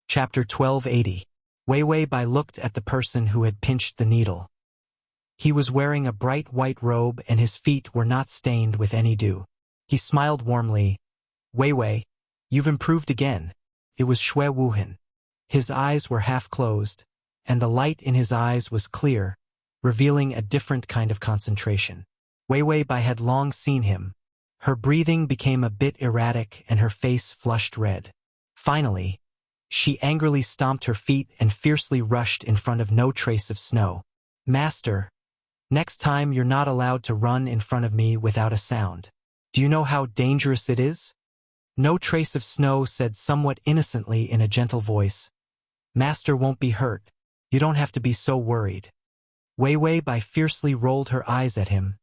Chapter 1280. Wei Wei Bai looked at the person who had pinched the needle. He was wearing a bright white robe and his feet were not stained with any dew. He smiled warmly. Wei Wei, you've improved again. It was Shui Wuhan. His eyes were half closed, and the light in his eyes was clear, revealing a different kind of concentration. Wei Wei Bai had long seen him. Her breathing became a bit erratic and her face flushed red. Finally, she angrily stomped her feet and fiercely rushed in front of No Trace of Snow. Master, next time you're not allowed to run in front of me without a sound. Do you know how dangerous it is? No Trace of Snow said somewhat innocently in a gentle voice. Master won't be hurt. You don't have to be so worried. Wei Wei Bai fiercely rolled her eyes at him,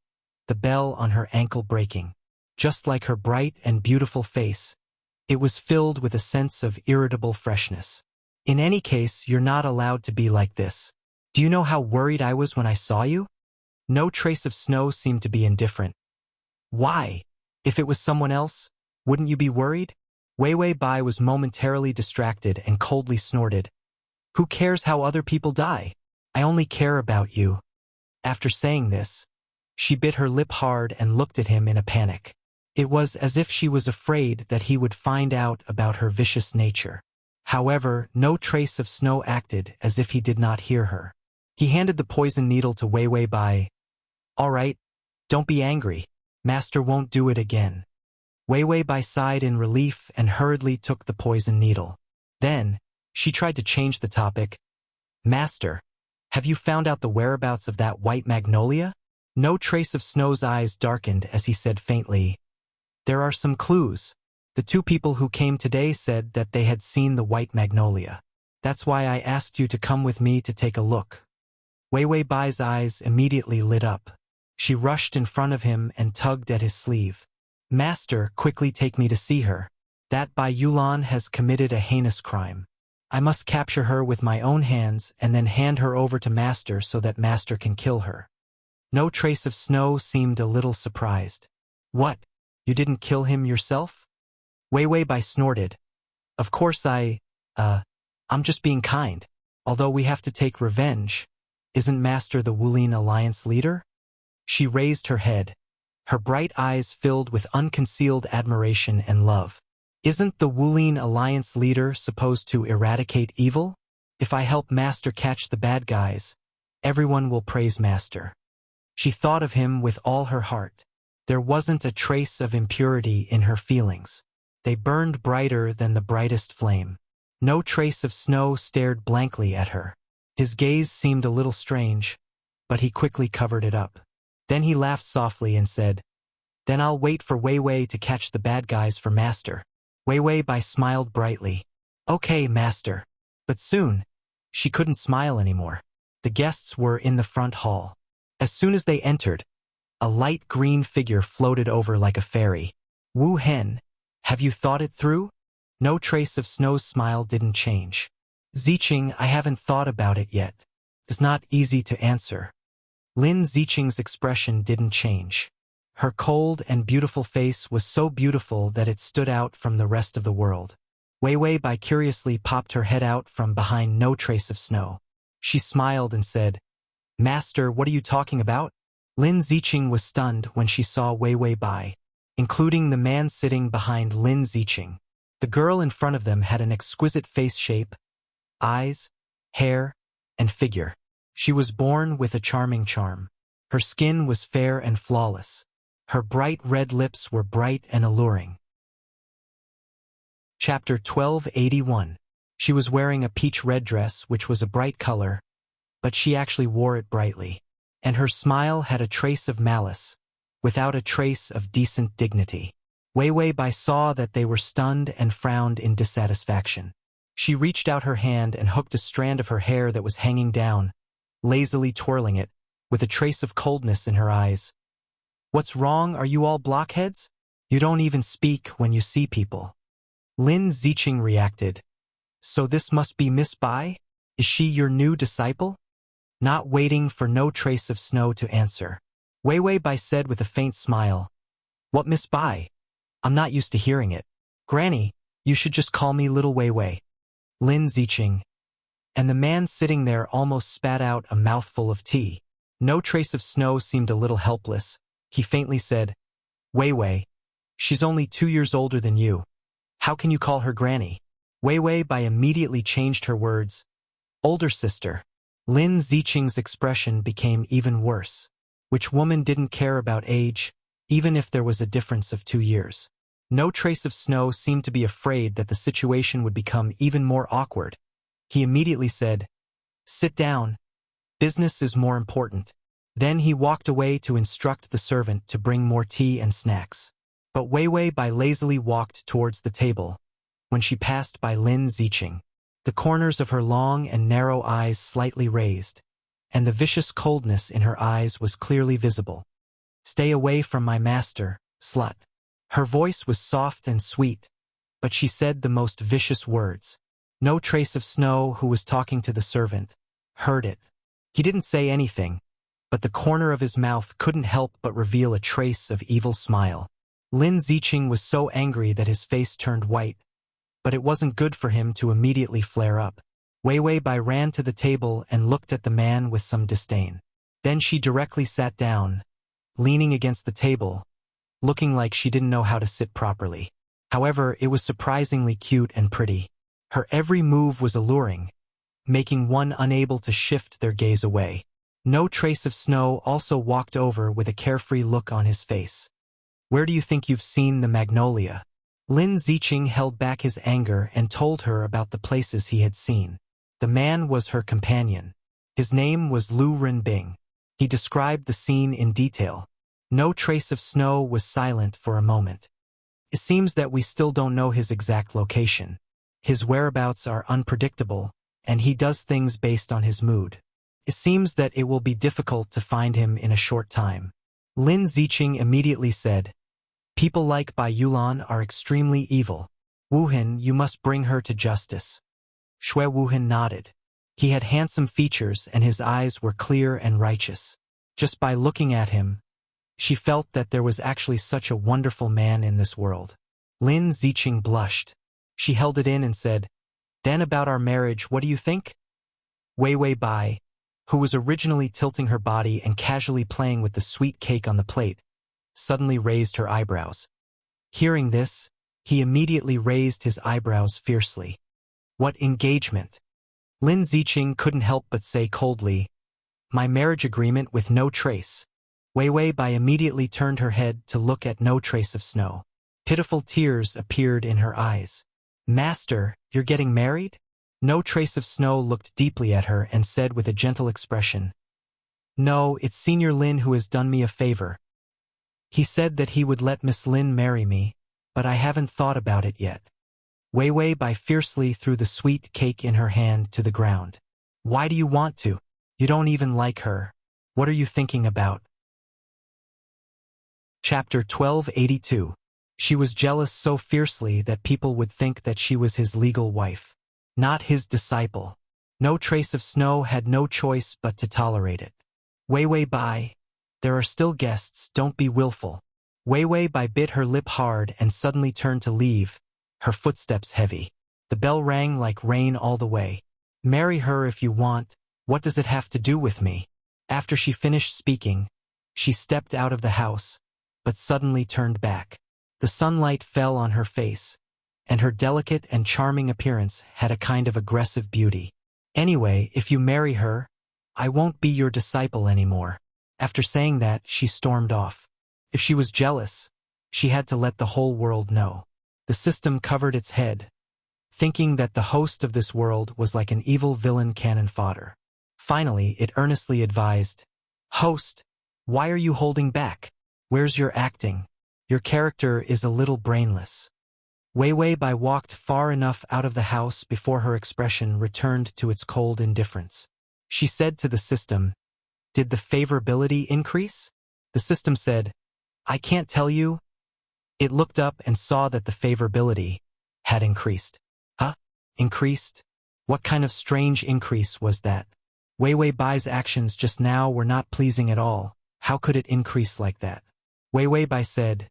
the bell on her ankle breaking. Just like her bright and beautiful face, it was filled with a sense of irritable freshness. In any case, you're not allowed to be like this. Do you know how worried I was when I saw you? No Trace of Snow seemed to be indifferent. Why? If it was someone else, wouldn't you be worried? Wei Wei Bai was momentarily distracted and coldly snorted. Who cares how other people die? I only care about you. After saying this, she bit her lip hard and looked at him in a panic. It was as if she was afraid that he would find out about her vicious nature. However, No Trace of Snow acted as if he did not hear her. He handed the poison needle to Wei Wei Bai. All right, don't be angry. Master won't do it again. Wei Wei Bai sighed in relief and hurriedly took the poison needle. Then, she tried to change the topic. Master, have you found out the whereabouts of that white magnolia? No Trace of Snow's eyes darkened as he said faintly. There are some clues. The two people who came today said that they had seen the white magnolia. That's why I asked you to come with me to take a look. Wei Wei Bai's eyes immediately lit up. She rushed in front of him and tugged at his sleeve. Master, quickly take me to see her. That Bai Yulan has committed a heinous crime. I must capture her with my own hands and then hand her over to Master so that Master can kill her. No Trace of Snow seemed a little surprised. What? You didn't kill him yourself? Wei Wei Bai snorted. Of course I'm just being kind. Although we have to take revenge, isn't Master the Wulin Alliance leader? She raised her head. Her bright eyes filled with unconcealed admiration and love. Isn't the Wulin Alliance leader supposed to eradicate evil? If I help Master catch the bad guys, everyone will praise Master. She thought of him with all her heart. There wasn't a trace of impurity in her feelings. They burned brighter than the brightest flame. No Trace of Snow stared blankly at her. His gaze seemed a little strange, but he quickly covered it up. Then he laughed softly and said, Then I'll wait for Wei Wei to catch the bad guys for Master. Wei Wei Bai smiled brightly. Okay, Master. But soon, she couldn't smile anymore. The guests were in the front hall. As soon as they entered, a light green figure floated over like a fairy. Wu Hen, have you thought it through? No Trace of Snow's smile didn't change. Ziqing, I haven't thought about it yet. It's not easy to answer. Lin Ziqing's expression didn't change. Her cold and beautiful face was so beautiful that it stood out from the rest of the world. Wei Wei Bai curiously popped her head out from behind No Trace of Snow. She smiled and said, Master, what are you talking about? Lin Ziqing was stunned when she saw Wei Wei Bai, including the man sitting behind Lin Ziqing. The girl in front of them had an exquisite face shape, eyes, hair, and figure. She was born with a charming charm. Her skin was fair and flawless. Her bright red lips were bright and alluring. Chapter 1281. She was wearing a peach red dress, which was a bright color, but she actually wore it brightly. And her smile had a trace of malice, without a trace of decent dignity. Wei Wei Bai saw that they were stunned and frowned in dissatisfaction. She reached out her hand and hooked a strand of her hair that was hanging down, lazily twirling it, with a trace of coldness in her eyes. What's wrong? Are you all blockheads? You don't even speak when you see people. Lin Ziqing reacted. So this must be Miss Bai? Is she your new disciple? Not waiting for No Trace of Snow to answer, Wei Wei Bai said with a faint smile. What Miss Bai? I'm not used to hearing it. Granny, you should just call me Little Wei Wei. Lin Ziqing. And the man sitting there almost spat out a mouthful of tea. No trace of Snow seemed a little helpless. He faintly said, Wei Wei. She's only 2 years older than you. How can you call her granny? Wei Wei Bai immediately changed her words. Older sister. Lin Ziqing's expression became even worse. Which woman didn't care about age, even if there was a difference of 2 years? No trace of Snow seemed to be afraid that the situation would become even more awkward. He immediately said, Sit down. Business is more important. Then he walked away to instruct the servant to bring more tea and snacks. But Wei Wei Bai lazily walked towards the table. When she passed by Lin Ziqing, the corners of her long and narrow eyes slightly raised, and the vicious coldness in her eyes was clearly visible. Stay away from my master, slut. Her voice was soft and sweet, but she said the most vicious words. No trace of Snow, who was talking to the servant, heard it. He didn't say anything, but the corner of his mouth couldn't help but reveal a trace of evil smile. Lin Ziqing was so angry that his face turned white, but it wasn't good for him to immediately flare up. Wei Wei Bai ran to the table and looked at the man with some disdain. Then she directly sat down, leaning against the table, looking like she didn't know how to sit properly. However, it was surprisingly cute and pretty. Her every move was alluring, making one unable to shift their gaze away. No trace of Snow also walked over with a carefree look on his face. Where do you think you've seen the magnolia? Lin Ziqing held back his anger and told her about the places he had seen. The man was her companion. His name was Lu Renbing. He described the scene in detail. No trace of Snow was silent for a moment. It seems that we still don't know his exact location. His whereabouts are unpredictable, and he does things based on his mood. It seems that it will be difficult to find him in a short time. Lin Ziqing immediately said, People like Bai Yulan are extremely evil. Wuhan, you must bring her to justice. Shui Wuhan nodded. He had handsome features and his eyes were clear and righteous. Just by looking at him, she felt that there was actually such a wonderful man in this world. Lin Ziqing blushed. She held it in and said, Then about our marriage, what do you think? Wei Wei Bai, who was originally tilting her body and casually playing with the sweet cake on the plate, suddenly raised her eyebrows. Hearing this, he immediately raised his eyebrows fiercely. What engagement? Lin Ziqing couldn't help but say coldly, My marriage agreement with no trace. Wei Wei Bai immediately turned her head to look at No Trace of Snow. Pitiful tears appeared in her eyes. Master, you're getting married? No Trace of Snow looked deeply at her and said with a gentle expression, No, it's Senior Lin who has done me a favor. He said that he would let Miss Lin marry me, but I haven't thought about it yet. Wei Wei Bai fiercely threw the sweet cake in her hand to the ground. Why do you want to? You don't even like her. What are you thinking about? Chapter 1282. She was jealous so fiercely that people would think that she was his legal wife, not his disciple. No Trace of Snow had no choice but to tolerate it. Wei Wei Bai, there are still guests, don't be willful. Wei Wei Bai bit her lip hard and suddenly turned to leave, her footsteps heavy. The bell rang like rain all the way. Marry her if you want, what does it have to do with me? After she finished speaking, she stepped out of the house, but suddenly turned back. The sunlight fell on her face, and her delicate and charming appearance had a kind of aggressive beauty. Anyway, if you marry her, I won't be your disciple anymore. After saying that, she stormed off. If she was jealous, she had to let the whole world know. The system covered its head, thinking that the host of this world was like an evil villain cannon fodder. Finally, it earnestly advised, Host, why are you holding back? Where's your acting? Your character is a little brainless. Wei Wei Bai walked far enough out of the house before her expression returned to its cold indifference. She said to the system, Did the favorability increase? The system said, I can't tell you. It looked up and saw that the favorability had increased. Huh? Increased? What kind of strange increase was that? Wei Wei Bai's actions just now were not pleasing at all. How could it increase like that? Wei Wei Bai said,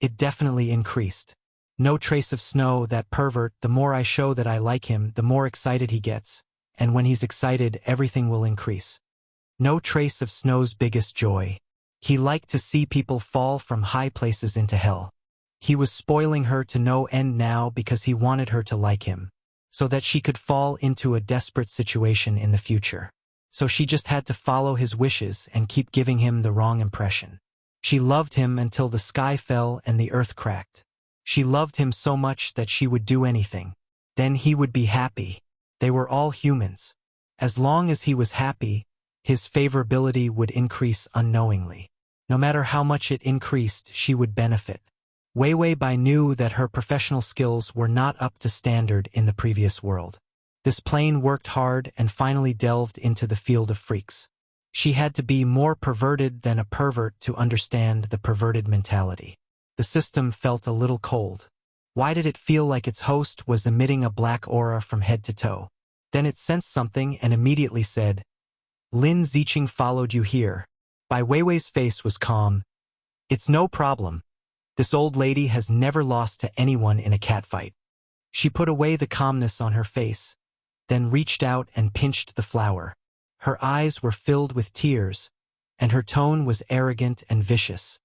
It definitely increased. No trace of snow, that pervert. The more I show that I like him, the more excited he gets. And when he's excited, everything will increase. No trace of Snow's biggest joy. He liked to see people fall from high places into hell. He was spoiling her to no end now because he wanted her to like him, so that she could fall into a desperate situation in the future. So she just had to follow his wishes and keep giving him the wrong impression. She loved him until the sky fell and the earth cracked. She loved him so much that she would do anything. Then he would be happy. They were all humans. As long as he was happy, his favorability would increase unknowingly. No matter how much it increased, she would benefit. Wei Wei Bai knew that her professional skills were not up to standard in the previous world. This plane worked hard and finally delved into the field of freaks. She had to be more perverted than a pervert to understand the perverted mentality. The system felt a little cold. Why did it feel like its host was emitting a black aura from head to toe? Then it sensed something and immediately said, "Lin Ziqing followed you here." Bai Weiwei's face was calm. "It's no problem. This old lady has never lost to anyone in a catfight." She put away the calmness on her face, then reached out and pinched the flower. Her eyes were filled with tears, and her tone was arrogant and vicious.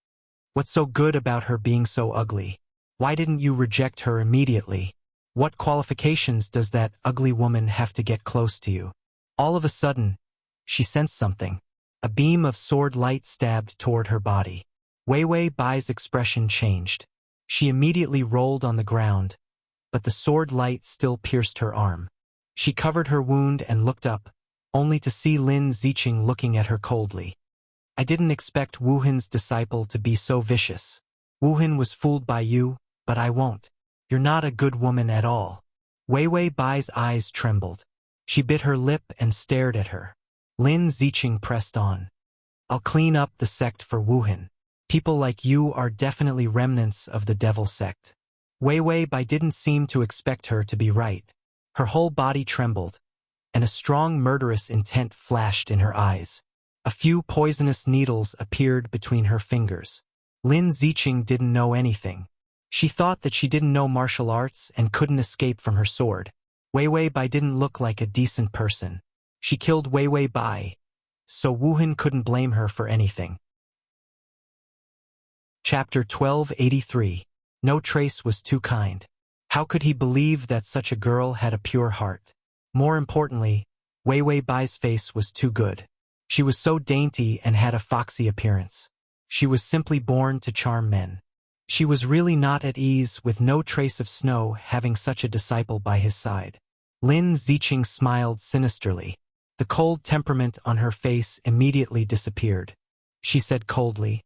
"What's so good about her being so ugly? Why didn't you reject her immediately? What qualifications does that ugly woman have to get close to you?" All of a sudden, she sensed something. A beam of sword light stabbed toward her body. Wei Wei Bai's expression changed. She immediately rolled on the ground, but the sword light still pierced her arm. She covered her wound and looked up, only to see Lin Ziqing looking at her coldly. "I didn't expect Wu Hin's disciple to be so vicious. Wu Hin was fooled by you, but I won't. You're not a good woman at all." Wei Wei Bai's eyes trembled. She bit her lip and stared at her. Lin Ziqing pressed on. "I'll clean up the sect for Wu Hin. People like you are definitely remnants of the devil sect." Wei Wei Bai didn't seem to expect her to be right. Her whole body trembled, and a strong murderous intent flashed in her eyes. A few poisonous needles appeared between her fingers. Lin Ziqing didn't know anything. She thought that she didn't know martial arts and couldn't escape from her sword. Wei Wei Bai didn't look like a decent person. She killed Wei Wei Bai, so Wu Hin couldn't blame her for anything. Chapter 1283. No Trace was too kind. How could he believe that such a girl had a pure heart? More importantly, Wei Wei Bai's face was too good. She was so dainty and had a foxy appearance. She was simply born to charm men. She was really not at ease with No Trace of Snow having such a disciple by his side. Lin Ziqing smiled sinisterly. The cold temperament on her face immediately disappeared. She said coldly,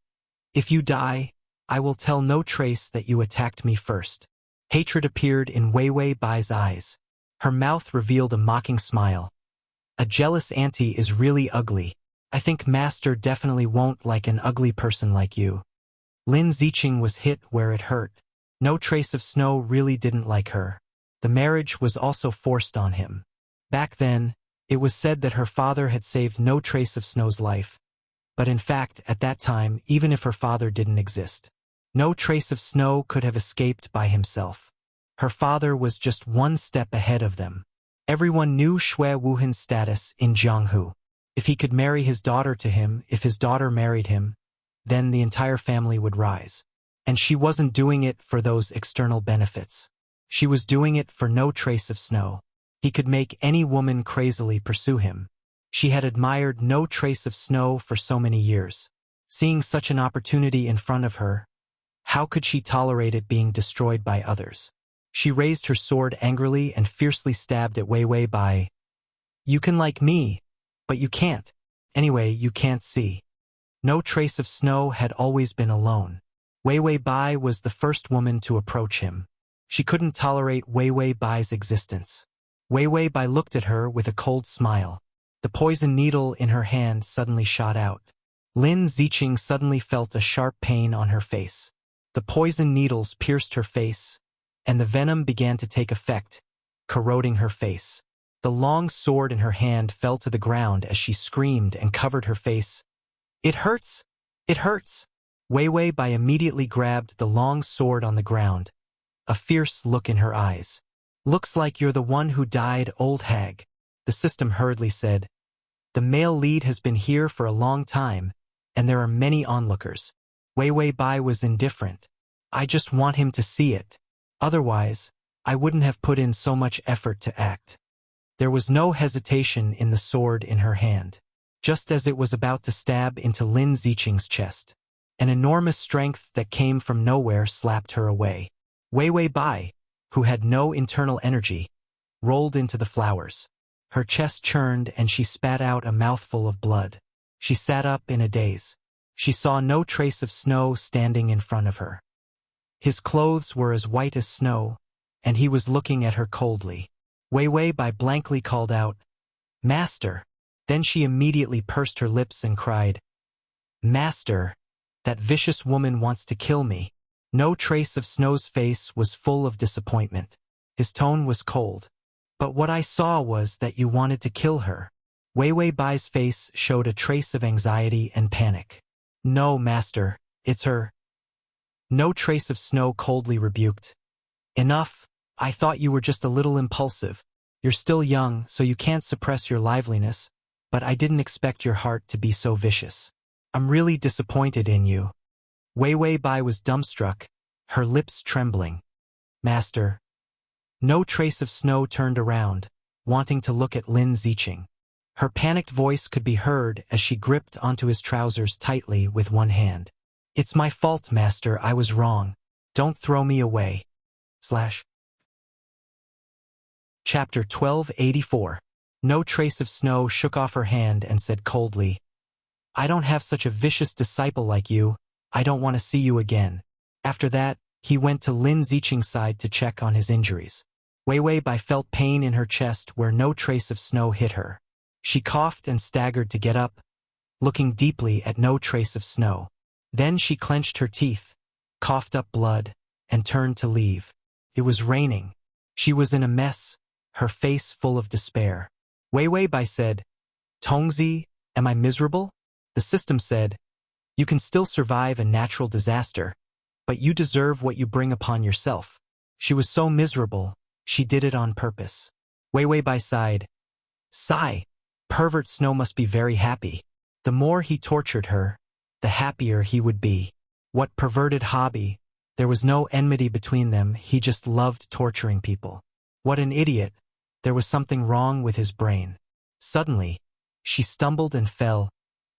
"If you die, I will tell No Trace that you attacked me first." Hatred appeared in Wei Wei Bai's eyes. Her mouth revealed a mocking smile. "A jealous auntie is really ugly. I think Master definitely won't like an ugly person like you." Lin Ziqing was hit where it hurt. No Trace of Snow really didn't like her. The marriage was also forced on him. Back then, it was said that her father had saved No Trace of Snow's life. But in fact, at that time, even if her father didn't exist, No Trace of Snow could have escaped by himself. Her father was just one step ahead of them. Everyone knew Shui Wuhin's status in Jianghu. If he could marry his daughter to him, if his daughter married him, then the entire family would rise. And she wasn't doing it for those external benefits. She was doing it for No Trace of Snow. He could make any woman crazily pursue him. She had admired No Trace of Snow for so many years. Seeing such an opportunity in front of her, how could she tolerate it being destroyed by others? She raised her sword angrily and fiercely stabbed at Wei Wei Bai. "You can like me, but you can't. Anyway, you can't see." No Trace of Snow had always been alone. Wei Wei Bai was the first woman to approach him. She couldn't tolerate Wei Wei Bai's existence. Wei Wei Bai looked at her with a cold smile. The poison needle in her hand suddenly shot out. Lin Ziqing suddenly felt a sharp pain on her face. The poison needles pierced her face, and the venom began to take effect, corroding her face. The long sword in her hand fell to the ground as she screamed and covered her face. "It hurts! It hurts!" Wei Wei Bai immediately grabbed the long sword on the ground. a fierce look in her eyes. "Looks like you're the one who died, old hag," the system hurriedly said. "The male lead has been here for a long time, and there are many onlookers." Wei Wei Bai was indifferent. "I just want him to see it. Otherwise, I wouldn't have put in so much effort to act." There was no hesitation in the sword in her hand. Just as it was about to stab into Lin Ziqing's chest, an enormous strength that came from nowhere slapped her away. Wei Wei Bai, who had no internal energy, rolled into the flowers. Her chest churned and she spat out a mouthful of blood. She sat up in a daze. She saw no trace of Snow standing in front of her. His clothes were as white as snow, and he was looking at her coldly. Wei Wei Bai blankly called out, "Master!" Then she immediately pursed her lips and cried, "Master, that vicious woman wants to kill me." No trace of Snow's face was full of disappointment. His tone was cold. "But what I saw was that you wanted to kill her." Wei Wei Bai's face showed a trace of anxiety and panic. "No, master, it's her." No trace of Snow coldly rebuked. "Enough, I thought you were just a little impulsive. You're still young, so you can't suppress your liveliness, but I didn't expect your heart to be so vicious. I'm really disappointed in you." Wei Wei Bai was dumbstruck, her lips trembling. "Master." No trace of Snow turned around, wanting to look at Lin Ziqing. Her panicked voice could be heard as she gripped onto his trousers tightly with one hand. "It's my fault, master, I was wrong. Don't throw me away." Chapter 1284. No trace of Snow shook off her hand and said coldly, "I don't have such a vicious disciple like you. I don't want to see you again." After that, he went to Lin Ziqing's side to check on his injuries. Wei Wei Bai felt pain in her chest where no trace of Snow hit her. She coughed and staggered to get up, looking deeply at no trace of Snow. Then she clenched her teeth, coughed up blood, and turned to leave. It was raining. She was in a mess, her face full of despair. Wei Wei Bai said, "Tongzi, am I miserable?" The system said, "You can still survive a natural disaster, but you deserve what you bring upon yourself." She was so miserable, she did it on purpose. Wei Wei Bai sighed. Sigh. Pervert Snow must be very happy. The more he tortured her, the happier he would be. What perverted hobby? There was no enmity between them, he just loved torturing people. What an idiot. There was something wrong with his brain. Suddenly, she stumbled and fell,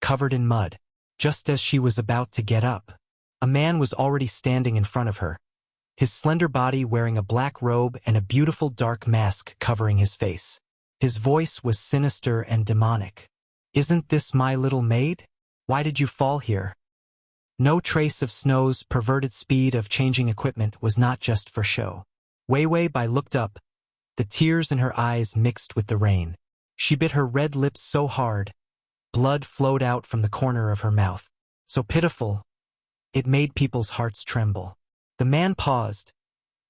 covered in mud. Just as she was about to get up, a man was already standing in front of her, his slender body wearing a black robe and a beautiful dark mask covering his face. His voice was sinister and demonic. "Isn't this my little maid? Why did you fall here?" No trace of Snow's perverted speed of changing equipment was not just for show. Wei Wei Bai looked up, the tears in her eyes mixed with the rain. She bit her red lips so hard, blood flowed out from the corner of her mouth. So pitiful, it made people's hearts tremble. The man paused.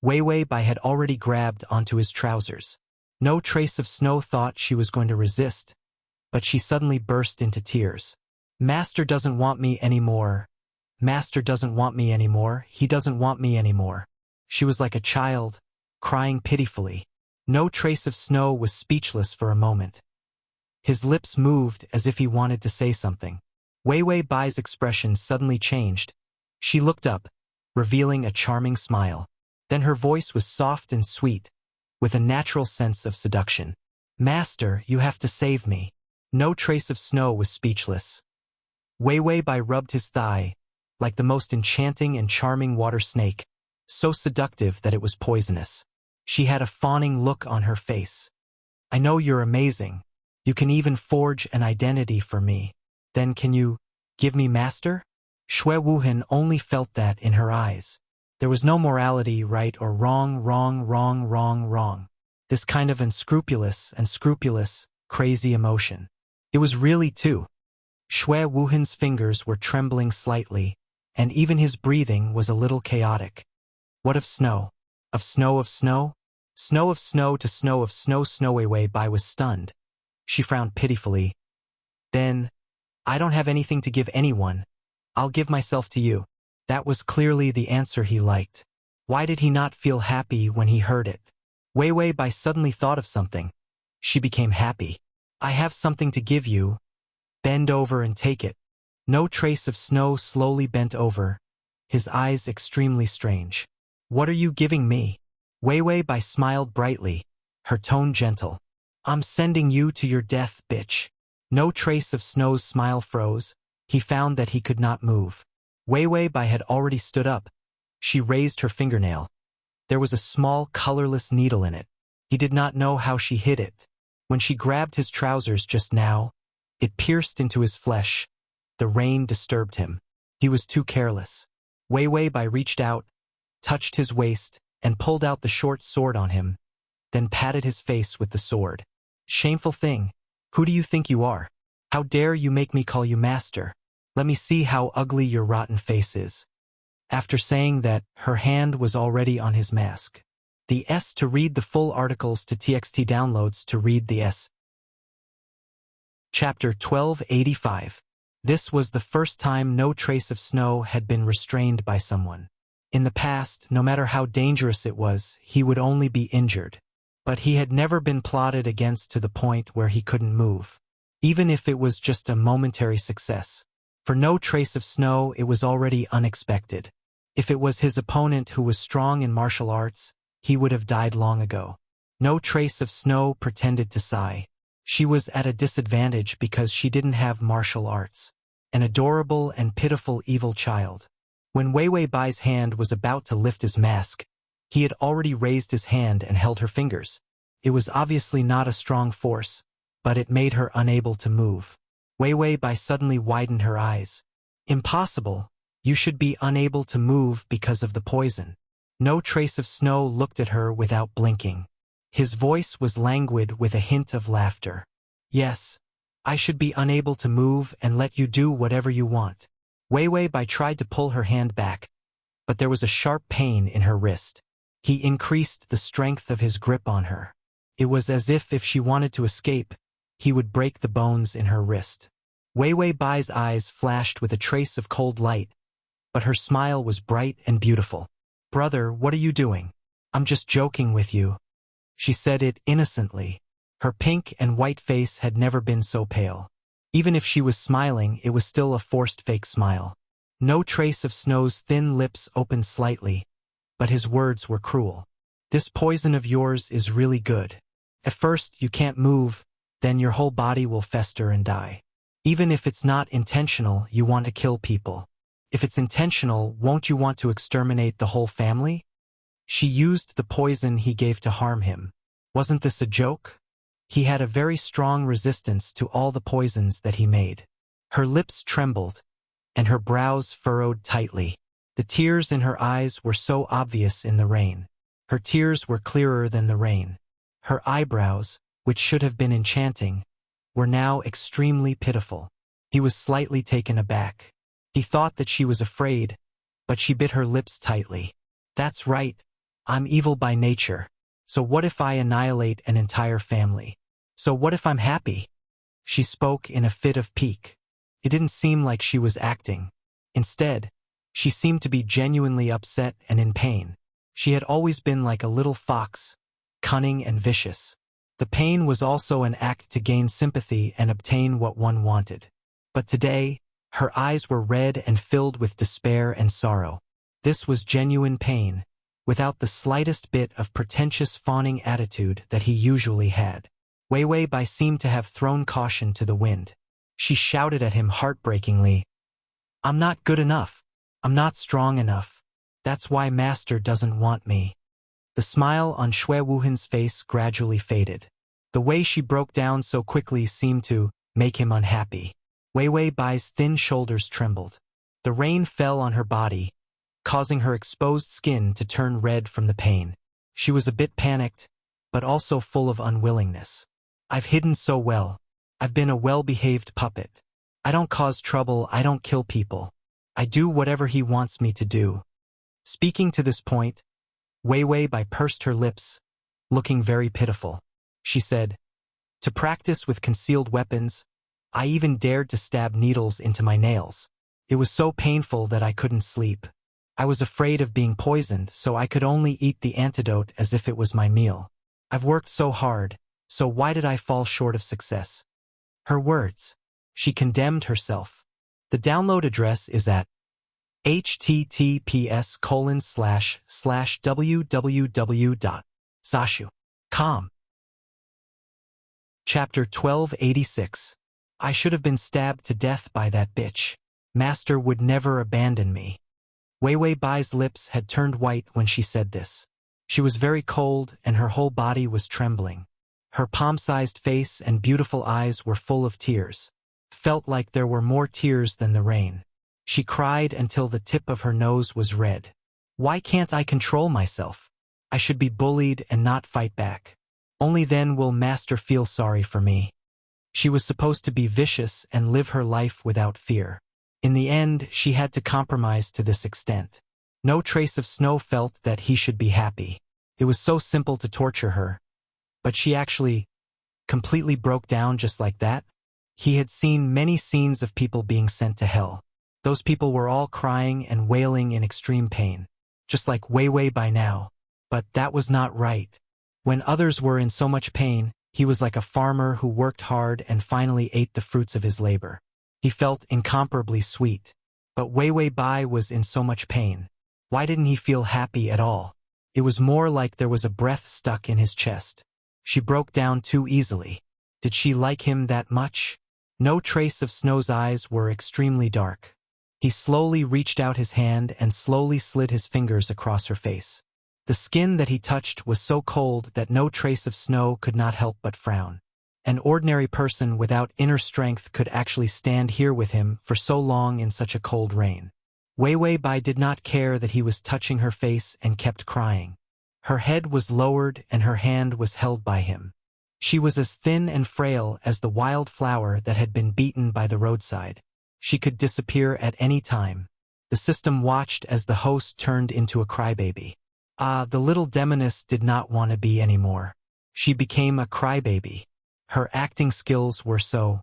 Wei Wei Bai had already grabbed onto his trousers. No trace of Snow thought she was going to resist, but she suddenly burst into tears. "Master doesn't want me anymore. Master doesn't want me anymore. He doesn't want me anymore." She was like a child, crying pitifully. No trace of Snow was speechless for a moment. His lips moved as if he wanted to say something. Wei Wei Bai's expression suddenly changed. She looked up, revealing a charming smile. Then her voice was soft and sweet, with a natural sense of seduction. "Master, you have to save me." No trace of Snow was speechless. Wei Wei Bai rubbed his thigh, like the most enchanting and charming water snake, so seductive that it was poisonous. She had a fawning look on her face. "I know you're amazing. You can even forge an identity for me. Then can you give me master?" Shui Wuhan only felt that in her eyes. There was no morality, right or wrong, wrong, wrong, wrong, wrong. This kind of unscrupulous and scrupulous, crazy emotion. It was really too. Shui Wuhan's fingers were trembling slightly, and even his breathing was a little chaotic. What of Snow? Of Snow of Snow? Snow of Snow to Snow of Snow. Snow Wei Wei Bai was stunned. She frowned pitifully. "Then, I don't have anything to give anyone. I'll give myself to you." That was clearly the answer he liked. Why did he not feel happy when he heard it? Wei Wei Bai suddenly thought of something. She became happy. I have something to give you. Bend over and take it. No Trace of Snow slowly bent over, his eyes extremely strange. What are you giving me? Wei Wei Bai smiled brightly, her tone gentle. I'm sending you to your death, bitch. No Trace of Snow's smile froze. He found that he could not move. Wei Wei Bai had already stood up. She raised her fingernail. There was a small, colorless needle in it. He did not know how she hid it. When she grabbed his trousers just now, it pierced into his flesh. The rain disturbed him. He was too careless. Wei Wei Bai reached out, touched his waist, and pulled out the short sword on him, then patted his face with the sword. Shameful thing. Who do you think you are? How dare you make me call you master? Let me see how ugly your rotten face is. After saying that, her hand was already on his mask. The S to read the full articles to TXT downloads to read the S. Chapter 1285. This was the first time No Trace of Snow had been restrained by someone. In the past, no matter how dangerous it was, he would only be injured. But he had never been plotted against to the point where he couldn't move. Even if it was just a momentary success. For No Trace of Snow, it was already unexpected. If it was his opponent who was strong in martial arts, he would have died long ago. No Trace of Snow pretended to sigh. She was at a disadvantage because she didn't have martial arts. An adorable and pitiful evil child. When Wei Wei Bai's hand was about to lift his mask, he had already raised his hand and held her fingers. It was obviously not a strong force, but it made her unable to move. Wei Wei Bai suddenly widened her eyes. Impossible. You should be unable to move because of the poison. No Trace of Snow looked at her without blinking. His voice was languid with a hint of laughter. Yes, I should be unable to move and let you do whatever you want. Wei Wei Bai tried to pull her hand back, but there was a sharp pain in her wrist. He increased the strength of his grip on her. It was as if she wanted to escape, he would break the bones in her wrist. Wei Wei Bai's eyes flashed with a trace of cold light, but her smile was bright and beautiful. Brother, what are you doing? I'm just joking with you. She said it innocently. Her pink and white face had never been so pale. Even if she was smiling, it was still a forced fake smile. No Trace of Snow's thin lips opened slightly, but his words were cruel. This poison of yours is really good. At first, you can't move, then your whole body will fester and die. Even if it's not intentional, you want to kill people. If it's intentional, won't you want to exterminate the whole family? She used the poison he gave to harm him. Wasn't this a joke? He had a very strong resistance to all the poisons that he made. Her lips trembled, and her brows furrowed tightly. The tears in her eyes were so obvious in the rain. Her tears were clearer than the rain. Her eyebrows, which should have been enchanting, were now extremely pitiful. He was slightly taken aback. He thought that she was afraid, but she bit her lips tightly. That's right. I'm evil by nature. So what if I annihilate an entire family? So what if I'm happy? She spoke in a fit of pique. It didn't seem like she was acting. Instead, she seemed to be genuinely upset and in pain. She had always been like a little fox, cunning and vicious. The pain was also an act to gain sympathy and obtain what one wanted. But today, her eyes were red and filled with despair and sorrow. This was genuine pain, without the slightest bit of pretentious fawning attitude that he usually had. Wei Wei Bai seemed to have thrown caution to the wind. She shouted at him heartbreakingly, I'm not good enough. I'm not strong enough. That's why Master doesn't want me. The smile on Xue Wuhan's face gradually faded. The way she broke down so quickly seemed to make him unhappy. Wei Wei Bai's thin shoulders trembled. The rain fell on her body, causing her exposed skin to turn red from the pain. She was a bit panicked, but also full of unwillingness. I've hidden so well. I've been a well-behaved puppet. I don't cause trouble, I don't kill people. I do whatever he wants me to do. Speaking to this point, Wei Wei Bai pursed her lips, looking very pitiful. She said, to practice with concealed weapons, I even dared to stab needles into my nails. It was so painful that I couldn't sleep. I was afraid of being poisoned, so I could only eat the antidote as if it was my meal. I've worked so hard, so why did I fall short of success? Her words. She condemned herself. The download address is at https://www.sashu.com. Chapter 1286. I should have been stabbed to death by that bitch. Master would never abandon me. Wei Wei Bai's lips had turned white when she said this. She was very cold and her whole body was trembling. Her palm-sized face and beautiful eyes were full of tears. Felt like there were more tears than the rain. She cried until the tip of her nose was red. Why can't I control myself? I should be bullied and not fight back. Only then will Master feel sorry for me. She was supposed to be vicious and live her life without fear. In the end, she had to compromise to this extent. No trace of Snow felt that he should be happy. It was so simple to torture her. But she actually completely broke down just like that. He had seen many scenes of people being sent to hell. Those people were all crying and wailing in extreme pain, just like Wei Wei by now. But that was not right. When others were in so much pain, he was like a farmer who worked hard and finally ate the fruits of his labor. He felt incomparably sweet. But Wei Wei Bai was in so much pain. Why didn't he feel happy at all? It was more like there was a breath stuck in his chest. She broke down too easily. Did she like him that much? No trace of Snow's eyes were extremely dark. He slowly reached out his hand and slowly slid his fingers across her face. The skin that he touched was so cold that no trace of Snow could not help but frown. An ordinary person without inner strength could actually stand here with him for so long in such a cold rain. Wei Wei Bai did not care that he was touching her face and kept crying. Her head was lowered and her hand was held by him. She was as thin and frail as the wild flower that had been beaten by the roadside. She could disappear at any time. The system watched as the host turned into a crybaby. The little demoness did not want to be anymore. She became a crybaby. Her acting skills were so,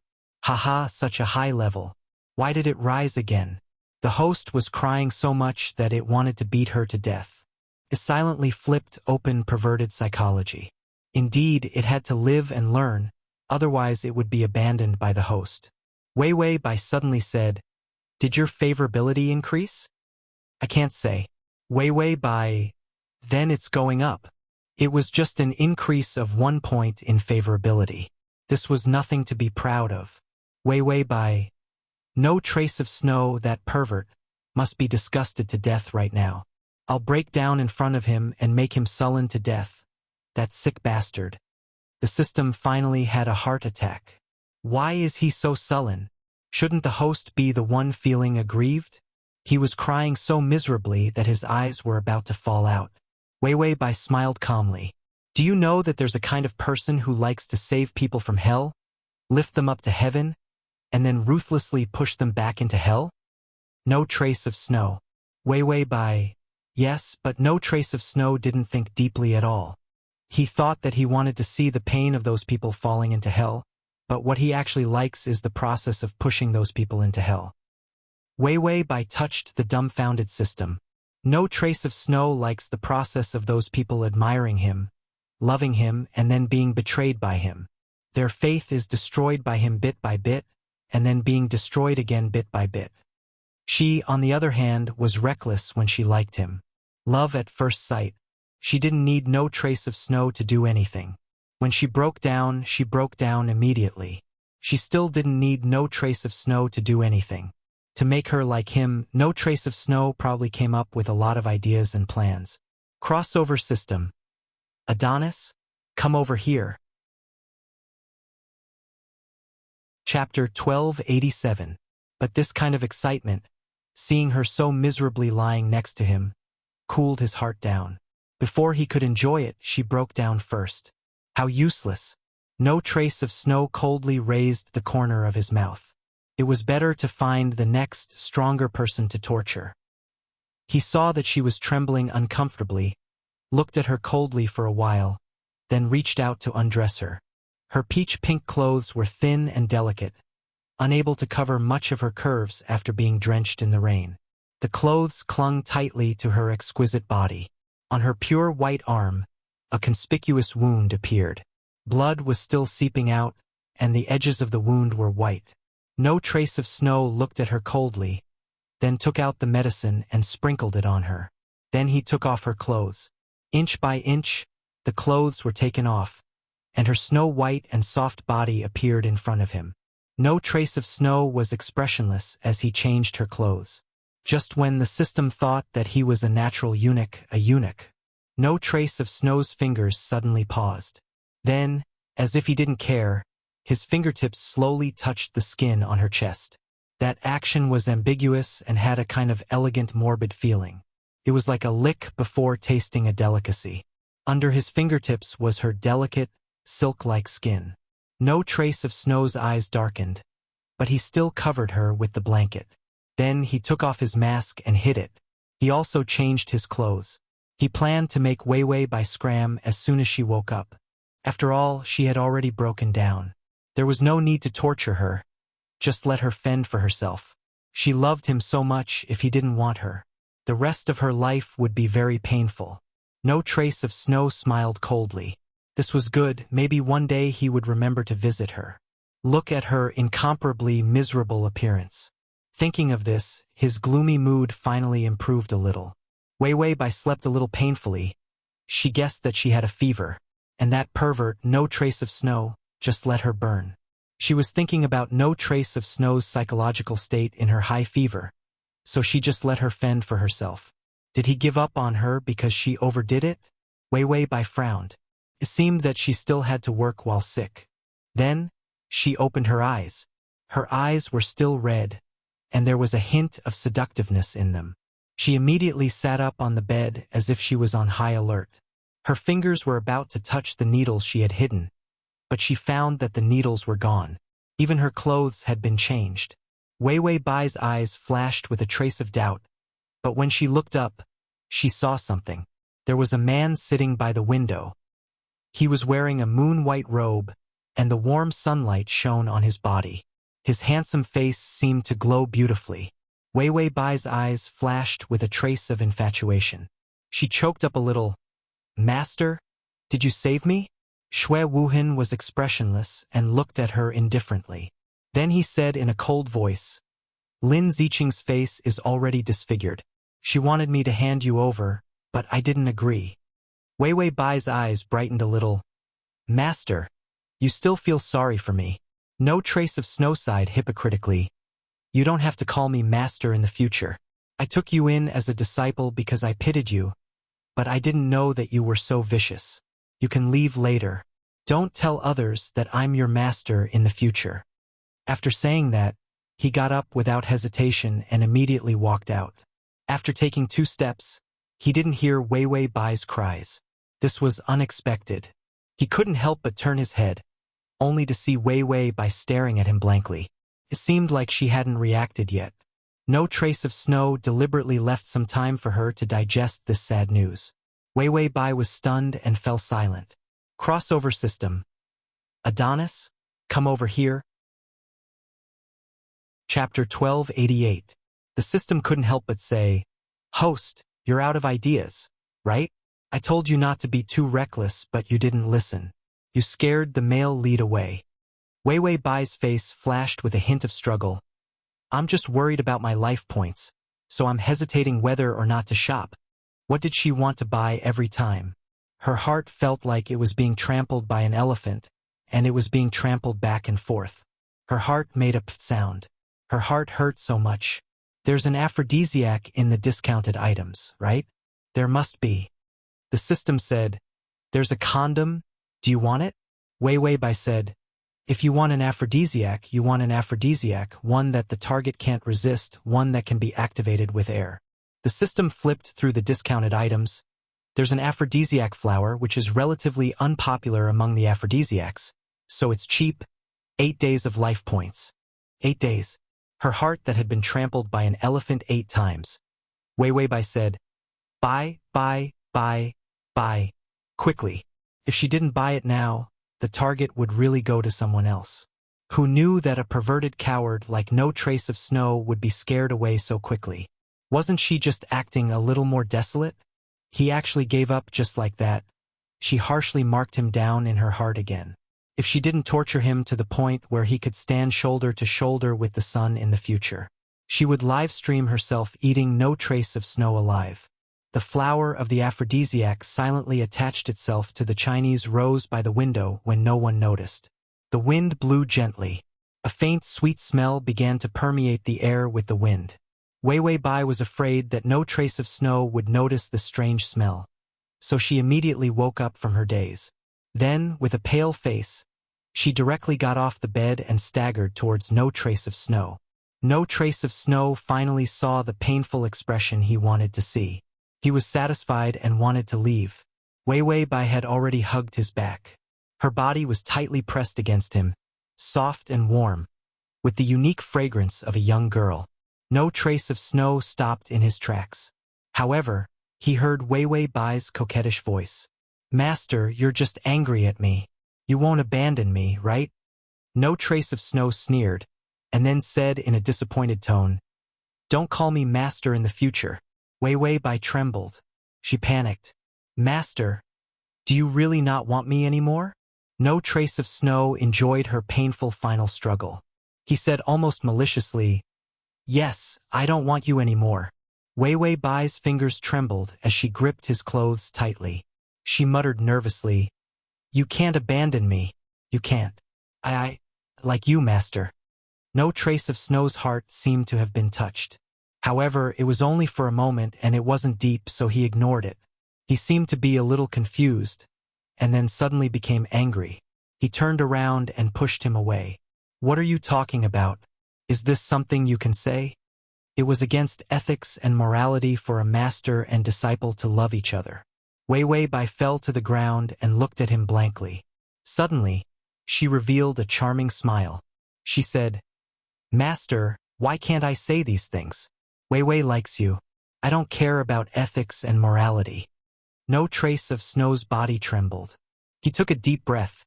such a high level. Why did it rise again? The host was crying so much that it wanted to beat her to death. It silently flipped open perverted psychology. Indeed, it had to live and learn, otherwise it would be abandoned by the host. Wei Wei Bai suddenly said, "Did your favorability increase?" "I can't say." Wei Wei Bai, "Then it's going up." It was just an increase of 1 point in favorability. This was nothing to be proud of. Wei Wei Bai, "No trace of Snow, that pervert, must be disgusted to death right now. I'll break down in front of him and make him sullen to death. That sick bastard." The system finally had a heart attack. Why is he so sullen? Shouldn't the host be the one feeling aggrieved? He was crying so miserably that his eyes were about to fall out. Wei Wei Bai smiled calmly. "Do you know that there's a kind of person who likes to save people from hell, lift them up to heaven, and then ruthlessly push them back into hell?" No trace of Snow. Wei Wei Bai, yes, but no trace of Snow didn't think deeply at all. He thought that he wanted to see the pain of those people falling into hell, but what he actually likes is the process of pushing those people into hell. Wei Wei Bai touched the dumbfounded system. No trace of Snow likes the process of those people admiring him, loving him, and then being betrayed by him. Their faith is destroyed by him bit by bit, and then being destroyed again bit by bit. She, on the other hand, was reckless when she liked him. Love at first sight. She didn't need no trace of Snow to do anything. When she broke down immediately. She still didn't need no trace of Snow to do anything. To make her like him, no trace of Snow probably came up with a lot of ideas and plans. Crossover system. Adonis? Come over here. Chapter 1287. But this kind of excitement, seeing her so miserably lying next to him, cooled his heart down. Before he could enjoy it, she broke down first. How useless. No trace of Snow coldly raised the corner of his mouth. It was better to find the next, stronger person to torture. He saw that she was trembling uncomfortably, looked at her coldly for a while, then reached out to undress her. Her peach-pink clothes were thin and delicate, unable to cover much of her curves after being drenched in the rain. The clothes clung tightly to her exquisite body. On her pure white arm, a conspicuous wound appeared. Blood was still seeping out, and the edges of the wound were white. No trace of Snow looked at her coldly, then took out the medicine and sprinkled it on her. Then he took off her clothes. Inch by inch, the clothes were taken off, and her snow-white and soft body appeared in front of him. No trace of Snow was expressionless as he changed her clothes. Just when the system thought that he was a natural eunuch, no trace of Snow's fingers suddenly paused. Then, as if he didn't care, his fingertips slowly touched the skin on her chest. That action was ambiguous and had a kind of elegant, morbid feeling. It was like a lick before tasting a delicacy. Under his fingertips was her delicate, silk-like skin. No trace of Snow's eyes darkened, but he still covered her with the blanket. Then he took off his mask and hid it. He also changed his clothes. He planned to make Wei by scram as soon as she woke up. After all, she had already broken down. There was no need to torture her. Just let her fend for herself. She loved him so much if he didn't want her. The rest of her life would be very painful. No trace of Snow smiled coldly. This was good. Maybe one day he would remember to visit her. Look at her incomparably miserable appearance. Thinking of this, his gloomy mood finally improved a little. Wei slept a little painfully. She guessed that she had a fever. And that pervert, no trace of Snow, just let her burn. She was thinking about no trace of Snow's psychological state in her high fever, so she just let her fend for herself. Did he give up on her because she overdid it? Wei frowned. It seemed that she still had to work while sick. Then, she opened her eyes. Her eyes were still red, and there was a hint of seductiveness in them. She immediately sat up on the bed as if she was on high alert. Her fingers were about to touch the needles she had hidden, but she found that the needles were gone. Even her clothes had been changed. Wei Bai's eyes flashed with a trace of doubt, but when she looked up, she saw something. There was a man sitting by the window. He was wearing a moon-white robe, and the warm sunlight shone on his body. His handsome face seemed to glow beautifully. Wei Bai's eyes flashed with a trace of infatuation. She choked up a little. "Master, did you save me?" Shui Wuhan was expressionless and looked at her indifferently. Then he said in a cold voice, "Lin Ziqing's face is already disfigured. She wanted me to hand you over, but I didn't agree." Wei Bai's eyes brightened a little. "Master, you still feel sorry for me." No trace of Snow sighed hypocritically. "You don't have to call me master in the future. I took you in as a disciple because I pitied you, but I didn't know that you were so vicious. You can leave later. Don't tell others that I'm your master in the future." After saying that, he got up without hesitation and immediately walked out. After taking 2 steps, he didn't hear Wei Bai's cries. This was unexpected. He couldn't help but turn his head, only to see Wei Bai staring at him blankly. It seemed like she hadn't reacted yet. No trace of Snow deliberately left some time for her to digest this sad news. Wei Bai was stunned and fell silent. Crossover system. Adonis, come over here. Chapter 1288. The system couldn't help but say, "Host, you're out of ideas, right? I told you not to be too reckless, but you didn't listen. You scared the male lead away." Wei Bai's face flashed with a hint of struggle. "I'm just worried about my life points, so I'm hesitating whether or not to shop." What did she want to buy every time? Her heart felt like it was being trampled by an elephant, and it was being trampled back and forth. Her heart made a pfft sound. Her heart hurt so much. There's an aphrodisiac in the discounted items, right? There must be. The system said, "There's a condom. Do you want it?" Wei Bai said, "If you want an aphrodisiac, you want an aphrodisiac, one that the target can't resist, one that can be activated with air." The system flipped through the discounted items. There's an aphrodisiac flower, which is relatively unpopular among the aphrodisiacs, so it's cheap. 8 days of life points. 8 days. Her heart that had been trampled by an elephant 8 times. Wei Bai said, "Buy, buy, buy, buy. Quickly." If she didn't buy it now, the target would really go to someone else. Who knew that a perverted coward like No Trace of Snow would be scared away so quickly? Wasn't she just acting a little more desolate? He actually gave up just like that. She harshly marked him down in her heart again. If she didn't torture him to the point where he could stand shoulder to shoulder with the sun in the future, she would live stream herself eating no trace of snow alive. The flower of the aphrodisiac silently attached itself to the Chinese rose by the window when no one noticed. The wind blew gently. A faint, sweet smell began to permeate the air with the wind. Wei Wei Bai was afraid that no trace of snow would notice the strange smell, so she immediately woke up from her daze. Then, with a pale face, she directly got off the bed and staggered towards No Trace of Snow. No Trace of Snow finally saw the painful expression he wanted to see. He was satisfied and wanted to leave. Wei Wei Bai had already hugged his back. Her body was tightly pressed against him, soft and warm, with the unique fragrance of a young girl. No Trace of Snow stopped in his tracks. However, he heard Wei Wei Bai's coquettish voice. "Master, you're just angry at me. You won't abandon me, right?" No Trace of Snow sneered, and then said in a disappointed tone, "Don't call me master in the future." Wei Wei Bai trembled. She panicked. "Master, do you really not want me anymore?" No Trace of Snow enjoyed her painful final struggle. He said almost maliciously, "Yes, I don't want you anymore." Wei Wei Bai's fingers trembled as she gripped his clothes tightly. She muttered nervously, "You can't abandon me. You can't. I like you, master." No Trace of Snow's heart seemed to have been touched. However, it was only for a moment and it wasn't deep, so he ignored it. He seemed to be a little confused, and then suddenly became angry. He turned around and pushed him away. "What are you talking about? Is this something you can say?" It was against ethics and morality for a master and disciple to love each other. Wei Wei Bai fell to the ground and looked at him blankly. Suddenly, she revealed a charming smile. She said, "Master, why can't I say these things? Wei Wei likes you. I don't care about ethics and morality." No Trace of Snow's body trembled. He took a deep breath,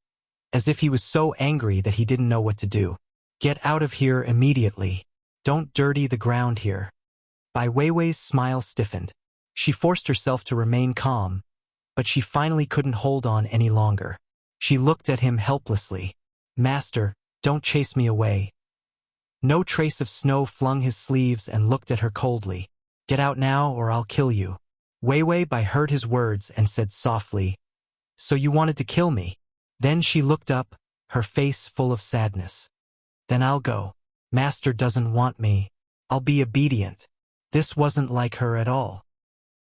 as if he was so angry that he didn't know what to do. "Get out of here immediately. Don't dirty the ground here." Bai Weiwei's smile stiffened. She forced herself to remain calm, but she finally couldn't hold on any longer. She looked at him helplessly. "Master, don't chase me away." No Trace of Snow flung his sleeves and looked at her coldly. "Get out now or I'll kill you." Wei Wei Bai heard his words and said softly, "So you wanted to kill me?" Then she looked up, her face full of sadness. "Then I'll go. Master doesn't want me. I'll be obedient." This wasn't like her at all.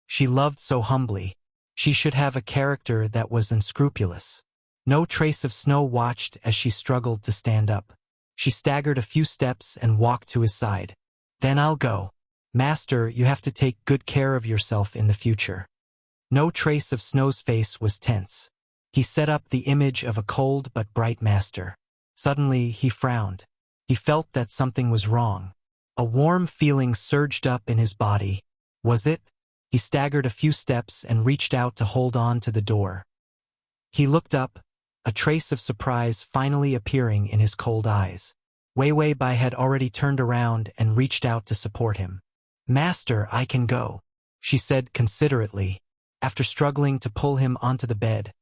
She loved so humbly. She should have a character that was unscrupulous. No Trace of Snow watched as she struggled to stand up. She staggered a few steps and walked to his side. "Then I'll go. Master, you have to take good care of yourself in the future." No Trace of Snow's face was tense. He set up the image of a cold but bright master. Suddenly, he frowned. He felt that something was wrong. A warm feeling surged up in his body. Was it? He staggered a few steps and reached out to hold on to the door. He looked up, a trace of surprise finally appearing in his cold eyes. Wei Wei Bai had already turned around and reached out to support him. "Master, I can go," she said considerately. After struggling to pull him onto the bed,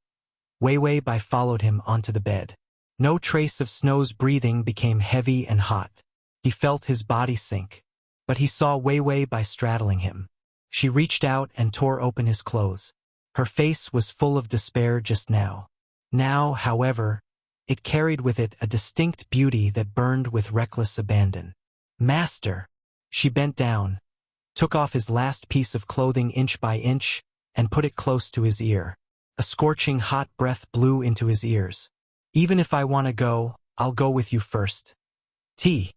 Wei Wei Bai followed him onto the bed. No Trace of Snow's breathing became heavy and hot. He felt his body sink, but he saw Wei Wei Bai straddling him. She reached out and tore open his clothes. Her face was full of despair just now. Now, however, it carried with it a distinct beauty that burned with reckless abandon. "Master!" She bent down, took off his last piece of clothing inch by inch, and put it close to his ear. A scorching hot breath blew into his ears. "Even if I want to go, I'll go with you first." T.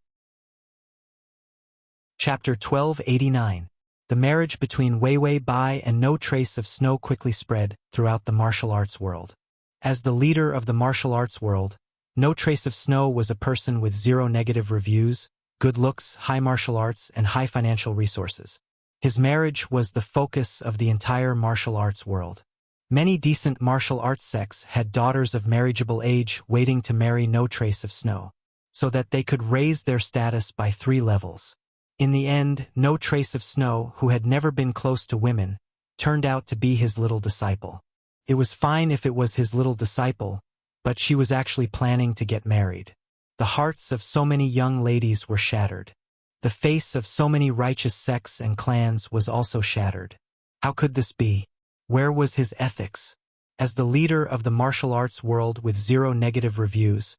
Chapter 1289. The marriage between Wei Wei Bai and No Trace of Snow quickly spread throughout the martial arts world. As the leader of the martial arts world, No Trace of Snow was a person with zero negative reviews, good looks, high martial arts, and high financial resources. His marriage was the focus of the entire martial arts world. Many decent martial arts sects had daughters of marriageable age waiting to marry No Trace of Snow, so that they could raise their status by 3 levels. In the end, no trace of Snow, who had never been close to women, turned out to be his little disciple. It was fine if it was his little disciple, but she was actually planning to get married. The hearts of so many young ladies were shattered. The face of so many righteous sects and clans was also shattered. How could this be? Where was his ethics? As the leader of the martial arts world with 0 negative reviews,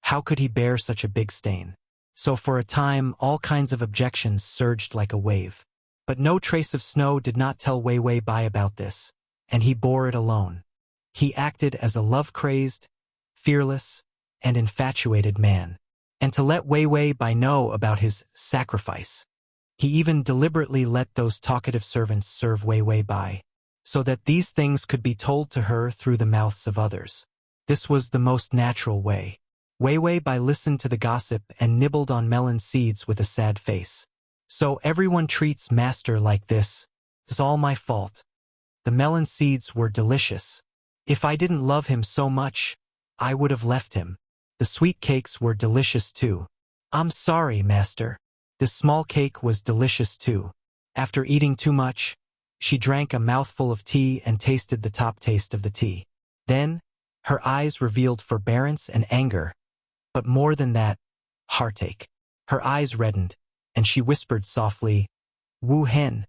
how could he bear such a big stain? So for a time, all kinds of objections surged like a wave. But no trace of Snow did not tell Wei Wei Bai about this, and he bore it alone. He acted as a love-crazed, fearless, and infatuated man. And to let Wei Wei Bai know about his sacrifice, he even deliberately let those talkative servants serve Wei Wei Bai, so that these things could be told to her through the mouths of others. This was the most natural way. Wei Wei Bai listened to the gossip and nibbled on melon seeds with a sad face. So everyone treats master like this. It's all my fault. The melon seeds were delicious. If I didn't love him so much, I would have left him. The sweet cakes were delicious too. I'm sorry, master. This small cake was delicious too. After eating too much, she drank a mouthful of tea and tasted the top taste of the tea. Then, her eyes revealed forbearance and anger. But more than that, heartache. Her eyes reddened, and she whispered softly, "Wu Hen,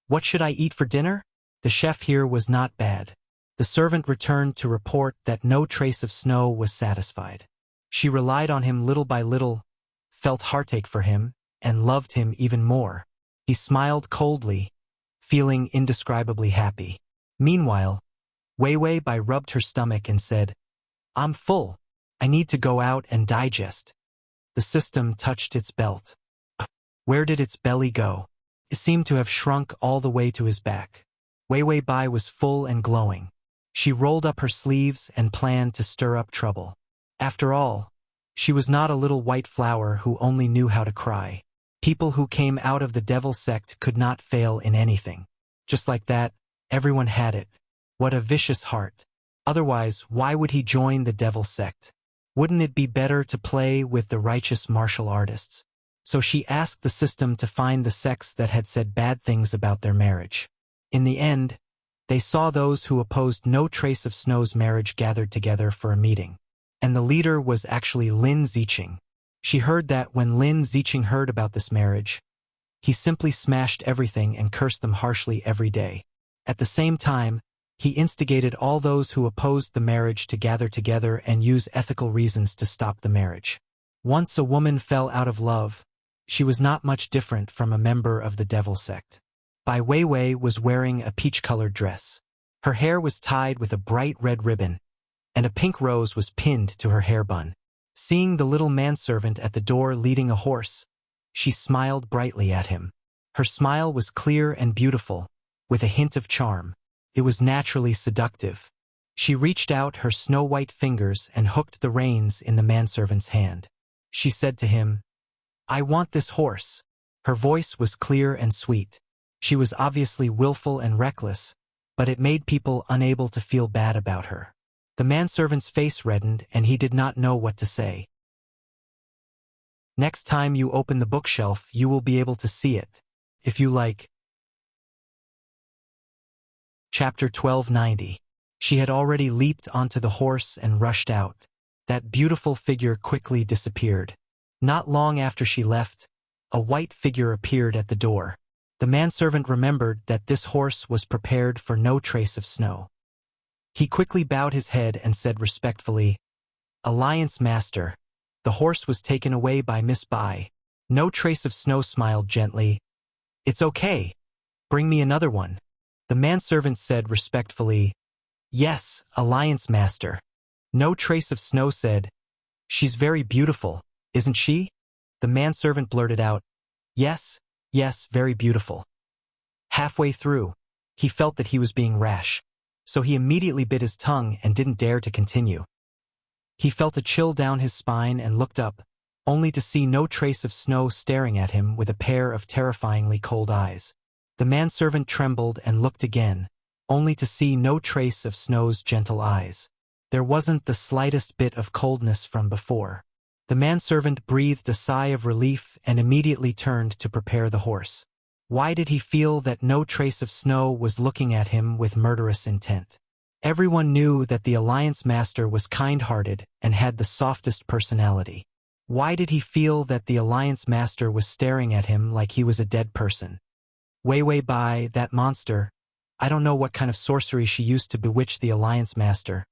what should I eat for dinner?" The chef here was not bad. The servant returned to report that no trace of Snow was satisfied. She relied on him little by little, felt heartache for him, and loved him even more. He smiled coldly, feeling indescribably happy. Meanwhile, Wei Wei Bai rubbed her stomach and said, "I'm full. I need to go out and digest." The system touched its belt. Where did its belly go? It seemed to have shrunk all the way to his back. Wei Wei Bai was full and glowing. She rolled up her sleeves and planned to stir up trouble. After all, she was not a little white flower who only knew how to cry. People who came out of the devil sect could not fail in anything. Just like that, everyone had it. What a vicious heart. Otherwise, why would he join the devil sect? Wouldn't it be better to play with the righteous martial artists? So she asked the system to find the sects that had said bad things about their marriage. In the end, they saw those who opposed no trace of Snow's marriage gathered together for a meeting. And the leader was actually Lin Ziqing. She heard that when Lin Ziqing heard about this marriage, he simply smashed everything and cursed them harshly every day. At the same time, he instigated all those who opposed the marriage to gather together and use ethical reasons to stop the marriage. Once a woman fell out of love, she was not much different from a member of the devil sect. Bai Weiwei was wearing a peach-colored dress. Her hair was tied with a bright red ribbon, and a pink rose was pinned to her hair bun. Seeing the little manservant at the door leading a horse, she smiled brightly at him. Her smile was clear and beautiful, with a hint of charm. It was naturally seductive. She reached out her snow-white fingers and hooked the reins in the manservant's hand. She said to him, "I want this horse." Her voice was clear and sweet. She was obviously willful and reckless, but it made people unable to feel bad about her. The manservant's face reddened and he did not know what to say. Next time you open the bookshelf, you will be able to see it. If you like. Chapter 1290. She had already leaped onto the horse and rushed out. That beautiful figure quickly disappeared. Not long after she left, a white figure appeared at the door. The manservant remembered that this horse was prepared for no trace of snow. He quickly bowed his head and said respectfully, "Alliance Master, the horse was taken away by Miss Bai." No trace of snow smiled gently. "It's okay. Bring me another one." The manservant said respectfully, "Yes, Alliance Master." No trace of snow said, "She's very beautiful, isn't she?" The manservant blurted out, "Yes, yes, very beautiful." Halfway through, he felt that he was being rash, so he immediately bit his tongue and didn't dare to continue. He felt a chill down his spine and looked up, only to see no trace of snow staring at him with a pair of terrifyingly cold eyes. The manservant trembled and looked again, only to see no trace of Snow's gentle eyes. There wasn't the slightest bit of coldness from before. The manservant breathed a sigh of relief and immediately turned to prepare the horse. Why did he feel that no trace of snow was looking at him with murderous intent? Everyone knew that the Alliance Master was kind-hearted and had the softest personality. Why did he feel that the Alliance Master was staring at him like he was a dead person? Wei Bai, that monster, I don't know what kind of sorcery she used to bewitch the Alliance Master,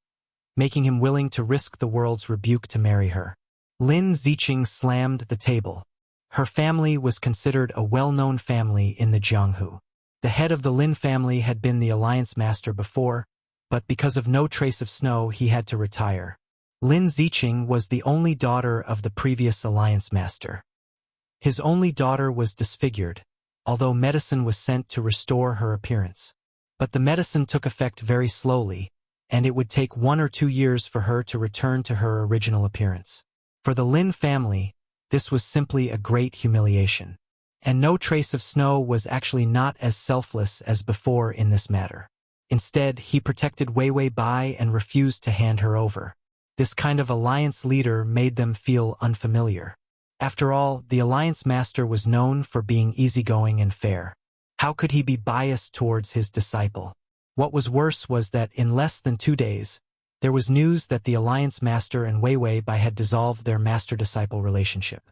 making him willing to risk the world's rebuke to marry her. Lin Ziqing slammed the table. Her family was considered a well-known family in the Jianghu. The head of the Lin family had been the Alliance Master before, but because of no trace of snow he had to retire. Lin Ziqing was the only daughter of the previous Alliance Master. His only daughter was disfigured, although medicine was sent to restore her appearance. But the medicine took effect very slowly, and it would take 1 or 2 years for her to return to her original appearance. For the Lin family, this was simply a great humiliation. And no trace of snow was actually not as selfless as before in this matter. Instead, he protected Wei Bai and refused to hand her over. This kind of alliance leader made them feel unfamiliar. After all, the Alliance Master was known for being easygoing and fair. How could he be biased towards his disciple? What was worse was that in less than 2 days, there was news that the Alliance Master and Wei Bai had dissolved their master-disciple relationship.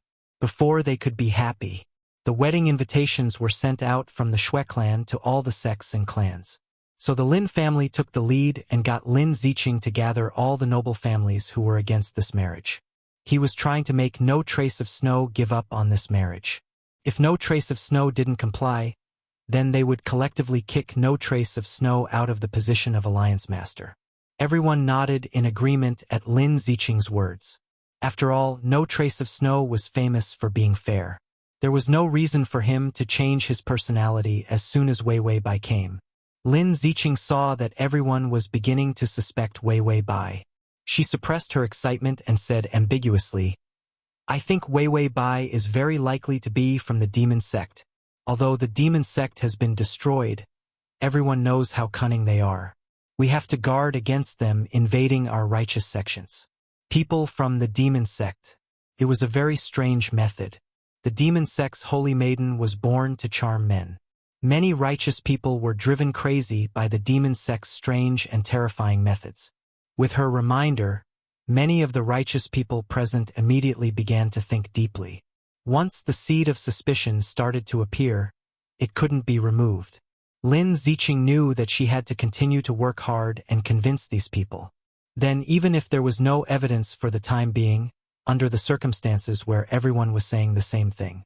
Before they could be happy, the wedding invitations were sent out from the Shui clan to all the sects and clans. So the Lin family took the lead and got Lin Ziqing to gather all the noble families who were against this marriage. He was trying to make no trace of snow give up on this marriage. If no trace of snow didn't comply, then they would collectively kick no trace of snow out of the position of Alliance Master. Everyone nodded in agreement at Lin Ziqing's words. After all, no trace of snow was famous for being fair. There was no reason for him to change his personality as soon as Wei Bai came. Lin Ziqing saw that everyone was beginning to suspect Wei Bai. She suppressed her excitement and said ambiguously, "I think Wei Bai is very likely to be from the demon sect. Although the demon sect has been destroyed, everyone knows how cunning they are. We have to guard against them invading our righteous sections." People from the demon sect. It was a very strange method. The demon sect's holy maiden was born to charm men. Many righteous people were driven crazy by the demon sect's strange and terrifying methods. With her reminder, many of the righteous people present immediately began to think deeply. Once the seed of suspicion started to appear, it couldn't be removed. Lin Ziqing knew that she had to continue to work hard and convince these people. Then, even if there was no evidence for the time being, under the circumstances where everyone was saying the same thing,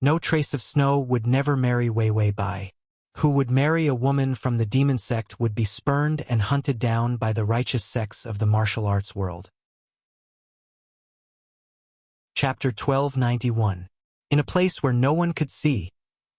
no trace of snow would never marry Wei Bai. Who would marry a woman from the demon sect would be spurned and hunted down by the righteous sects of the martial arts world. Chapter 1291. In a place where no one could see,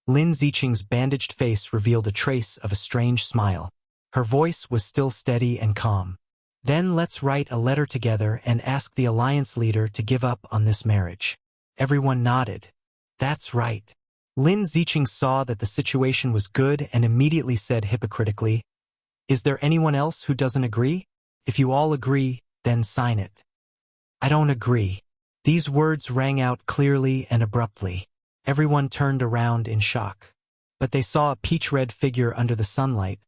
Lin Ziqing's bandaged face revealed a trace of a strange smile. Her voice was still steady and calm. "Then let's write a letter together and ask the alliance leader to give up on this marriage." Everyone nodded. "That's right." Lin Ziqing saw that the situation was good and immediately said hypocritically, "Is there anyone else who doesn't agree? If you all agree, then sign it." "I don't agree." These words rang out clearly and abruptly. Everyone turned around in shock. But they saw a peach-red figure under the sunlight,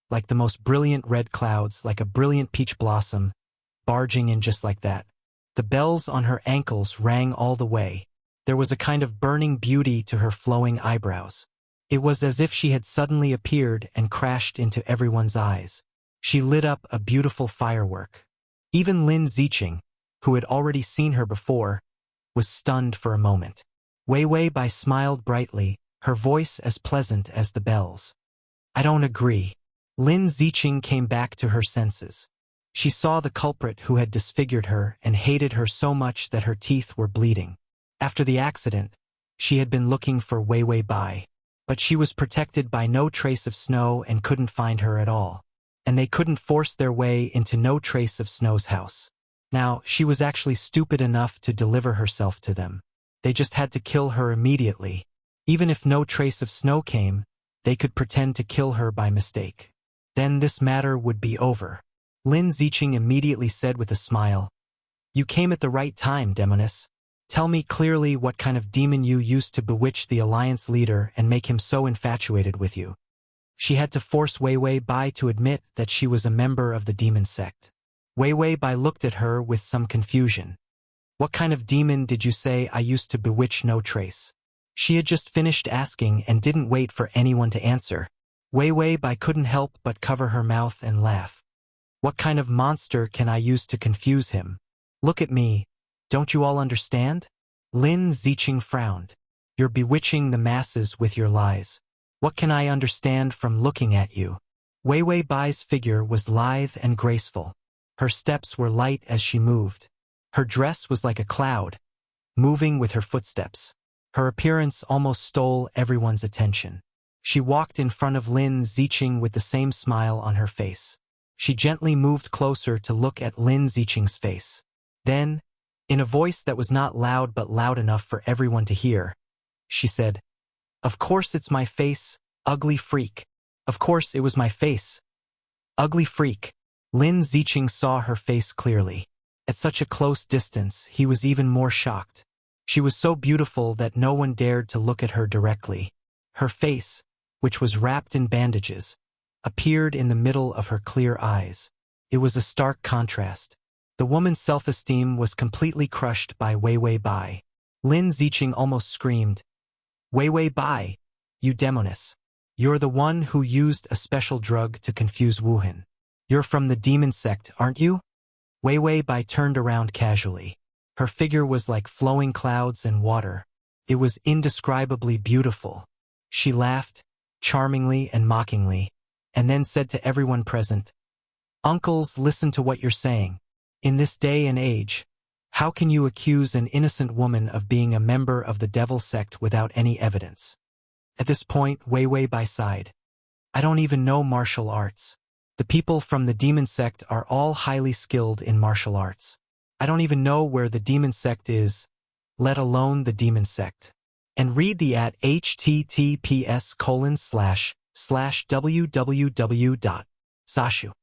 like the most brilliant red clouds, like a brilliant peach blossom, barging in just like that. The bells on her ankles rang all the way. There was a kind of burning beauty to her flowing eyebrows. It was as if she had suddenly appeared and crashed into everyone's eyes. She lit up a beautiful firework. Even Lin Ziqing, who had already seen her before, was stunned for a moment. Wei Bai smiled brightly, her voice as pleasant as the bells. "I don't agree." Lin Ziqing came back to her senses. She saw the culprit who had disfigured her and hated her so much that her teeth were bleeding. After the accident, she had been looking for Wei Bai, but she was protected by no trace of snow and couldn't find her at all. And they couldn't force their way into no trace of snow's house. Now, she was actually stupid enough to deliver herself to them. They just had to kill her immediately. Even if no trace of snow came, they could pretend to kill her by mistake. Then this matter would be over. Lin Ziqing immediately said with a smile, You came at the right time, demoness. Tell me clearly what kind of demon you used to bewitch the Alliance leader and make him so infatuated with you. She had to force Wei Wei Bai to admit that she was a member of the demon sect. Wei Wei Bai looked at her with some confusion. What kind of demon did you say I used to bewitch? No trace. She had just finished asking and didn't wait for anyone to answer. Wei Wei Bai couldn't help but cover her mouth and laugh. What kind of monster can I use to confuse him? Look at me. Don't you all understand? Lin Ziqing frowned. You're bewitching the masses with your lies. What can I understand from looking at you? Wei Wei Bai's figure was lithe and graceful. Her steps were light as she moved. Her dress was like a cloud, moving with her footsteps. Her appearance almost stole everyone's attention. She walked in front of Lin Ziqing with the same smile on her face. She gently moved closer to look at Lin Ziqing's face. Then, in a voice that was not loud but loud enough for everyone to hear, she said, "Of course it's my face, ugly freak. Of course it was my face. Ugly freak." Lin Ziqing saw her face clearly. At such a close distance, he was even more shocked. She was so beautiful that no one dared to look at her directly. Her face, which was wrapped in bandages, appeared in the middle of her clear eyes. It was a stark contrast. The woman's self-esteem was completely crushed by Wei Wei Bai. Lin Ziqing almost screamed, "Wei Wei Bai, you demoness. You're the one who used a special drug to confuse Wuhan. You're from the demon sect, aren't you?" Wei Wei Bai turned around casually. Her figure was like flowing clouds and water. It was indescribably beautiful. She laughed, charmingly and mockingly, and then said to everyone present, "Uncles, listen to what you're saying. In this day and age, how can you accuse an innocent woman of being a member of the devil sect without any evidence?" At this point, Wei Wei Bai sighed. "I don't even know martial arts. The people from the demon sect are all highly skilled in martial arts. I don't even know where the demon sect is, let alone the demon sect." And read the at https://www.sashu.com/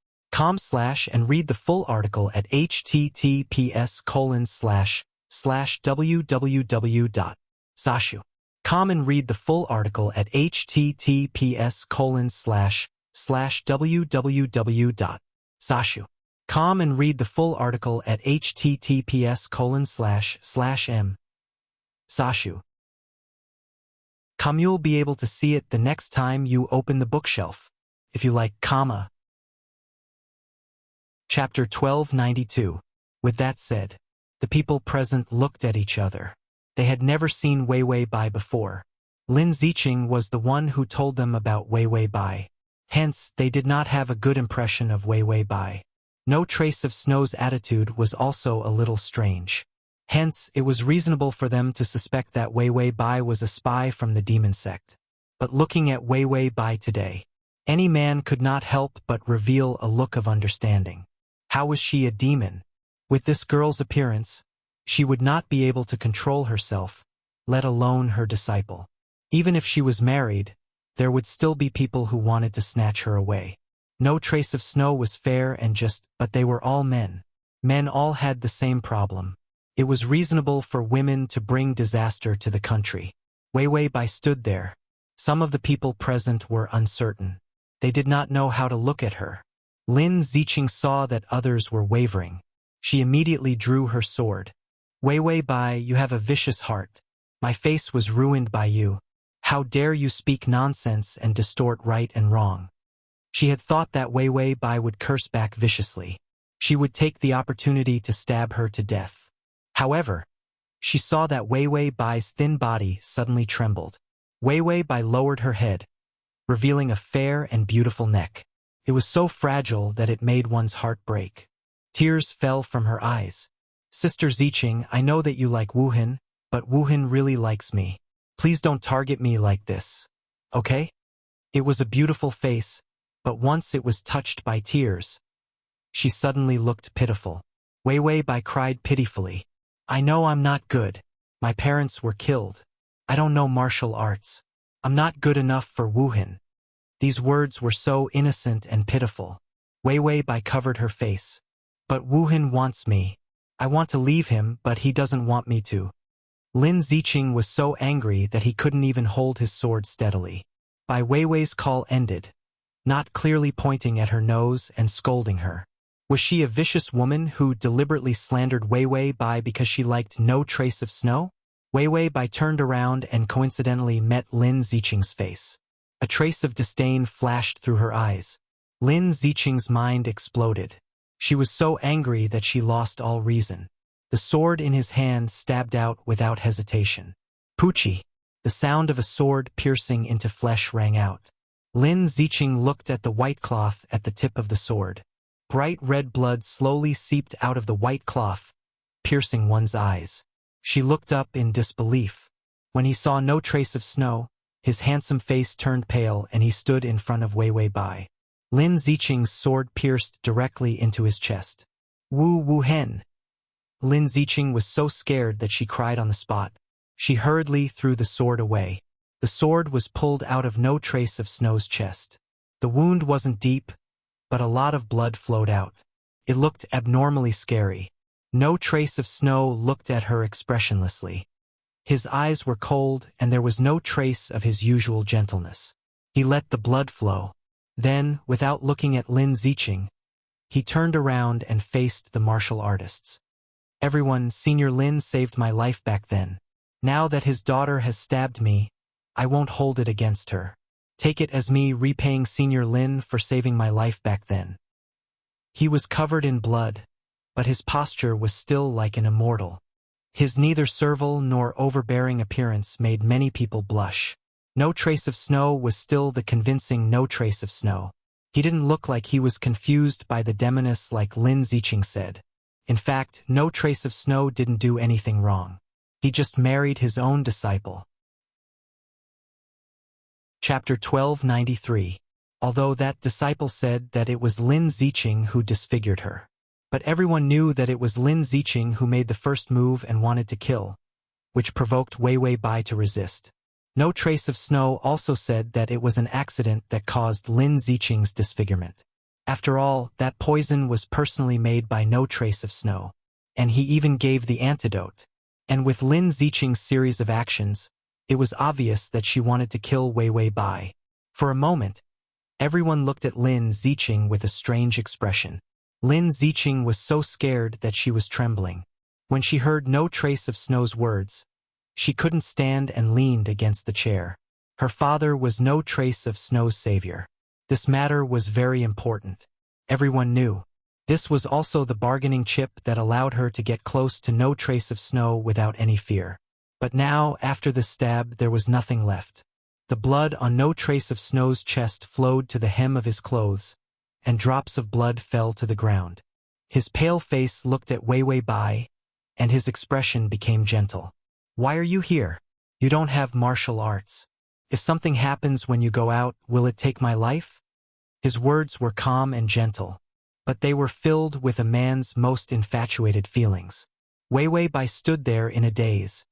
and read the full article at https://www.sashu.com and read the full article at https://www.sashu.com and read the full article at https://m.sashu.com. You'll be able to see it the next time you open the bookshelf. If you like, Chapter 1292. With that said, the people present looked at each other. They had never seen Wei Wei Bai before. Lin Ziqing was the one who told them about Wei Wei Bai. Hence, they did not have a good impression of Wei Wei Bai. No trace of Snow's attitude was also a little strange. Hence, it was reasonable for them to suspect that Wei Wei Bai was a spy from the demon sect. But looking at Wei Wei Bai today, any man could not help but reveal a look of understanding. How was she a demon? With this girl's appearance, she would not be able to control herself, let alone her disciple. Even if she was married, there would still be people who wanted to snatch her away. No trace of Snow was fair and just, but they were all men. Men all had the same problem. It was reasonable for women to bring disaster to the country. Wei Wei Bai stood there. Some of the people present were uncertain. They did not know how to look at her. Lin Ziqing saw that others were wavering. She immediately drew her sword. "Wei Wei Bai, you have a vicious heart. My face was ruined by you. How dare you speak nonsense and distort right and wrong?" She had thought that Wei Wei Bai would curse back viciously. She would take the opportunity to stab her to death. However, she saw that Wei Wei Bai's thin body suddenly trembled. Wei Wei Bai lowered her head, revealing a fair and beautiful neck. It was so fragile that it made one's heart break. Tears fell from her eyes. "Sister Ziqing, I know that you like Wuhan, but Wuhan really likes me. Please don't target me like this. Okay?" It was a beautiful face, but once it was touched by tears, she suddenly looked pitiful. Wei Wei Bai cried pitifully. "I know I'm not good. My parents were killed. I don't know martial arts. I'm not good enough for Wuhan." These words were so innocent and pitiful. Wei Wei Bai covered her face. "But Wuhan wants me. I want to leave him, but he doesn't want me to. Lin Ziqing was so angry that he couldn't even hold his sword steadily. Bai Weiwei's call ended, not clearly pointing at her nose and scolding her. Was she a vicious woman who deliberately slandered Weiwei Bai because she liked no trace of snow? Weiwei Bai turned around and coincidentally met Lin Ziqing's face. A trace of disdain flashed through her eyes. Lin Ziqing's mind exploded. She was so angry that she lost all reason. The sword in his hand stabbed out without hesitation. Poochie! The sound of a sword piercing into flesh rang out. Lin Ziqing looked at the white cloth at the tip of the sword. Bright red blood slowly seeped out of the white cloth, piercing one's eyes. She looked up in disbelief. When he saw no trace of snow, his handsome face turned pale and he stood in front of Weiwei Bai. Lin Ziqing's sword pierced directly into his chest. Wu Wu Hen! Lin Ziqing was so scared that she cried on the spot. She hurriedly threw the sword away. The sword was pulled out of no trace of Snow's chest. The wound wasn't deep, but a lot of blood flowed out. It looked abnormally scary. No trace of Snow looked at her expressionlessly. His eyes were cold and there was no trace of his usual gentleness. He let the blood flow. Then, without looking at Lin Ziqing, he turned around and faced the martial artists. Everyone, Senior Lin saved my life back then. Now that his daughter has stabbed me, I won't hold it against her. Take it as me repaying Senior Lin for saving my life back then. He was covered in blood, but his posture was still like an immortal. His neither servile nor overbearing appearance made many people blush. No trace of snow was still the convincing no trace of snow. He didn't look like he was confused by the demoness like Lin Ziqing said. In fact, no trace of snow didn't do anything wrong. He just married his own disciple. Chapter 1293. Although that disciple said that it was Lin Ziqing who disfigured her. But everyone knew that it was Lin Ziqing who made the first move and wanted to kill, which provoked Weiwei Bai to resist. No trace of snow also said that it was an accident that caused Lin Ziqing's disfigurement. After all, that poison was personally made by no trace of snow. And he even gave the antidote. And with Lin Ziqing's series of actions, it was obvious that she wanted to kill Weiwei Bai. For a moment, everyone looked at Lin Ziqing with a strange expression. Lin Ziqing was so scared that she was trembling. When she heard no trace of Snow's words, she couldn't stand and leaned against the chair. Her father was no trace of Snow's savior. This matter was very important. Everyone knew. This was also the bargaining chip that allowed her to get close to no trace of Snow without any fear. But now, after the stab, there was nothing left. The blood on no trace of Snow's chest flowed to the hem of his clothes, and drops of blood fell to the ground. His pale face looked at Weiwei Bai, and his expression became gentle. Why are you here? You don't have martial arts. If something happens when you go out, will it take my life? His words were calm and gentle, but they were filled with a man's most infatuated feelings. Weiwei Bai stood there in a daze,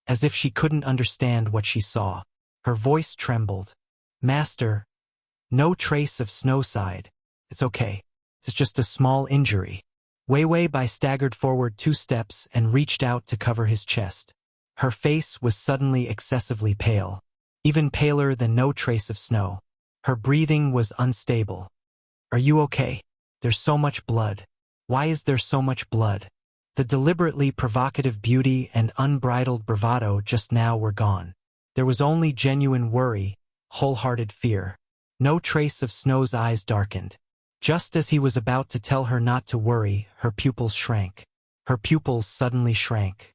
as if she couldn't understand what she saw. Her voice trembled. Master, no trace of Snow sighed. It's okay. It's just a small injury. Weiwei Bai staggered forward 2 steps and reached out to cover his chest. Her face was suddenly excessively pale, even paler than no trace of snow. Her breathing was unstable. Are you okay? There's so much blood. Why is there so much blood? The deliberately provocative beauty and unbridled bravado just now were gone. There was only genuine worry, wholehearted fear. No trace of Snow's eyes darkened. Just as he was about to tell her not to worry, her pupils shrank. Her pupils suddenly shrank.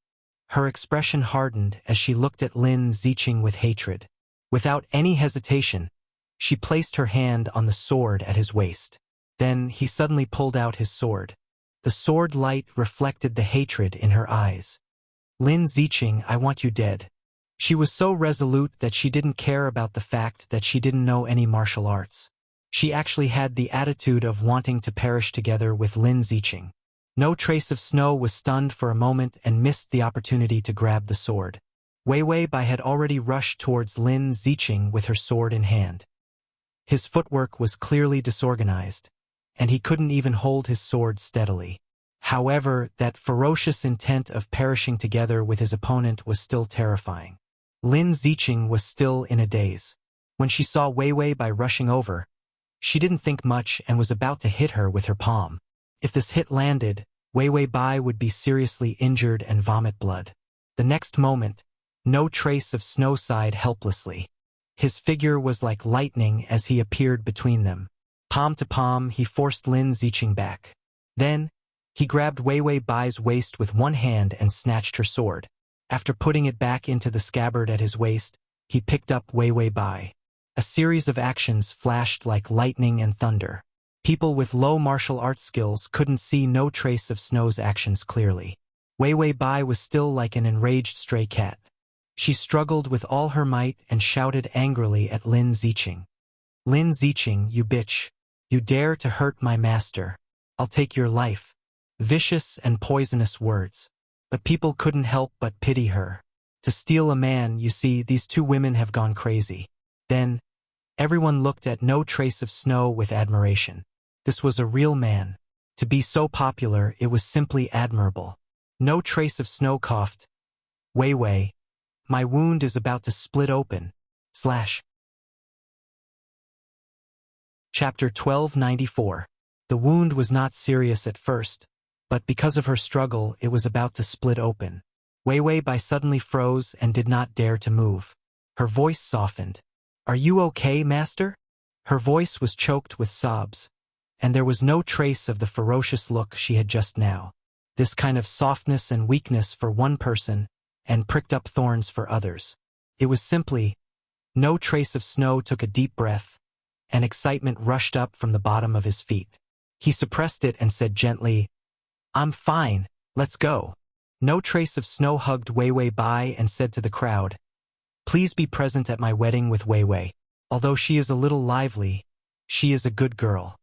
Her expression hardened as she looked at Lin Ziqing with hatred. Without any hesitation, she placed her hand on the sword at his waist. Then he suddenly pulled out his sword. The sword light reflected the hatred in her eyes. Lin Ziqing, I want you dead. She was so resolute that she didn't care about the fact that she didn't know any martial arts. She actually had the attitude of wanting to perish together with Lin Ziqing. No trace of Snow was stunned for a moment and missed the opportunity to grab the sword. Weiwei Bai had already rushed towards Lin Ziqing with her sword in hand. His footwork was clearly disorganized, and he couldn't even hold his sword steadily. However, that ferocious intent of perishing together with his opponent was still terrifying. Lin Ziqing was still in a daze. When she saw Wei Wei Bai rushing over, she didn't think much and was about to hit her with her palm. If this hit landed, Wei Wei Bai would be seriously injured and vomit blood. The next moment, no trace of Snow sighed helplessly. His figure was like lightning as he appeared between them. Palm to palm, he forced Lin Ziqing back. Then, he grabbed Wei Wei Bai's waist with one hand and snatched her sword. After putting it back into the scabbard at his waist, he picked up Wei Wei Bai. A series of actions flashed like lightning and thunder. People with low martial arts skills couldn't see no trace of Snow's actions clearly. Wei Wei Bai was still like an enraged stray cat. She struggled with all her might and shouted angrily at Lin Ziqing. "Lin Ziqing, you bitch! You dare to hurt my master! I'll take your life!" Vicious and poisonous words. But people couldn't help but pity her. To steal a man, you see, these two women have gone crazy. Then, everyone looked at no trace of Snow with admiration. This was a real man. To be so popular, it was simply admirable. No trace of Snow coughed. "Wei Wei, my wound is about to split open. Chapter 1294. The wound was not serious at first, but because of her struggle, it was about to split open. Wei Wei Bai suddenly froze and did not dare to move. Her voice softened. "Are you okay, master?" Her voice was choked with sobs, and there was no trace of the ferocious look she had just now. This kind of softness and weakness for one person, and pricked up thorns for others. It was simply, no trace of Snow took a deep breath, and excitement rushed up from the bottom of his feet. He suppressed it and said gently, "I'm fine, let's go." No trace of Snow hugged Wei Wei Bai and said to the crowd, "Please be present at my wedding with Wei Wei. Although she is a little lively, she is a good girl."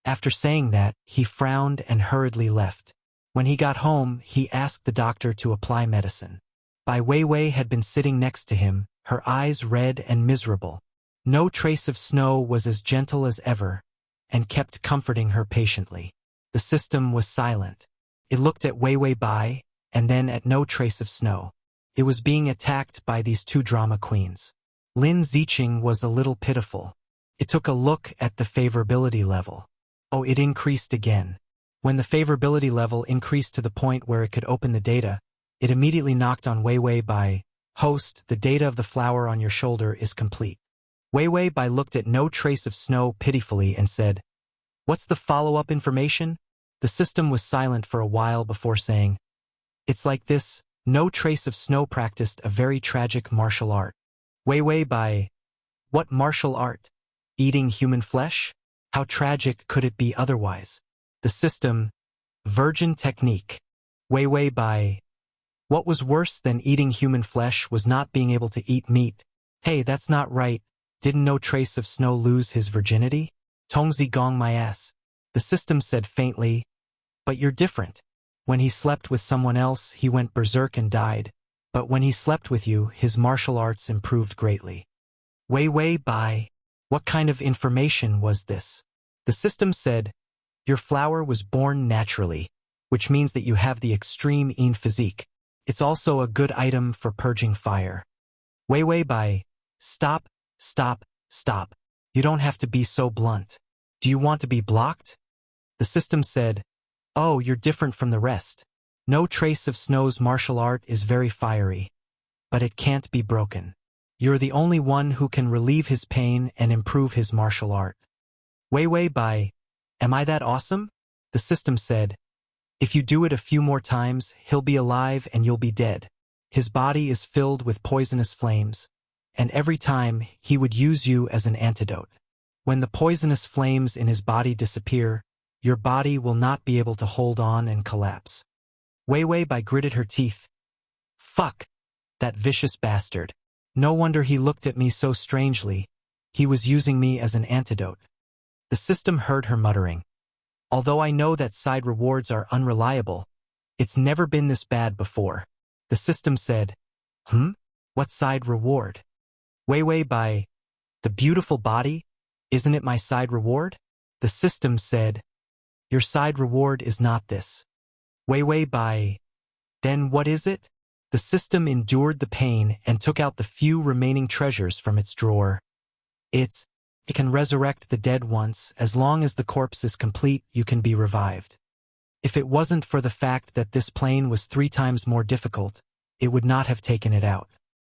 After saying that, he frowned and hurriedly left. When he got home, he asked the doctor to apply medicine. Bai Wei Wei had been sitting next to him, her eyes red and miserable. No trace of Snow was as gentle as ever, and kept comforting her patiently. The system was silent. It looked at Wei Wei Bai, and then at no trace of Snow. It was being attacked by these two drama queens. Lin Ziqing was a little pitiful. It took a look at the favorability level. Oh, it increased again. When the favorability level increased to the point where it could open the data, it immediately knocked on Wei Wei Bai. "Host, the data of the flower on your shoulder is complete." Wei Wei Bai looked at no trace of Snow pitifully and said, "What's the follow-up information?" The system was silent for a while before saying, "It's like this, no trace of Snow practiced a very tragic martial art." Wei Wei Bai, "What martial art? Eating human flesh? How tragic could it be otherwise?" The system, "Virgin technique." Wei Wei Bai, "What was worse than eating human flesh was not being able to eat meat. Hey, that's not right. Didn't no trace of Snow lose his virginity? Tongzi gong my ass." The system said faintly, "But you're different. When he slept with someone else, he went berserk and died. But when he slept with you, his martial arts improved greatly." Wei Wei Bai, "What kind of information was this?" The system said, "Your flower was born naturally, which means that you have the extreme Yin physique. It's also a good item for purging fire." Wei Wei Bai, "Stop, stop, stop. You don't have to be so blunt. Do you want to be blocked?" The system said, "Oh, you're different from the rest. No trace of Snow's martial art is very fiery, but it can't be broken. You're the only one who can relieve his pain and improve his martial art." Wei Wei Bai, "Am I that awesome?" The system said, "If you do it a few more times, he'll be alive and you'll be dead. His body is filled with poisonous flames, and every time he would use you as an antidote. When the poisonous flames in his body disappear, your body will not be able to hold on and collapse." Wei Wei Bai gritted her teeth. "Fuck! That vicious bastard. No wonder he looked at me so strangely. He was using me as an antidote." The system heard her muttering. "Although I know that side rewards are unreliable, it's never been this bad before." The system said, What side reward?" Wei Wei Bai, "The beautiful body? Isn't it my side reward?" The system said, "Your side reward is not this. Wei Wei Bai. Then what is it? The system endured the pain and took out the few remaining treasures from its drawer. It can resurrect the dead once. As long as the corpse is complete, you can be revived. If it wasn't for the fact that this plane was 3 times more difficult, it would not have taken it out.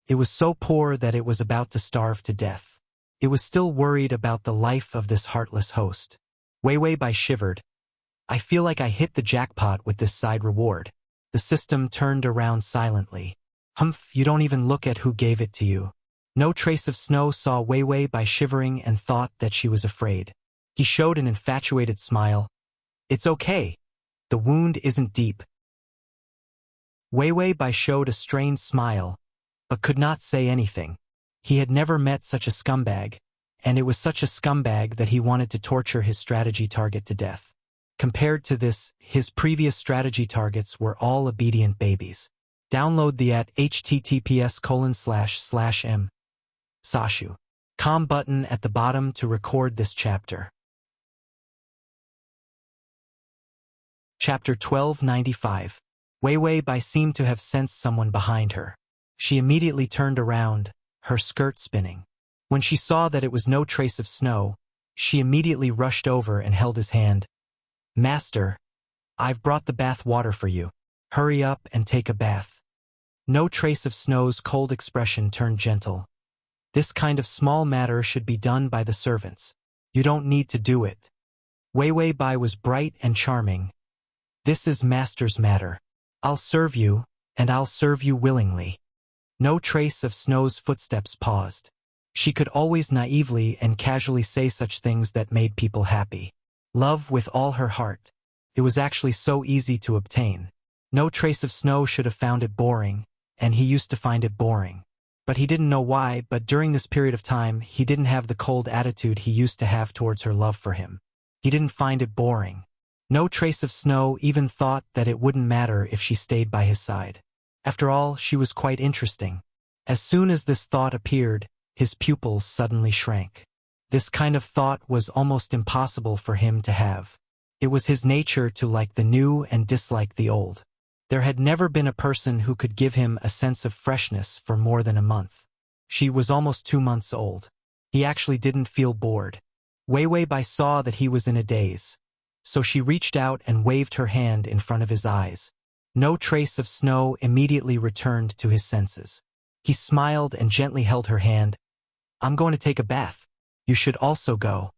It was so poor that it was about to starve to death. It was still worried about the life of this heartless host. Wei Wei Bai shivered. I feel like I hit the jackpot with this side reward. The system turned around silently. Humph, you don't even look at who gave it to you. No Trace of Snow saw Wei Wei Bai shivering and thought that she was afraid. He showed an infatuated smile. It's okay. The wound isn't deep. Wei Wei Bai showed a strained smile, but could not say anything. He had never met such a scumbag, and it was such a scumbag that he wanted to torture his strategy target to death. Compared to this, his previous strategy targets were all obedient babies. Download the at https://m. Sashu. Com button at the bottom to record this chapter. Chapter 1295. Wei Wei Bai seemed to have sensed someone behind her. She immediately turned around, her skirt spinning. When she saw that it was no Trace of Snow, she immediately rushed over and held his hand. Master, I've brought the bath water for you. Hurry up and take a bath. No Trace of Snow's cold expression turned gentle. This kind of small matter should be done by the servants. You don't need to do it. Wei Wei Bai was bright and charming. This is Master's matter. I'll serve you, and I'll serve you willingly. No Trace of Snow's footsteps paused. She could always naively and casually say such things that made people happy. Love with all her heart. It was actually so easy to obtain. No Trace of Snow should have found it boring, and he used to find it boring. But he didn't know why, but during this period of time, he didn't have the cold attitude he used to have towards her love for him. He didn't find it boring. No Trace of Snow even thought that it wouldn't matter if she stayed by his side. After all, she was quite interesting. As soon as this thought appeared, his pupils suddenly shrank. This kind of thought was almost impossible for him to have. It was his nature to like the new and dislike the old. There had never been a person who could give him a sense of freshness for more than a month. She was almost 2 months old. He actually didn't feel bored. Wei Wei Bai saw that he was in a daze, so she reached out and waved her hand in front of his eyes. No Trace of Snow immediately returned to his senses. He smiled and gently held her hand. I'm going to take a bath. You should also go.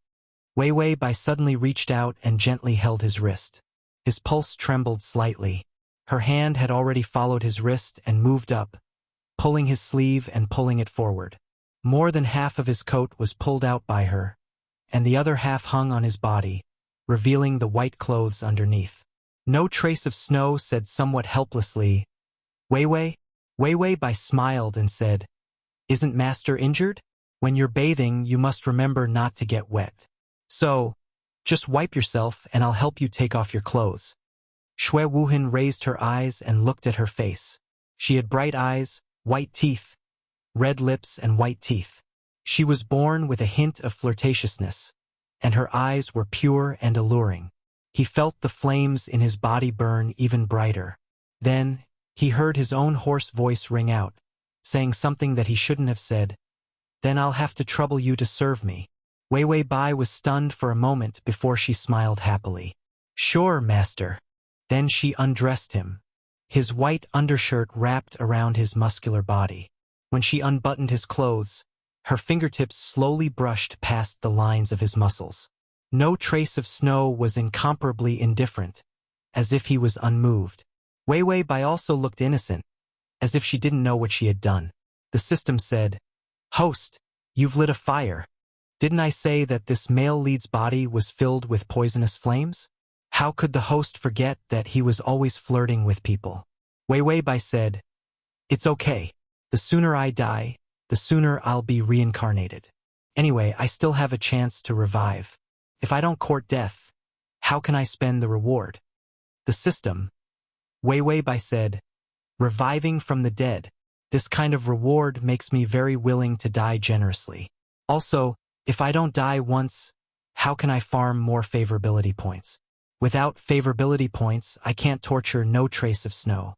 Wei Wei Bai suddenly reached out and gently held his wrist. His pulse trembled slightly. Her hand had already followed his wrist and moved up, pulling his sleeve and pulling it forward. More than half of his coat was pulled out by her, and the other half hung on his body, revealing the white clothes underneath. No Trace of Snow said somewhat helplessly, Wei Wei? Wei Wei Bai smiled and said, Isn't Master injured? When you're bathing, you must remember not to get wet. So, just wipe yourself and I'll help you take off your clothes. Shui Wuhan raised her eyes and looked at her face. She had bright eyes, white teeth, red lips and white teeth. She was born with a hint of flirtatiousness, and her eyes were pure and alluring. He felt the flames in his body burn even brighter. Then, he heard his own hoarse voice ring out, saying something that he shouldn't have said. Then I'll have to trouble you to serve me. Wei Wei Bai was stunned for a moment before she smiled happily. Sure, Master. Then she undressed him. His white undershirt wrapped around his muscular body. When she unbuttoned his clothes, her fingertips slowly brushed past the lines of his muscles. No Trace of Snow was incomparably indifferent, as if he was unmoved. Wei Wei Bai also looked innocent, as if she didn't know what she had done. The system said, Host, you've lit a fire. Didn't I say that this male lead's body was filled with poisonous flames? How could the host forget that he was always flirting with people? Wei Wei Bai said, It's okay. The sooner I die, the sooner I'll be reincarnated. Anyway, I still have a chance to revive. If I don't court death, how can I spend the reward? The system. Wei Wei Bai said, Reviving from the dead. This kind of reward makes me very willing to die generously. Also, if I don't die once, how can I farm more favorability points? Without favorability points, I can't torture no trace of snow.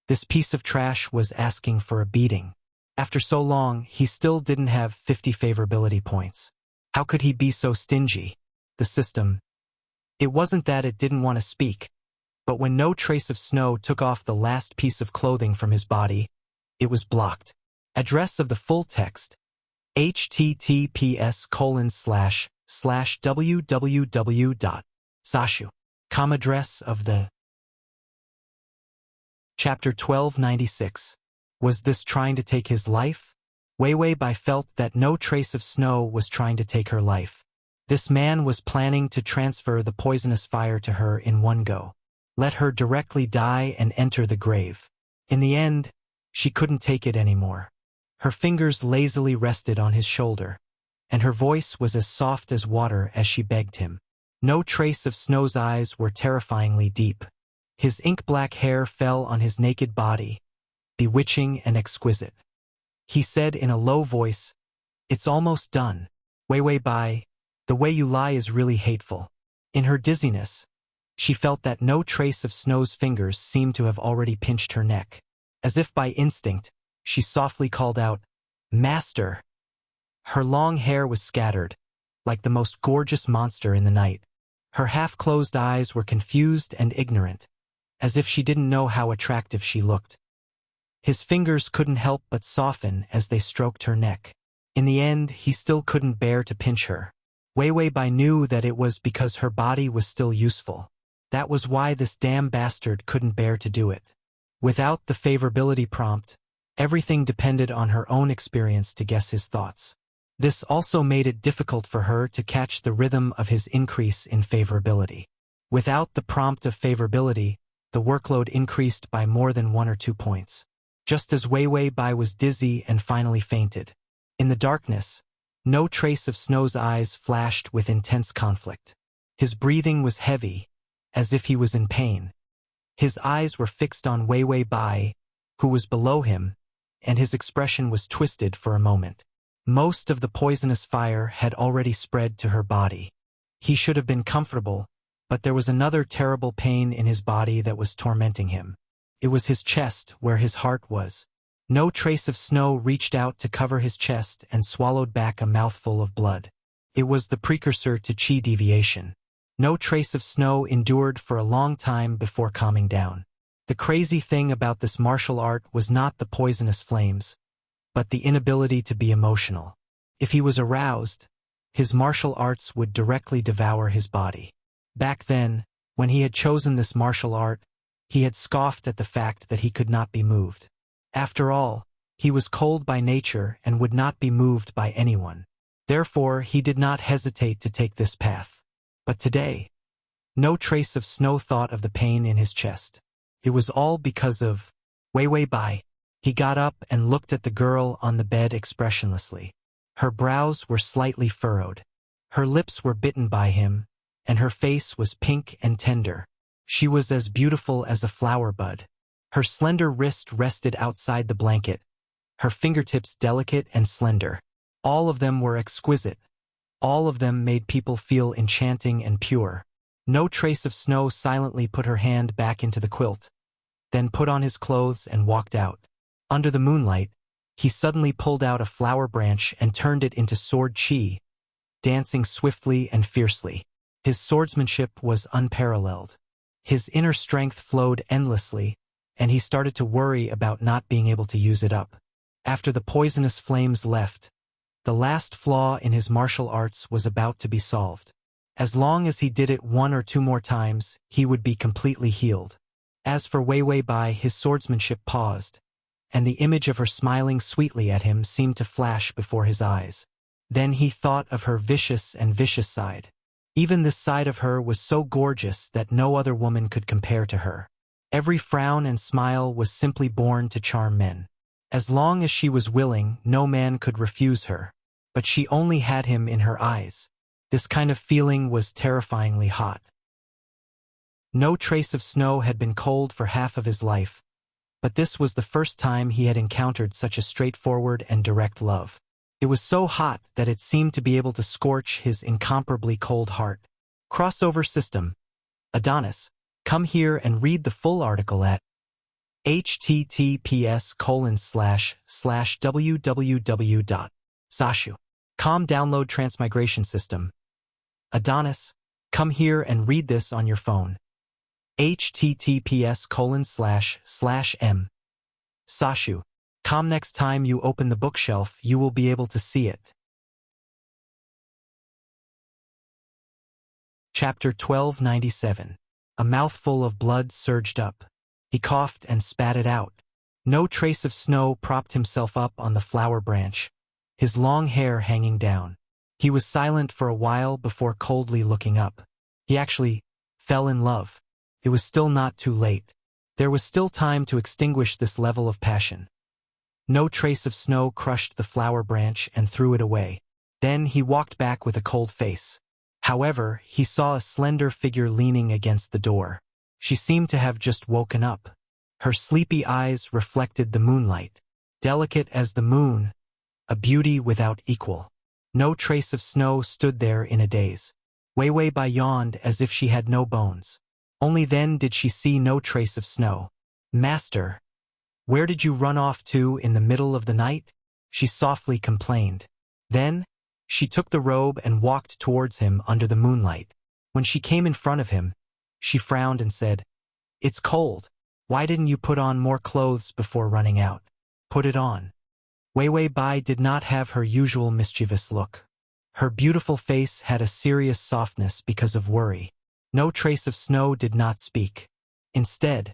This piece of trash was asking for a beating. After so long, he still didn't have 50 favorability points. How could he be so stingy? The system. It wasn't that it didn't want to speak, but when no trace of snow took off the last piece of clothing from his body, it was blocked. Address of the full text: https://www.sashu. Address of the Chapter 1296. Was this trying to take his life? Wei Wei Bai felt that no trace of snow was trying to take her life. This man was planning to transfer the poisonous fire to her in one go. Let her directly die and enter the grave. In the end, she couldn't take it anymore. Her fingers lazily rested on his shoulder, and her voice was as soft as water as she begged him. No trace of Snow's eyes were terrifyingly deep. His ink-black hair fell on his naked body, bewitching and exquisite. He said in a low voice, "It's almost done. Wei Wei Bai, the way you lie is really hateful." In her dizziness, she felt that no trace of Snow's fingers seemed to have already pinched her neck. As if by instinct, she softly called out, "Master!" Her long hair was scattered, like the most gorgeous monster in the night. Her half-closed eyes were confused and ignorant, as if she didn't know how attractive she looked. His fingers couldn't help but soften as they stroked her neck. In the end, he still couldn't bear to pinch her. Wei Wei Bai knew that it was because her body was still useful. That was why this damn bastard couldn't bear to do it. Without the favorability prompt, everything depended on her own experience to guess his thoughts. This also made it difficult for her to catch the rhythm of his increase in favorability. Without the prompt of favorability, the workload increased by more than 1 or 2 points. Just as Wei Wei Bai was dizzy and finally fainted. In the darkness, no trace of Snow's eyes flashed with intense conflict. His breathing was heavy, as if he was in pain. His eyes were fixed on Wei Wei Bai, who was below him, and his expression was twisted for a moment. Most of the poisonous fire had already spread to her body. He should have been comfortable, but there was another terrible pain in his body that was tormenting him. It was his chest, where his heart was. No trace of Snow reached out to cover his chest and swallowed back a mouthful of blood. It was the precursor to chi deviation. No trace of Snow endured for a long time before calming down. The crazy thing about this martial art was not the poisonous flames, but the inability to be emotional. If he was aroused, his martial arts would directly devour his body. Back then, when he had chosen this martial art, he had scoffed at the fact that he could not be moved. After all, he was cold by nature and would not be moved by anyone. Therefore, he did not hesitate to take this path. But today, no trace of Snow thought of the pain in his chest. It was all because of Wei Wei Bai. He got up and looked at the girl on the bed expressionlessly. Her brows were slightly furrowed. Her lips were bitten by him, and her face was pink and tender. She was as beautiful as a flower bud. Her slender wrist rested outside the blanket, her fingertips delicate and slender. All of them were exquisite. All of them made people feel enchanting and pure. No trace of Snow silently put her hand back into the quilt, then put on his clothes and walked out. Under the moonlight, he suddenly pulled out a flower branch and turned it into sword chi, dancing swiftly and fiercely. His swordsmanship was unparalleled. His inner strength flowed endlessly, and he started to worry about not being able to use it up. After the poisonous flames left, the last flaw in his martial arts was about to be solved. As long as he did it 1 or 2 more times, he would be completely healed. As for Wei Wei Bai, his swordsmanship paused, and the image of her smiling sweetly at him seemed to flash before his eyes. Then he thought of her vicious and vicious side. Even this side of her was so gorgeous that no other woman could compare to her. Every frown and smile was simply born to charm men. As long as she was willing, no man could refuse her. But she only had him in her eyes. This kind of feeling was terrifyingly hot. No trace of Snow had been cold for half of his life, but this was the first time he had encountered such a straightforward and direct love. It was so hot that it seemed to be able to scorch his incomparably cold heart. Crossover system. Adonis, come here and read the full article at https://www.sashu.com. Download Transmigration System. Adonis, come here and read this on your phone. https://m. Sashu.com. Next time you open the bookshelf, you will be able to see it. Chapter 1297. A mouthful of blood surged up. He coughed and spat it out. No trace of snow propped himself up on the flower branch, his long hair hanging down. He was silent for a while before coldly looking up. He actually fell in love. It was still not too late. There was still time to extinguish this level of passion. No trace of snow crushed the flower branch and threw it away. Then he walked back with a cold face. However, he saw a slender figure leaning against the door. She seemed to have just woken up. Her sleepy eyes reflected the moonlight. Delicate as the moon, a beauty without equal. No trace of snow stood there in a daze. Wei Wei Bai yawned as if she had no bones. Only then did she see no trace of snow. Master, where did you run off to in the middle of the night? She softly complained. Then, she took the robe and walked towards him under the moonlight. When she came in front of him, she frowned and said, "It's cold. Why didn't you put on more clothes before running out? Put it on." Wei Wei Bai did not have her usual mischievous look. Her beautiful face had a serious softness because of worry. No trace of snow did not speak. Instead,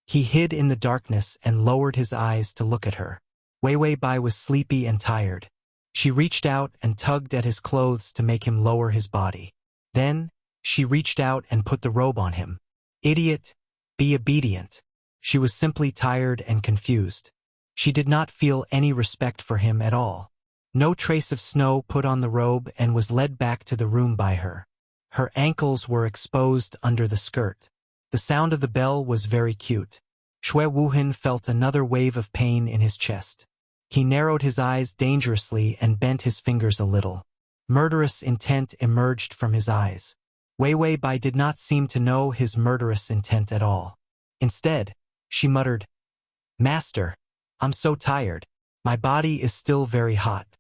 he hid in the darkness and lowered his eyes to look at her. Wei Wei Bai was sleepy and tired. She reached out and tugged at his clothes to make him lower his body. Then, she reached out and put the robe on him. Idiot, be obedient. She was simply tired and confused. She did not feel any respect for him at all. No trace of snow put on the robe and was led back to the room by her. Her ankles were exposed under the skirt. The sound of the bell was very cute. Shui Wuhan felt another wave of pain in his chest. He narrowed his eyes dangerously and bent his fingers a little. Murderous intent emerged from his eyes. Wei Wei Bai did not seem to know his murderous intent at all. Instead, she muttered, "Master, I'm so tired. My body is still very hot."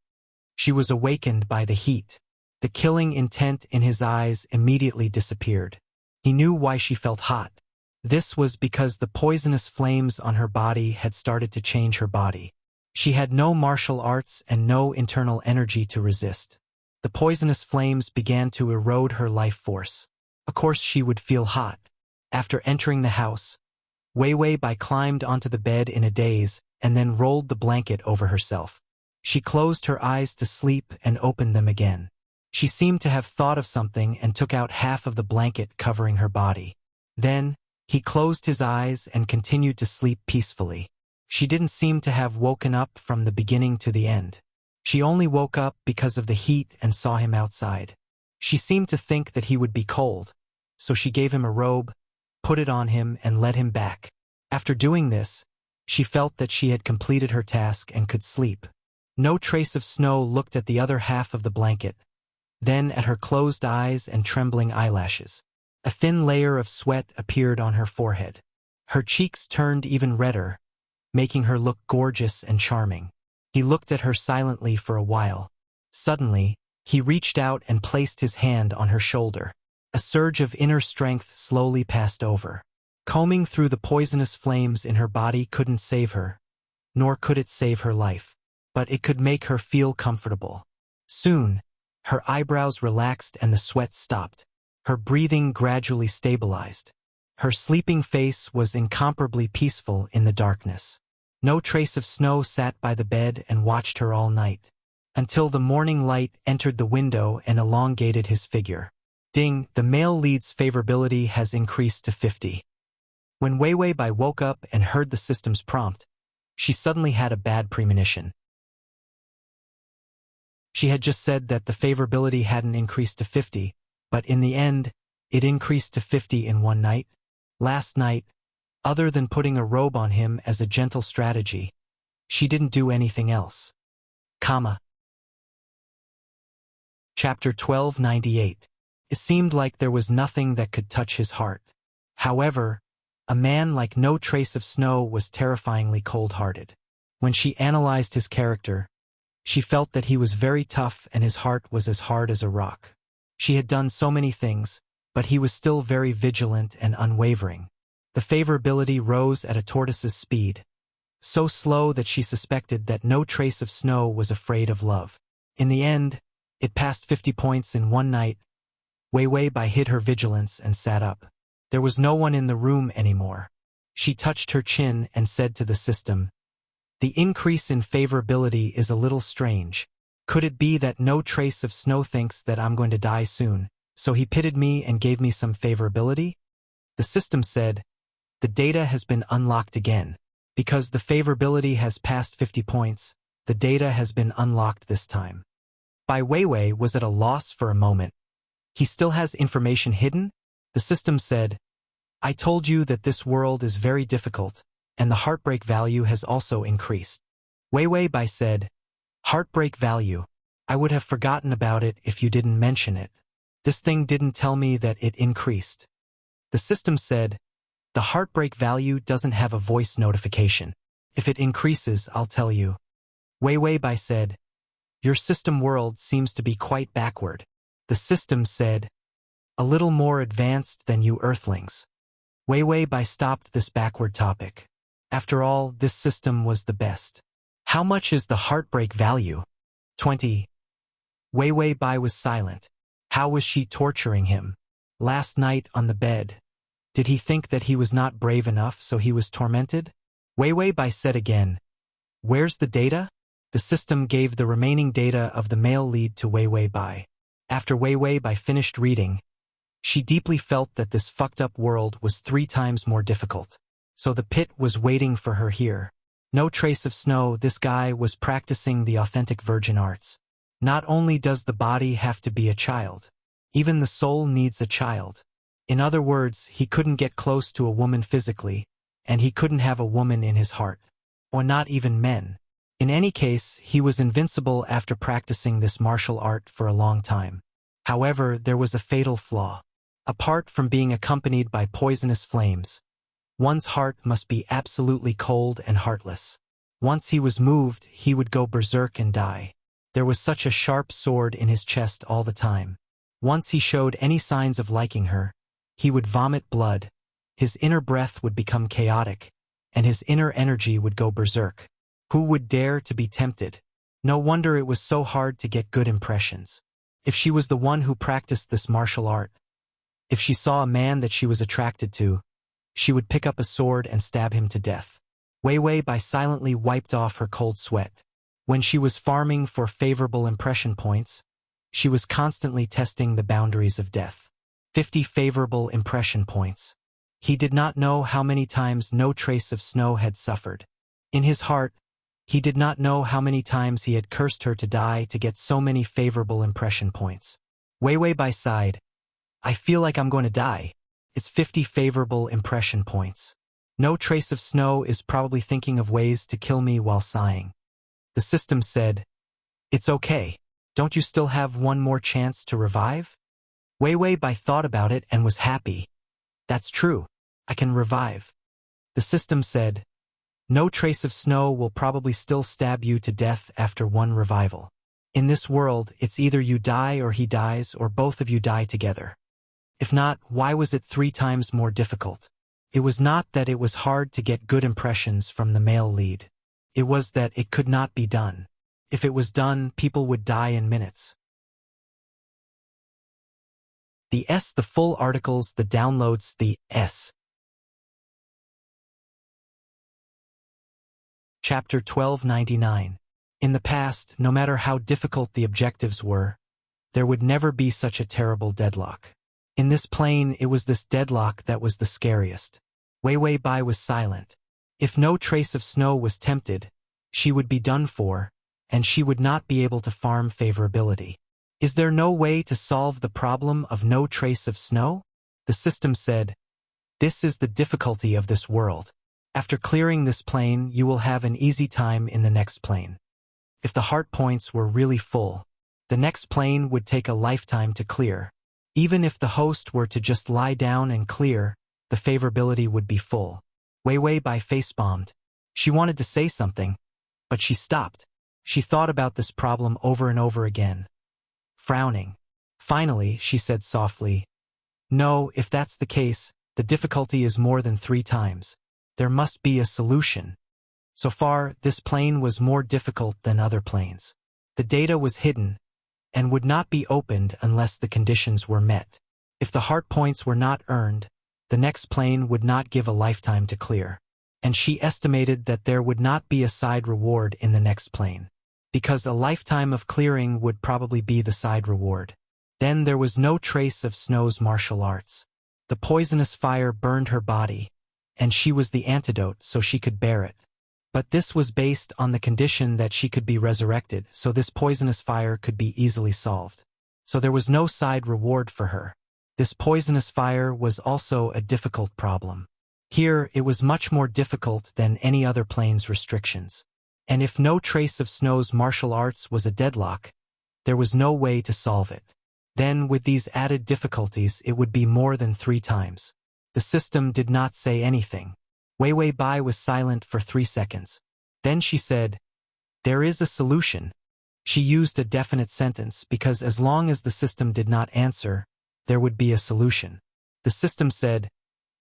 She was awakened by the heat. The killing intent in his eyes immediately disappeared. He knew why she felt hot. This was because the poisonous flames on her body had started to change her body. She had no martial arts and no internal energy to resist. The poisonous flames began to erode her life force. Of course she would feel hot. After entering the house, Wei Wei Bai climbed onto the bed in a daze and then rolled the blanket over herself. She closed her eyes to sleep and opened them again. She seemed to have thought of something and took out half of the blanket covering her body. Then, he closed his eyes and continued to sleep peacefully. She didn't seem to have woken up from the beginning to the end. She only woke up because of the heat and saw him outside. She seemed to think that he would be cold, so she gave him a robe, put it on him and led him back. After doing this, she felt that she had completed her task and could sleep. No trace of snow looked at the other half of the blanket, then at her closed eyes and trembling eyelashes. A thin layer of sweat appeared on her forehead. Her cheeks turned even redder, making her look gorgeous and charming. He looked at her silently for a while. Suddenly, he reached out and placed his hand on her shoulder. A surge of inner strength slowly passed over. Combing through the poisonous flames in her body couldn't save her, nor could it save her life. But it could make her feel comfortable. Soon, her eyebrows relaxed and the sweat stopped. Her breathing gradually stabilized. Her sleeping face was incomparably peaceful in the darkness. No trace of snow sat by the bed and watched her all night, until the morning light entered the window and elongated his figure. Ding, the male lead's favorability has increased to 50. When Wei Wei Bai woke up and heard the system's prompt, she suddenly had a bad premonition. She had just said that the favorability hadn't increased to 50, but in the end, it increased to 50 in one night. Last night, other than putting a robe on him as a gentle strategy, she didn't do anything else. Chapter 1298. It seemed like there was nothing that could touch his heart. However, a man like no trace of snow was terrifyingly cold-hearted. When she analyzed his character, she felt that he was very tough and his heart was as hard as a rock. She had done so many things, but he was still very vigilant and unwavering. The favorability rose at a tortoise's speed, so slow that she suspected that no trace of snow was afraid of love. In the end, it passed 50 points in one night. Wei Bai hid her vigilance and sat up. There was no one in the room anymore. She touched her chin and said to the system, "The increase in favorability is a little strange. Could it be that no trace of snow thinks that I'm going to die soon, so he pitied me and gave me some favorability?" The system said, "The data has been unlocked again. Because the favorability has passed 50 points, the data has been unlocked this time." Bai Weiwei was at a loss for a moment. "He still has information hidden?" The system said, "I told you that this world is very difficult, and the heartbreak value has also increased." Weiwei Bai said, "Heartbreak value. I would have forgotten about it if you didn't mention it. This thing didn't tell me that it increased." The system said, "The heartbreak value doesn't have a voice notification. If it increases, I'll tell you." Weiwei Bai said, "Your system world seems to be quite backward." The system said, "A little more advanced than you Earthlings." Weiwei Bai stopped this backward topic. After all, this system was the best. "How much is the heartbreak value?" 20. Weiwei Bai was silent. How was she torturing him? Last night on the bed. Did he think that he was not brave enough, so he was tormented? Weiwei Bai said again, "Where's the data?" The system gave the remaining data of the male lead to Weiwei Bai. After Weiwei Bai finished reading, she deeply felt that this fucked-up world was 3 times more difficult. So the pit was waiting for her here. No trace of snow, this guy was practicing the authentic virgin arts. Not only does the body have to be a child, even the soul needs a child. In other words, he couldn't get close to a woman physically, and he couldn't have a woman in his heart. Or not even men. In any case, he was invincible after practicing this martial art for a long time. However, there was a fatal flaw. Apart from being accompanied by poisonous flames, one's heart must be absolutely cold and heartless. Once he was moved, he would go berserk and die. There was such a sharp sword in his chest all the time. Once he showed any signs of liking her, he would vomit blood, his inner breath would become chaotic, and his inner energy would go berserk. Who would dare to be tempted? No wonder it was so hard to get good impressions. If she was the one who practiced this martial art, if she saw a man that she was attracted to, she would pick up a sword and stab him to death. Weiwei Bai silently wiped off her cold sweat. When she was farming for favorable impression points, she was constantly testing the boundaries of death. 50 favorable impression points. He did not know how many times no trace of snow had suffered. In his heart, he did not know how many times he had cursed her to die to get so many favorable impression points. Weiwei Bai sighed. "I feel like I'm going to die. It's 50 favorable impression points. No trace of snow is probably thinking of ways to kill me while sighing." The system said, "It's okay. Don't you still have one more chance to revive?" Weiwei Bai thought about it and was happy. "That's true. I can revive." The system said, "No trace of snow will probably still stab you to death after one revival. In this world, it's either you die or he dies or both of you die together. If not, why was it 3 times more difficult?" It was not that it was hard to get good impressions from the male lead. It was that it could not be done. If it was done, people would die in minutes. The full articles, the downloads, the S. Chapter 1299. In the past, no matter how difficult the objectives were, there would never be such a terrible deadlock. In this plane, it was this deadlock that was the scariest. Weiwei Bai was silent. If no trace of snow was tempted, she would be done for, and she would not be able to farm favorability. Is there no way to solve the problem of no trace of snow? The system said, "This is the difficulty of this world. After clearing this plane, you will have an easy time in the next plane. If the heart points were really full, the next plane would take a lifetime to clear. Even if the host were to just lie down and clear, the favorability would be full. Wei Wei Bai face-bombed. She wanted to say something, but she stopped. She thought about this problem over and over again. Frowning. Finally, she said softly, "No, if that's the case, the difficulty is more than 3 times. There must be a solution." So far, this plane was more difficult than other planes. The data was hidden and would not be opened unless the conditions were met. If the heart points were not earned, the next plane would not give a lifetime to clear. And she estimated that there would not be a side reward in the next plane, because a lifetime of clearing would probably be the side reward. Then there was no trace of Snow's martial arts. The poisonous fire burned her body, and she was the antidote so she could bear it. But this was based on the condition that she could be resurrected, so this poisonous fire could be easily solved. So there was no side reward for her. This poisonous fire was also a difficult problem. Here, it was much more difficult than any other plane's restrictions. And if no trace of Snow's martial arts was a deadlock, there was no way to solve it. Then, with these added difficulties, it would be more than 3 times. The system did not say anything. Wei Wei Bai was silent for 3 seconds. Then she said, "There is a solution." She used a definite sentence because as long as the system did not answer, there would be a solution. The system said,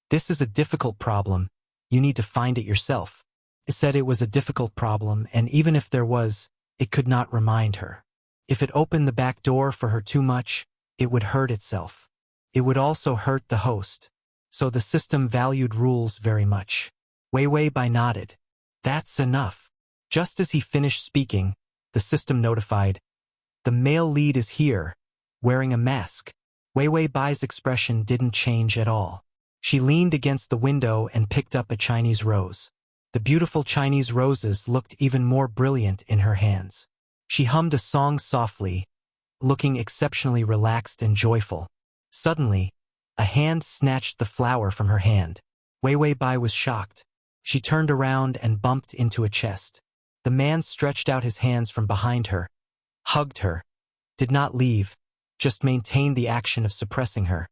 "This is a difficult problem. You need to find it yourself." It said it was a difficult problem, and even if there was, it could not remind her. If it opened the back door for her too much, it would hurt itself. It would also hurt the host. So the system valued rules very much. Wei Wei Bai nodded. "That's enough." Just as he finished speaking, the system notified, "The male lead is here, wearing a mask." Wei Wei Bai's expression didn't change at all. She leaned against the window and picked up a Chinese rose. The beautiful Chinese roses looked even more brilliant in her hands. She hummed a song softly, looking exceptionally relaxed and joyful. Suddenly, a hand snatched the flower from her hand. Wei Wei Bai was shocked. She turned around and bumped into a chest. The man stretched out his hands from behind her, hugged her, did not leave, just maintained the action of suppressing her.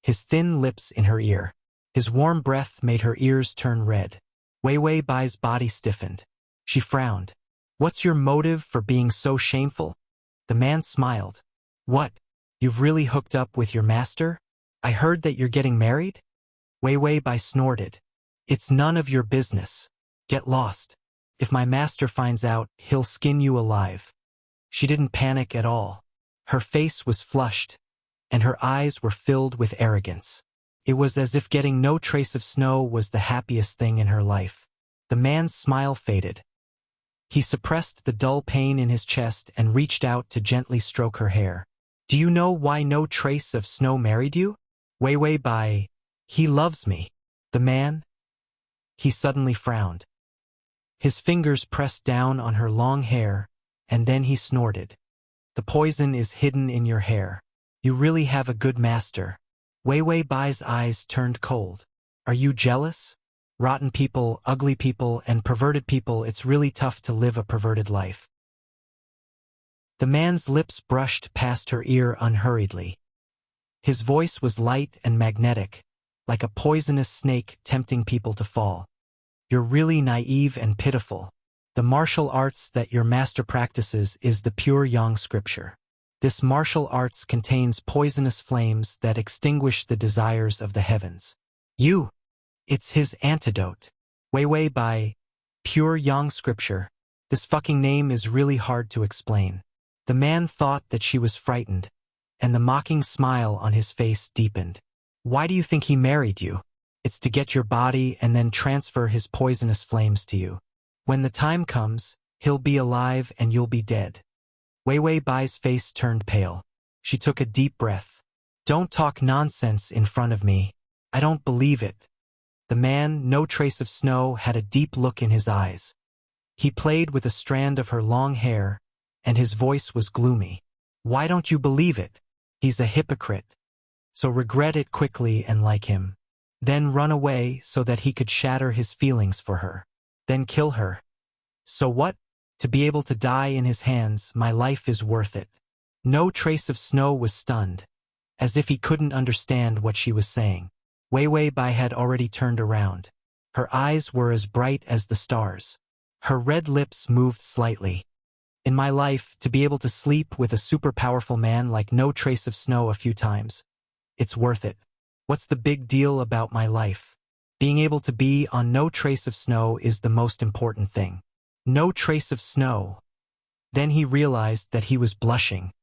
His thin lips in her ear. His warm breath made her ears turn red. Wei Wei Bai's body stiffened. She frowned. "What's your motive for being so shameful?" The man smiled. "What? You've really hooked up with your master? I heard that you're getting married?" Wei Wei Bai snorted. "It's none of your business. Get lost. If my master finds out, he'll skin you alive." She didn't panic at all. Her face was flushed, and her eyes were filled with arrogance. It was as if getting no trace of Snow was the happiest thing in her life. The man's smile faded. He suppressed the dull pain in his chest and reached out to gently stroke her hair. "Do you know why no trace of Snow married you?" Wei Wei Bai, "He loves me." The man? He suddenly frowned. His fingers pressed down on her long hair, and then he snorted. "The poison is hidden in your hair. You really have a good master." Wei Wei Bai's eyes turned cold. "Are you jealous? Rotten people, ugly people, and perverted people, it's really tough to live a perverted life." The man's lips brushed past her ear unhurriedly. His voice was light and magnetic, like a poisonous snake tempting people to fall. "You're really naive and pitiful. The martial arts that your master practices is the pure Yang scripture. This martial arts contains poisonous flames that extinguish the desires of the heavens. It's his antidote." Wei Wei Bai, pure Yang scripture. This fucking name is really hard to explain. The man thought that she was frightened, and the mocking smile on his face deepened. "Why do you think he married you? It's to get your body and then transfer his poisonous flames to you. When the time comes, he'll be alive and you'll be dead." Wei Wei Bai's face turned pale. She took a deep breath. "Don't talk nonsense in front of me. I don't believe it." The man, no trace of Snow, had a deep look in his eyes. He played with a strand of her long hair, and his voice was gloomy. "Why don't you believe it? He's a hypocrite. So regret it quickly and like him. Then run away so that he could shatter his feelings for her. Then kill her. So what? To be able to die in his hands, my life is worth it." No trace of Snow was stunned. as if he couldn't understand what she was saying. Wei Wei Bai had already turned around. Her eyes were as bright as the stars. Her red lips moved slightly. In my life, to be able to sleep with a super powerful man like No Trace of Snow a few times, it's worth it. What's the big deal about my life? Being able to be on No Trace of Snow is the most important thing. No trace of snow. Then he realized that he was blushing.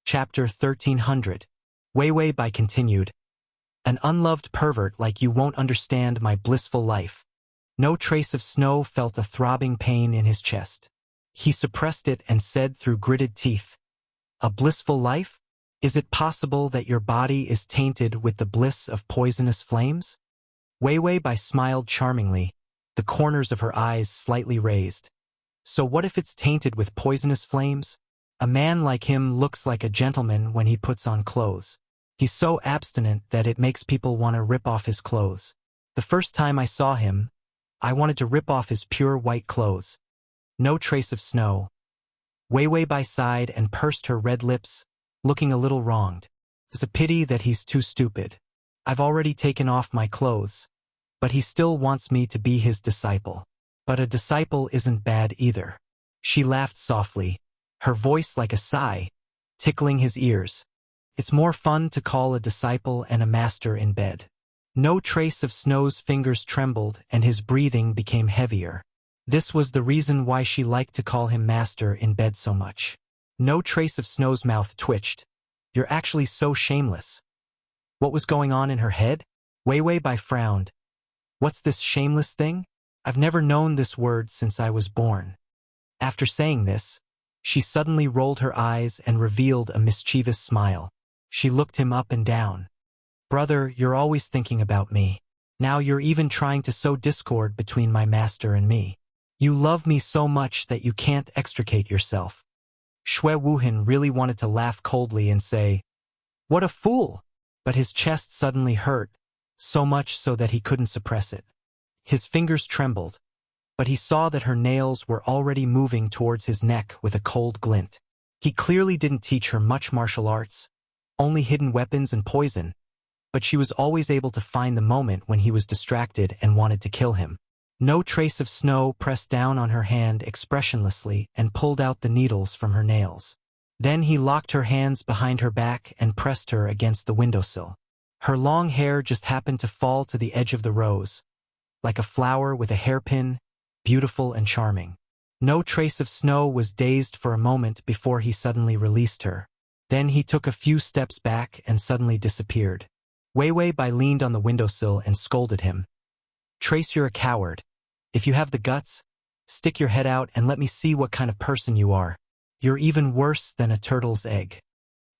Chapter 1300. Wei Wei Bai continued. An unloved pervert like you won't understand my blissful life. No Trace of Snow felt a throbbing pain in his chest. He suppressed it and said through gritted teeth, "A blissful life? Is it possible that your body is tainted with the bliss of poisonous flames?" Wei Wei Bai smiled charmingly, the corners of her eyes slightly raised. So what if it's tainted with poisonous flames? A man like him looks like a gentleman when he puts on clothes. He's so abstinent that it makes people want to rip off his clothes. The first time I saw him, I wanted to rip off his pure white clothes. No Trace of Snow. Wei Wei Bai sighed and pursed her red lips, looking a little wronged. It's a pity that he's too stupid. I've already taken off my clothes, but he still wants me to be his disciple. But a disciple isn't bad either. She laughed softly, her voice like a sigh, tickling his ears. It's more fun to call a disciple and a master in bed. No Trace of Snow's fingers trembled and his breathing became heavier. This was the reason why she liked to call him master in bed so much. No Trace of Snow's mouth twitched. You're actually so shameless. What was going on in her head? Wei Wei Bai frowned. What's this shameless thing? I've never known this word since I was born. After saying this, she suddenly rolled her eyes and revealed a mischievous smile. She looked him up and down. Brother, you're always thinking about me. Now you're even trying to sow discord between my master and me. You love me so much that you can't extricate yourself. Shui Wuhan really wanted to laugh coldly and say, "What a fool!" But his chest suddenly hurt, so much so that he couldn't suppress it. His fingers trembled, but he saw that her nails were already moving towards his neck with a cold glint. He clearly didn't teach her much martial arts, only hidden weapons and poison, but she was always able to find the moment when he was distracted and wanted to kill him. No Trace of Snow pressed down on her hand expressionlessly and pulled out the needles from her nails. Then he locked her hands behind her back and pressed her against the windowsill. Her long hair just happened to fall to the edge of the rose, like a flower with a hairpin, beautiful and charming. No Trace of Snow was dazed for a moment before he suddenly released her. Then he took a few steps back and suddenly disappeared. Wei Wei Bai leaned on the windowsill and scolded him. "Trace, you're a coward. If you have the guts, stick your head out and let me see what kind of person you are. You're even worse than a turtle's egg."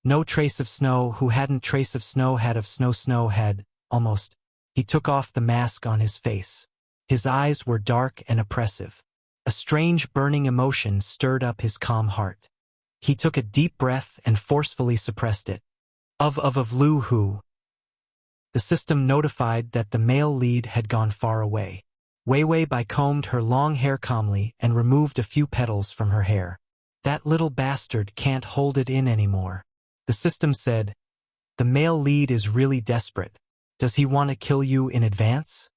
No Trace of Snow, who hadn't Trace of Snow had of Snow had, almost. He took off the mask on his face. His eyes were dark and oppressive. A strange burning emotion stirred up his calm heart. He took a deep breath and forcefully suppressed it. Of Lu Hu. The system notified that the male lead had gone far away. Wei Wei Bai combed her long hair calmly and removed a few petals from her hair. That little bastard can't hold it in anymore. The system said, "The male lead is really desperate. Does he want to kill you in advance?"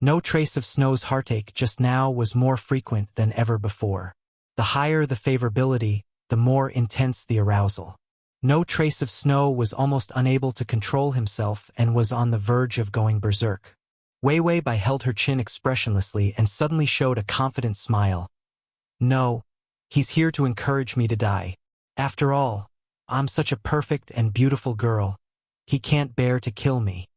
No Trace of Snow's heartache just now was more frequent than ever before. The higher the favorability, the more intense the arousal. No Trace of Snow was almost unable to control himself and was on the verge of going berserk. Wei Wei Bai held her chin expressionlessly and suddenly showed a confident smile. "No, he's here to encourage me to die. After all, I'm such a perfect and beautiful girl. He can't bear to kill me."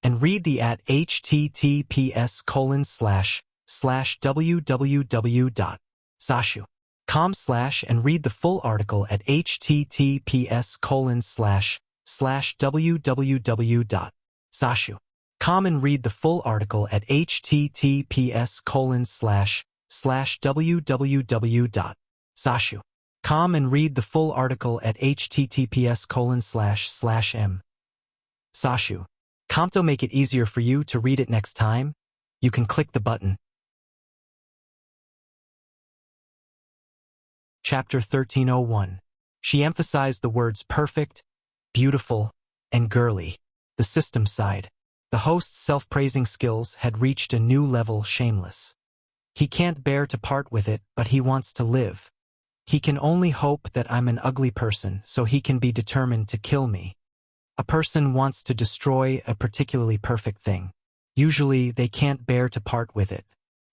And read the at https://www.zashu.com/ and read the full article at https://www.zashu.com and read the full article at https://www.zashu.com and read the full article at https://m. Sashu. To make it easier for you to read it next time, you can click the button. Chapter 1301. She emphasized the words perfect, beautiful, and girly. The system sighed. The host's self-praising skills had reached a new level. Shameless. He can't bear to part with it, but he wants to live. He can only hope that I'm an ugly person so he can be determined to kill me. A person wants to destroy a particularly perfect thing. Usually they can't bear to part with it.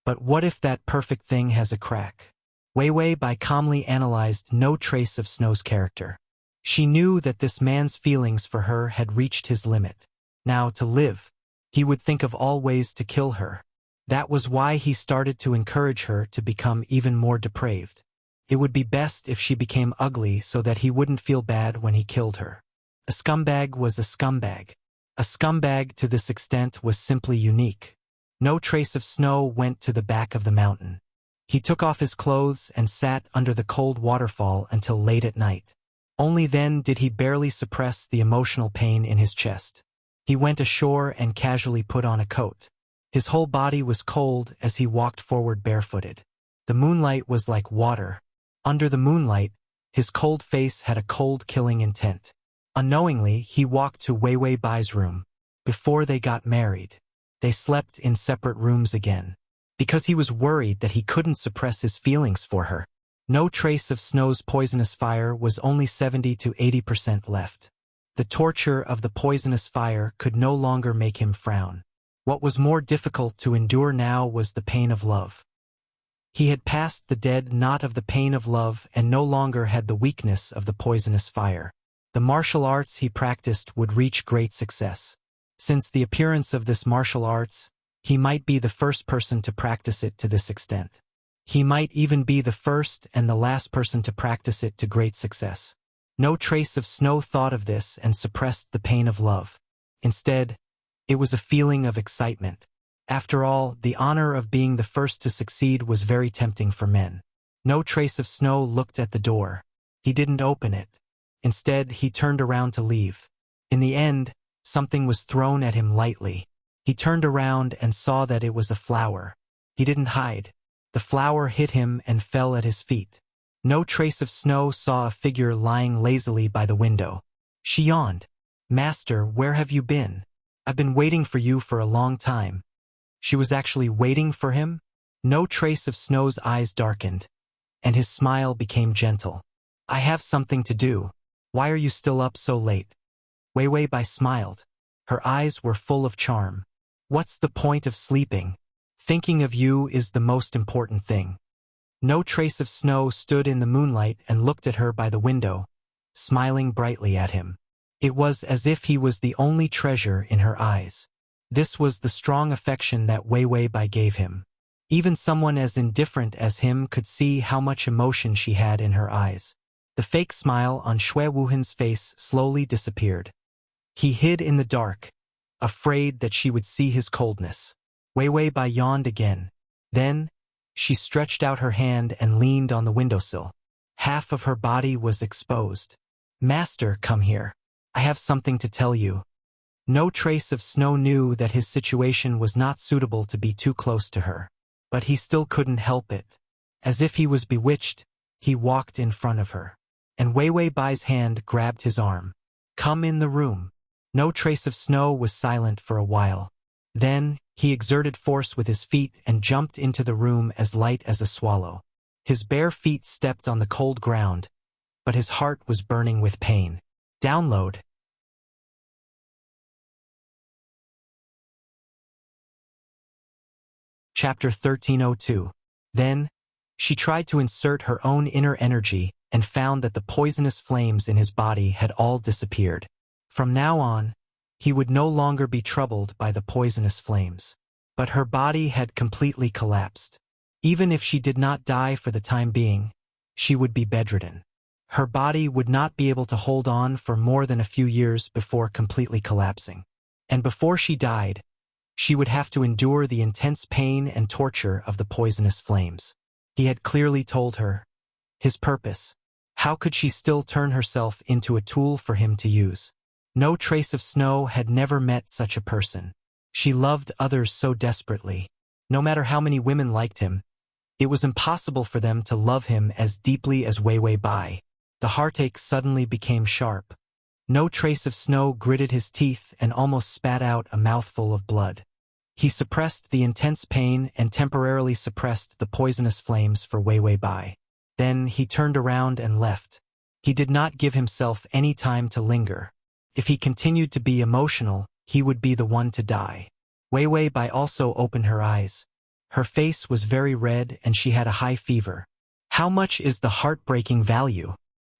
But what if that perfect thing has a crack? Wei Wei Bai calmly analyzed no trace of Snow's character. She knew that this man's feelings for her had reached his limit. Now, to live, he would think of all ways to kill her. That was why he started to encourage her to become even more depraved. It would be best if she became ugly so that he wouldn't feel bad when he killed her. A scumbag was a scumbag. A scumbag to this extent was simply unique. No trace of Snow went to the back of the mountain. He took off his clothes and sat under the cold waterfall until late at night. Only then did he barely suppress the emotional pain in his chest. He went ashore and casually put on a coat. His whole body was cold as he walked forward barefooted. The moonlight was like water. Under the moonlight, his cold face had a cold killing intent. Unknowingly, he walked to Wei Wei Bai's room. Before they got married, they slept in separate rooms again. Because he was worried that he couldn't suppress his feelings for her. No trace of Snow's poisonous fire was only 70 to 80% left. The torture of the poisonous fire could no longer make him frown. What was more difficult to endure now was the pain of love. He had passed the dead knot of the pain of love and no longer had the weakness of the poisonous fire. The martial arts he practiced would reach great success. Since the appearance of this martial arts, he might be the first person to practice it to this extent. He might even be the first and the last person to practice it to great success. No trace of Snow thought of this and suppressed the pain of love. Instead, it was a feeling of excitement. After all, the honor of being the first to succeed was very tempting for men. No trace of Snow looked at the door. He didn't open it. Instead, he turned around to leave. In the end, something was thrown at him lightly. He turned around and saw that it was a flower. He didn't hide. The flower hit him and fell at his feet. No trace of Snow saw a figure lying lazily by the window. She yawned. "Master, where have you been? I've been waiting for you for a long time." She was actually waiting for him? No trace of Snow's eyes darkened, and his smile became gentle. "I have something to do. Why are you still up so late?" Wei Wei Bai smiled. Her eyes were full of charm. "What's the point of sleeping? Thinking of you is the most important thing." No trace of Snow stood in the moonlight and looked at her by the window, smiling brightly at him. It was as if he was the only treasure in her eyes. This was the strong affection that Wei Wei Bai gave him. Even someone as indifferent as him could see how much emotion she had in her eyes. The fake smile on Xue Wuhan's face slowly disappeared. He hid in the dark, afraid that she would see his coldness. Wei Wei Bai yawned again. Then, she stretched out her hand and leaned on the windowsill. Half of her body was exposed. "Master, come here. I have something to tell you." No trace of Snow knew that his situation was not suitable to be too close to her. But he still couldn't help it. As if he was bewitched, he walked in front of her. And Wei Wei Bai's hand grabbed his arm. "Come in the room." No trace of Snow was silent for a while. Then, he exerted force with his feet and jumped into the room as light as a swallow. His bare feet stepped on the cold ground, but his heart was burning with pain. Download. Chapter 1302. Then, she tried to insert her own inner energy and found that the poisonous flames in his body had all disappeared. From now on, he would no longer be troubled by the poisonous flames. But her body had completely collapsed. Even if she did not die for the time being, she would be bedridden. Her body would not be able to hold on for more than a few years before completely collapsing. And before she died, she would have to endure the intense pain and torture of the poisonous flames. He had clearly told her his purpose. How could she still turn herself into a tool for him to use? No trace of Snow had never met such a person. She loved others so desperately. No matter how many women liked him, it was impossible for them to love him as deeply as Wei Wei Bai. The heartache suddenly became sharp. No trace of snow gritted his teeth and almost spat out a mouthful of blood. He suppressed the intense pain and temporarily suppressed the poisonous flames for Wei Bai. Then he turned around and left. He did not give himself any time to linger. If he continued to be emotional, he would be the one to die. Wei Bai also opened her eyes. Her face was very red and she had a high fever. How much is the heartbreaking value?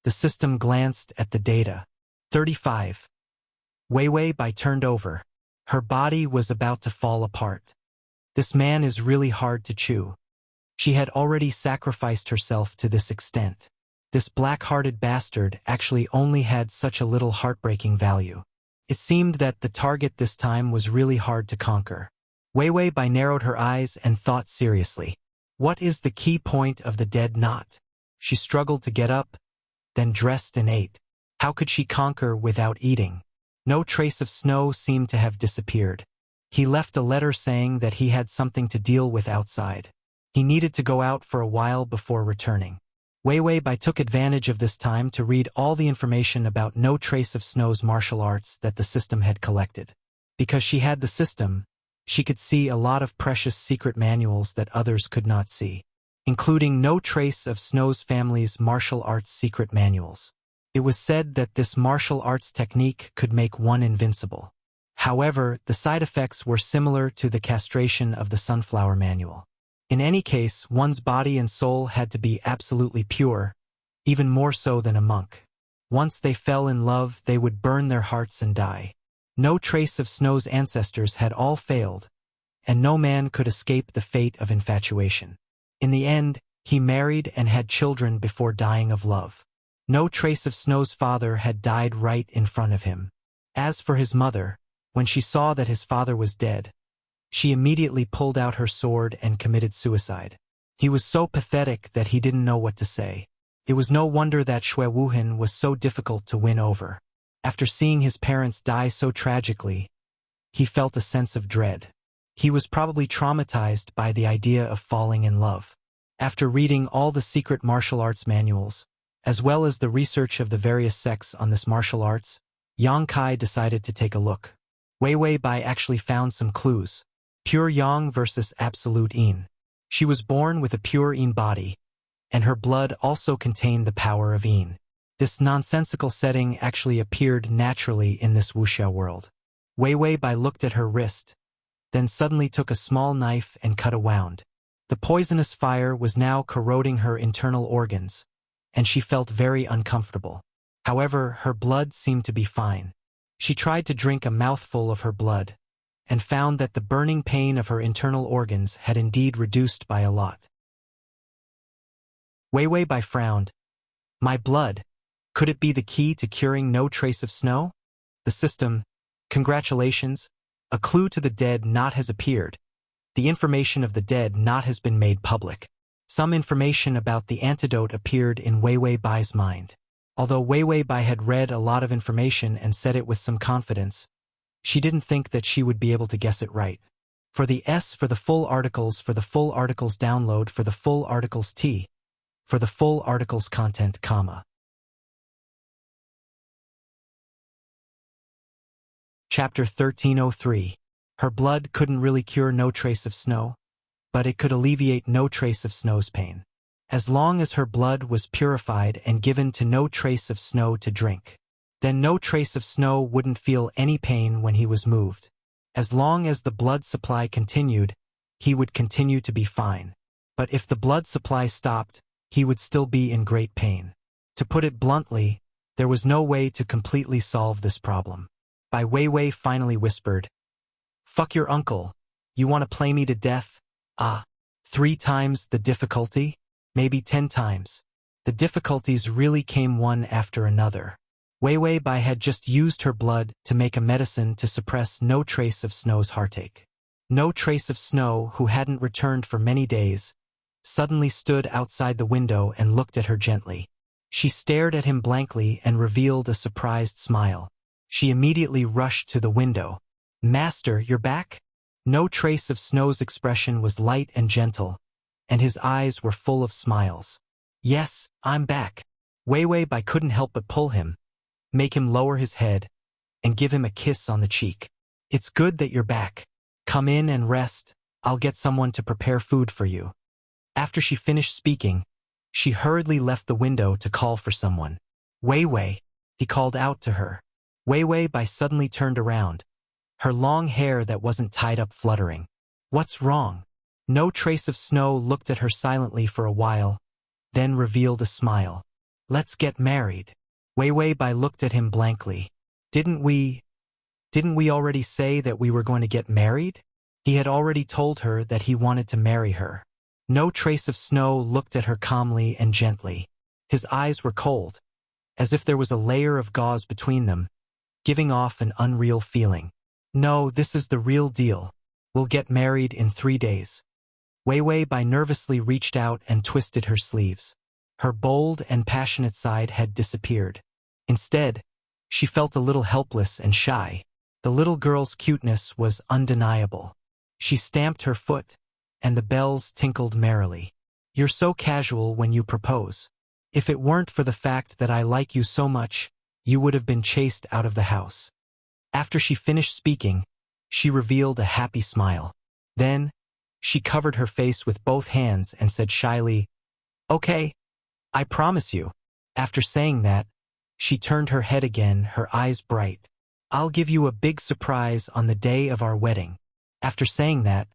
The system glanced at the data. 35. Wei Bai turned over. Her body was about to fall apart. This man is really hard to chew. She had already sacrificed herself to this extent. This black-hearted bastard actually only had such a little heartbreaking value. It seemed that the target this time was really hard to conquer. Wei Bai narrowed her eyes and thought seriously. What is the key point of the dead knot? She struggled to get up, then dressed and ate. How could she conquer without eating? No trace of snow seemed to have disappeared. He left a letter saying that he had something to deal with outside. He needed to go out for a while before returning. Wei Bai took advantage of this time to read all the information about No Trace of Snow's martial arts that the system had collected. Because she had the system, she could see a lot of precious secret manuals that others could not see, including No Trace of Snow's family's martial arts secret manuals. It was said that this martial arts technique could make one invincible. However, the side effects were similar to the castration of the sunflower manual. In any case, one's body and soul had to be absolutely pure, even more so than a monk. Once they fell in love, they would burn their hearts and die. No Trace of Snow's ancestors had all failed, and no man could escape the fate of infatuation. In the end, he married and had children before dying of love. No Trace of Snow's father had died right in front of him. As for his mother, when she saw that his father was dead, she immediately pulled out her sword and committed suicide. He was so pathetic that he didn't know what to say. It was no wonder that Xue Wuhan was so difficult to win over. After seeing his parents die so tragically, he felt a sense of dread. He was probably traumatized by the idea of falling in love. After reading all the secret martial arts manuals, as well as the research of the various sects on this martial arts, Yang Kai decided to take a look. Wei Bai actually found some clues. Pure Yang versus Absolute Yin. She was born with a pure Yin body, and her blood also contained the power of Yin. This nonsensical setting actually appeared naturally in this wuxia world. Wei Bai looked at her wrist, then suddenly took a small knife and cut a wound. The poisonous fire was now corroding her internal organs, and she felt very uncomfortable. However, her blood seemed to be fine. She tried to drink a mouthful of her blood, and found that the burning pain of her internal organs had indeed reduced by a lot. Wei Bai frowned. My blood. Could it be the key to curing No Trace of Snow? The system. Congratulations. A clue to the dead knot has appeared. The information of the dead knot has been made public. Some information about the antidote appeared in Wei Bai's mind. Although Wei Bai had read a lot of information and said it with some confidence, she didn't think that she would be able to guess it right. For the S, for the full articles download, for the full articles T, for the full articles content, comma. Chapter 1303. Her blood couldn't really cure No Trace of Snow, but it could alleviate No Trace of Snow's pain. As long as her blood was purified and given to No Trace of Snow to drink, then No Trace of Snow wouldn't feel any pain when he was moved. As long as the blood supply continued, he would continue to be fine. But if the blood supply stopped, he would still be in great pain. To put it bluntly, there was no way to completely solve this problem. Wei finally whispered, "Fuck your uncle. You want to play me to death? 3 times the difficulty? Maybe 10 times. The difficulties really came one after another. Wei Bai had just used her blood to make a medicine to suppress No Trace of Snow's heartache. No Trace of Snow, who hadn't returned for many days, suddenly stood outside the window and looked at her gently. She stared at him blankly and revealed a surprised smile. She immediately rushed to the window. "Master, you're back?" No Trace of Snow's expression was light and gentle, and his eyes were full of smiles. "Yes, I'm back. Wei Wei Bai couldn't help but pull him, make him lower his head, and give him a kiss on the cheek. It's good that you're back. Come in and rest. I'll get someone to prepare food for you. After she finished speaking, she hurriedly left the window to call for someone. Wei Wei, he called out to her. Wei Wei Bai suddenly turned around, her long hair that wasn't tied up fluttering. What's wrong? No Trace of Snow looked at her silently for a while, then revealed a smile. Let's get married. Wei Wei Bai looked at him blankly. Didn't we already say that we were going to get married? He had already told her that he wanted to marry her. No Trace of Snow looked at her calmly and gently. His eyes were cold, as if there was a layer of gauze between them, giving off an unreal feeling. No, this is the real deal. We'll get married in 3 days. Wei Wei Bai nervously reached out and twisted her sleeves. Her bold and passionate side had disappeared. Instead, she felt a little helpless and shy. The little girl's cuteness was undeniable. She stamped her foot, and the bells tinkled merrily. You're so casual when you propose. If it weren't for the fact that I like you so much, you would have been chased out of the house. After she finished speaking, she revealed a happy smile. Then, she covered her face with both hands and said shyly, Okay, I promise you. After saying that, she turned her head again, her eyes bright. I'll give you a big surprise on the day of our wedding. After saying that,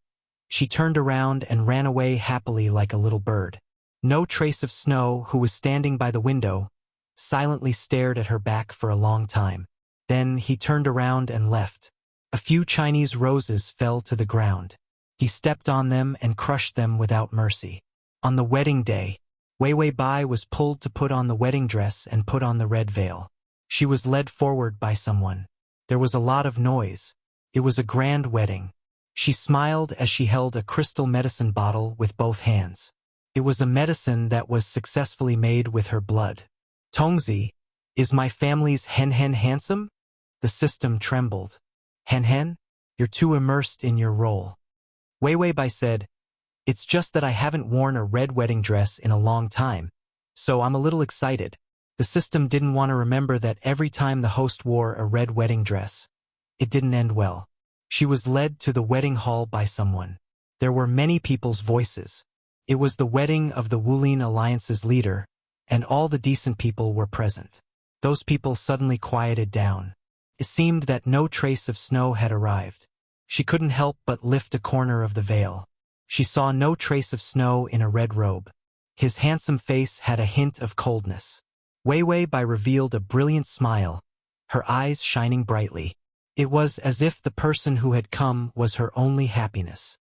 she turned around and ran away happily like a little bird. No Trace of Snow, who was standing by the window, silently stared at her back for a long time. Then he turned around and left. A few Chinese roses fell to the ground. He stepped on them and crushed them without mercy. On the wedding day, Wei Wei Bai was pulled to put on the wedding dress and put on the red veil. She was led forward by someone. There was a lot of noise. It was a grand wedding. She smiled as she held a crystal medicine bottle with both hands. It was a medicine that was successfully made with her blood. Tongzi, is my family's Hen Hen handsome? The system trembled. Hen Hen, you're too immersed in your role. Wei Wei Bai said, It's just that I haven't worn a red wedding dress in a long time, so I'm a little excited. The system didn't want to remember that every time the host wore a red wedding dress, it didn't end well. She was led to the wedding hall by someone. There were many people's voices. It was the wedding of the Wulin Alliance's leader, and all the decent people were present. Those people suddenly quieted down. It seemed that no trace of snow had arrived. She couldn't help but lift a corner of the veil. She saw no trace of snow in a red robe. His handsome face had a hint of coldness. Wei Wei Bai revealed a brilliant smile, her eyes shining brightly. It was as if the person who had come was her only happiness.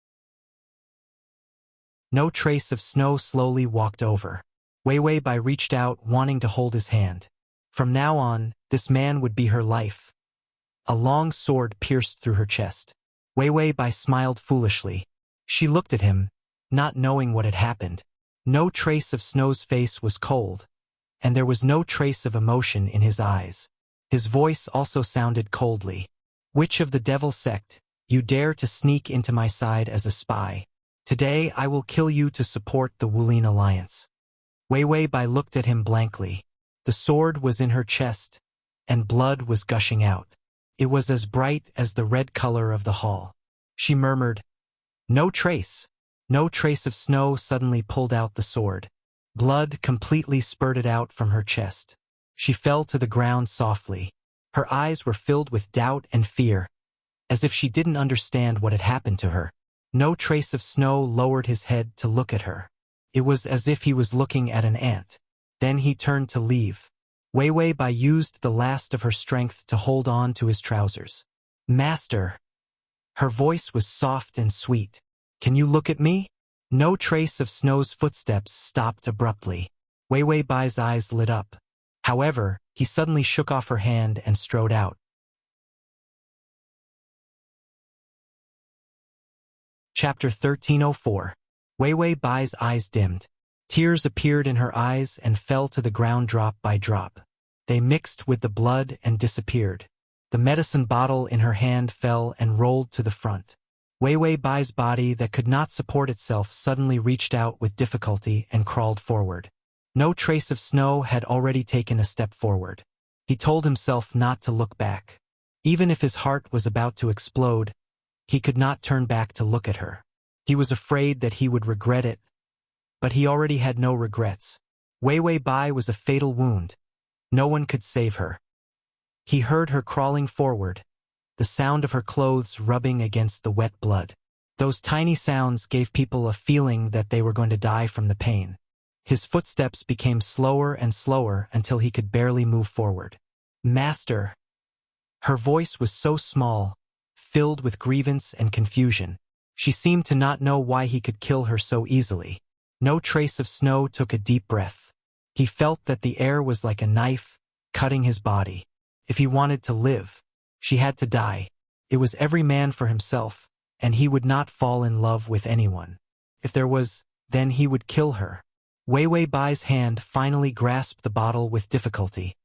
No Trace of Snow slowly walked over. Wei Wei Bai reached out, wanting to hold his hand. From now on, this man would be her life. A long sword pierced through her chest. Wei Wei Bai smiled foolishly. She looked at him, not knowing what had happened. No Trace of Snow's face was cold, and there was no trace of emotion in his eyes. His voice also sounded coldly. Witch of the Devil Sect, you dare to sneak into my side as a spy. Today I will kill you to support the Wulin Alliance. Wei Wei Bai looked at him blankly. The sword was in her chest, and blood was gushing out. It was as bright as the red color of the hall. She murmured, No trace. No Trace of Snow suddenly pulled out the sword. Blood completely spurted out from her chest. She fell to the ground softly. Her eyes were filled with doubt and fear, as if she didn't understand what had happened to her. No Trace of Snow lowered his head to look at her. It was as if he was looking at an ant. Then he turned to leave. Wei Wei Bai used the last of her strength to hold on to his trousers. Master! Her voice was soft and sweet. Can you look at me? No Trace of Snow's footsteps stopped abruptly. Wei Wei Bai's eyes lit up. However, he suddenly shook off her hand and strode out. Chapter 1304. Wei Wei Bai's eyes dimmed. Tears appeared in her eyes and fell to the ground drop by drop. They mixed with the blood and disappeared. The medicine bottle in her hand fell and rolled to the front. Wei Wei Bai's body that could not support itself suddenly reached out with difficulty and crawled forward. No trace of Snow had already taken a step forward. He told himself not to look back. Even if his heart was about to explode, he could not turn back to look at her. He was afraid that he would regret it, but he already had no regrets. Wei Wei Bai was a fatal wound. No one could save her. He heard her crawling forward, the sound of her clothes rubbing against the wet blood. Those tiny sounds gave people a feeling that they were going to die from the pain. His footsteps became slower and slower until he could barely move forward. "Master." Her voice was so small, filled with grievance and confusion. She seemed to not know why he could kill her so easily. No trace of Snow took a deep breath. He felt that the air was like a knife, cutting his body. If he wanted to live, she had to die. It was every man for himself, and he would not fall in love with anyone. If there was, then he would kill her. Wei Wei Bai's hand finally grasped the bottle with difficulty,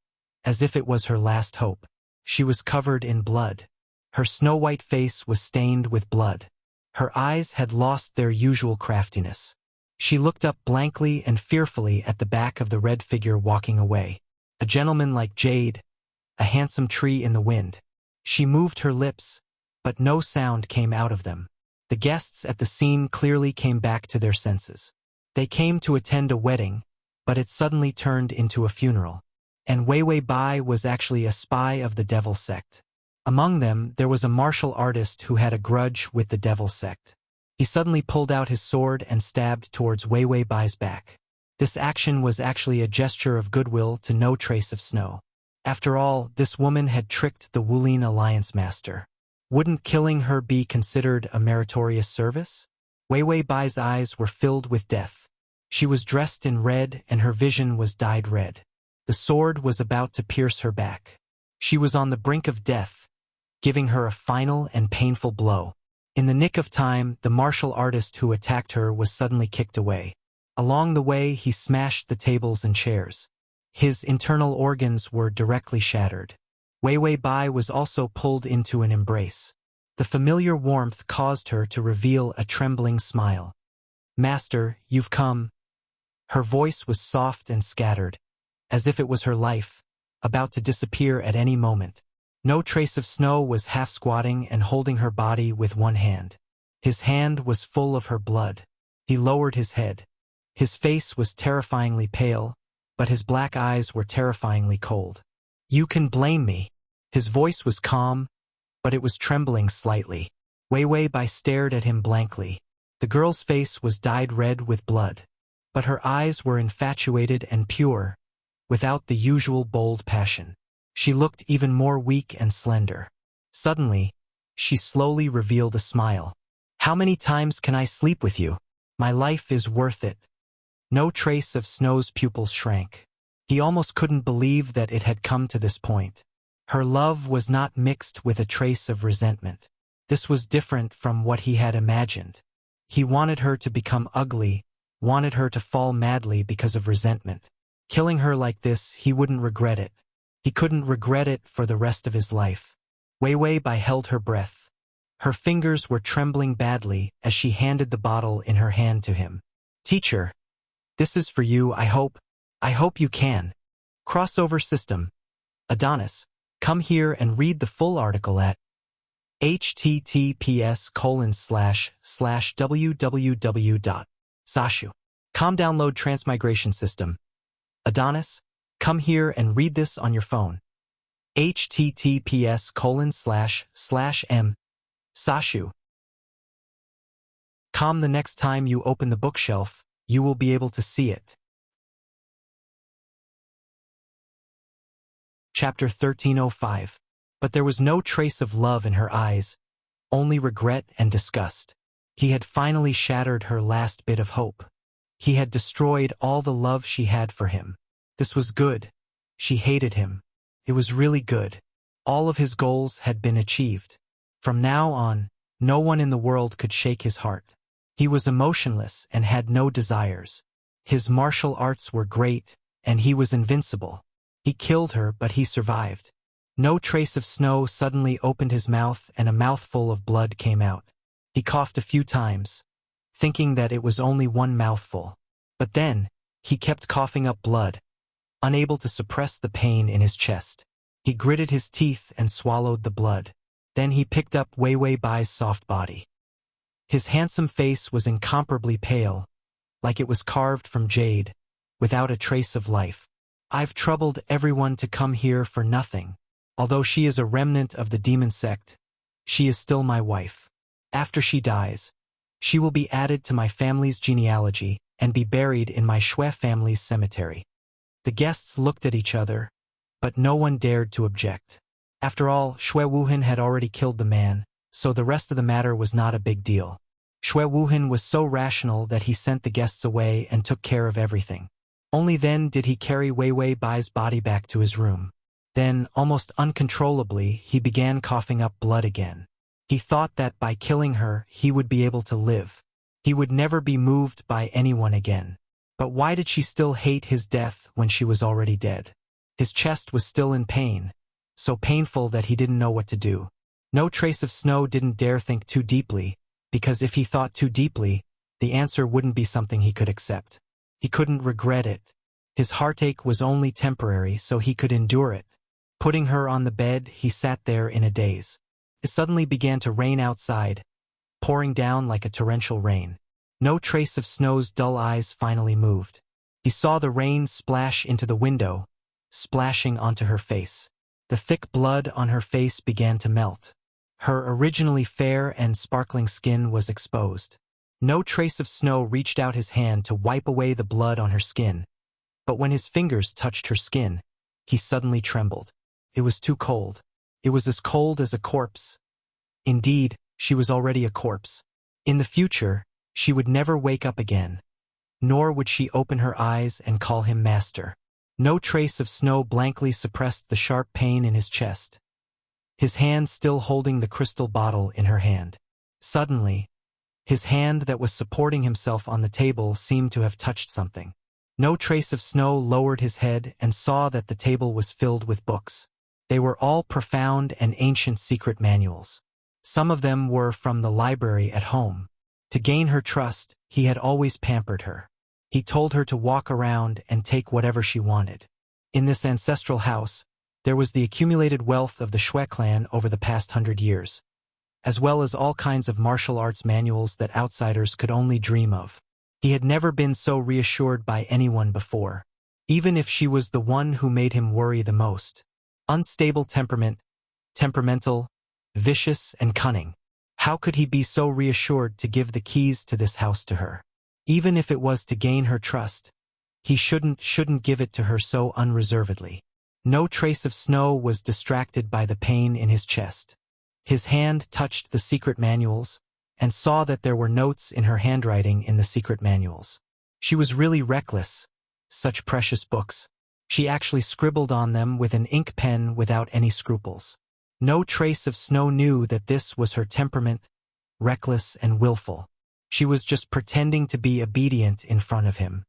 as if it was her last hope. She was covered in blood. Her snow-white face was stained with blood. Her eyes had lost their usual craftiness. She looked up blankly and fearfully at the back of the red figure walking away. A gentleman like jade, a handsome tree in the wind. She moved her lips, but no sound came out of them. The guests at the scene clearly came back to their senses. They came to attend a wedding, but it suddenly turned into a funeral. And Wei Wei Bai was actually a spy of the devil sect. Among them, there was a martial artist who had a grudge with the devil sect. He suddenly pulled out his sword and stabbed towards Wei Wei Bai's back. This action was actually a gesture of goodwill to No Trace of Snow. After all, this woman had tricked the Wulin Alliance master. Wouldn't killing her be considered a meritorious service? Wei Wei Bai's eyes were filled with death. She was dressed in red and her vision was dyed red. The sword was about to pierce her back. She was on the brink of death, giving her a final and painful blow. In the nick of time, the martial artist who attacked her was suddenly kicked away. Along the way, he smashed the tables and chairs. His internal organs were directly shattered. Wei Wei Bai was also pulled into an embrace. The familiar warmth caused her to reveal a trembling smile. "Master, you've come." Her voice was soft and scattered, as if it was her life, about to disappear at any moment. No Trace of Snow was half squatting and holding her body with one hand. His hand was full of her blood. He lowered his head. His face was terrifyingly pale, but his black eyes were terrifyingly cold. "You can blame me." His voice was calm, but it was trembling slightly. Wei Wei Bai stared at him blankly. The girl's face was dyed red with blood, but her eyes were infatuated and pure, without the usual bold passion. She looked even more weak and slender. Suddenly, she slowly revealed a smile. "How many times can I sleep with you? My life is worth it." No Trace of Snow's pupils shrank. He almost couldn't believe that it had come to this point. Her love was not mixed with a trace of resentment. This was different from what he had imagined. He wanted her to become ugly, wanted her to fall madly because of resentment. Killing her like this, he wouldn't regret it. He couldn't regret it for the rest of his life. Wei Wei Bai held her breath. Her fingers were trembling badly as she handed the bottle in her hand to him. "Teacher, this is for you. I hope you can." Crossover system. Adonis, come here and read the full article at https://www.sashu.com. Download Transmigration system. Adonis, come here and read this on your phone. https://m. Sashu.com. The next time you open the bookshelf, you will be able to see it. Chapter 1305. But there was no trace of love in her eyes, only regret and disgust. He had finally shattered her last bit of hope. He had destroyed all the love she had for him. This was good. She hated him. It was really good. All of his goals had been achieved. From now on, no one in the world could shake his heart. He was emotionless and had no desires. His martial arts were great, and he was invincible. He killed her, but he survived. No Trace of Snow suddenly opened his mouth and a mouthful of blood came out. He coughed a few times, thinking that it was only one mouthful. But then, He kept coughing up blood, unable to suppress the pain in his chest. He gritted his teeth and swallowed the blood. Then he picked up Wei Wei Bai's soft body. His handsome face was incomparably pale, like it was carved from jade, without a trace of life. I've troubled everyone to come here for nothing. Although she is a remnant of the demon sect, she is still my wife. After she dies, she will be added to my family's genealogy and be buried in my Shui family's cemetery. The guests looked at each other, but no one dared to object. After all, Shui Wuhan had already killed the man, so the rest of the matter was not a big deal. Shui Wuhan was so rational that he sent the guests away and took care of everything. Only then did he carry Wei Wei Bai's body back to his room. Then, almost uncontrollably, he began coughing up blood again. He thought that by killing her, he would be able to live. He would never be moved by anyone again. But why did she still hate his death when she was already dead? His chest was still in pain, so painful that he didn't know what to do. No Trace of Snow didn't dare think too deeply, because if he thought too deeply, the answer wouldn't be something he could accept. He couldn't regret it. His heartache was only temporary, so he could endure it. Putting her on the bed, he sat there in a daze. It suddenly began to rain outside, pouring down like a torrential rain. No Trace of Snow's dull eyes finally moved. He saw the rain splash into the window, splashing onto her face. The thick blood on her face began to melt. Her originally fair and sparkling skin was exposed. No Trace of Snow reached out his hand to wipe away the blood on her skin, but when his fingers touched her skin, he suddenly trembled. It was too cold. It was as cold as a corpse. Indeed, she was already a corpse. In the future, she would never wake up again, nor would she open her eyes and call him master. No Trace of Snow blankly suppressed the sharp pain in his chest, his hand still holding the crystal bottle in her hand. Suddenly, his hand that was supporting himself on the table seemed to have touched something. No Trace of Snow lowered his head and saw that the table was filled with books. They were all profound and ancient secret manuals. Some of them were from the library at home. To gain her trust, he had always pampered her. He told her to walk around and take whatever she wanted. In this ancestral house, there was the accumulated wealth of the Shui clan over the past 100 years, as well as all kinds of martial arts manuals that outsiders could only dream of. He had never been so reassured by anyone before, even if she was the one who made him worry the most. Unstable temperament, temperamental, vicious, and cunning. How could he be so reassured to give the keys to this house to her? Even if it was to gain her trust, he shouldn't give it to her so unreservedly. No Trace of Snow was distracted by the pain in his chest. His hand touched the secret manuals and saw that there were notes in her handwriting in the secret manuals. She was really reckless. Such precious books. She actually scribbled on them with an ink pen without any scruples. No Trace of Snow knew that this was her temperament, reckless and willful. She was just pretending to be obedient in front of him.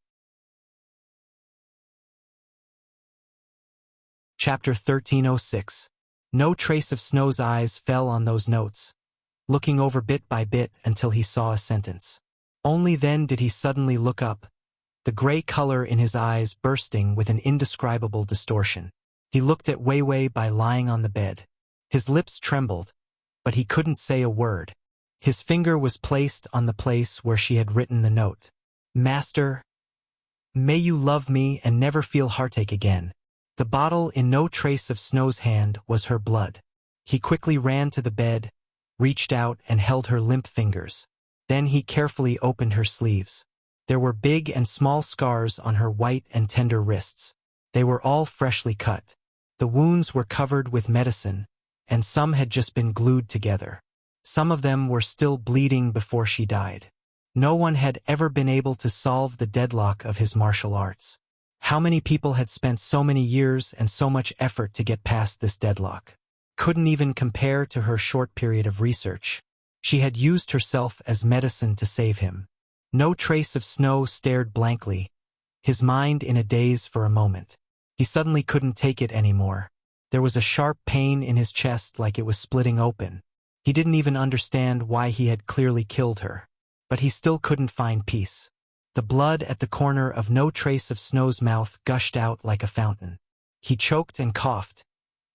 Chapter 1306. No Trace of Snow's eyes fell on those notes, looking over bit by bit until he saw a sentence. Only then did he suddenly look up, the gray color in his eyes bursting with an indescribable distortion. He looked at Wei Wei Bai lying on the bed. His lips trembled, but he couldn't say a word. His finger was placed on the place where she had written the note. Master, may you love me and never feel heartache again. The bottle in No Trace of Snow's hand was her blood. He quickly ran to the bed, reached out and held her limp fingers. Then he carefully opened her sleeves. There were big and small scars on her white and tender wrists. They were all freshly cut. The wounds were covered with medicine, and some had just been glued together. Some of them were still bleeding before she died. No one had ever been able to solve the deadlock of his martial arts. How many people had spent so many years and so much effort to get past this deadlock? Couldn't even compare to her short period of research. She had used herself as medicine to save him. No Trace of Snow stared blankly, his mind in a daze for a moment. He suddenly couldn't take it anymore. There was a sharp pain in his chest like it was splitting open. He didn't even understand why he had clearly killed her. But he still couldn't find peace. The blood at the corner of No Trace of Snow's mouth gushed out like a fountain. He choked and coughed,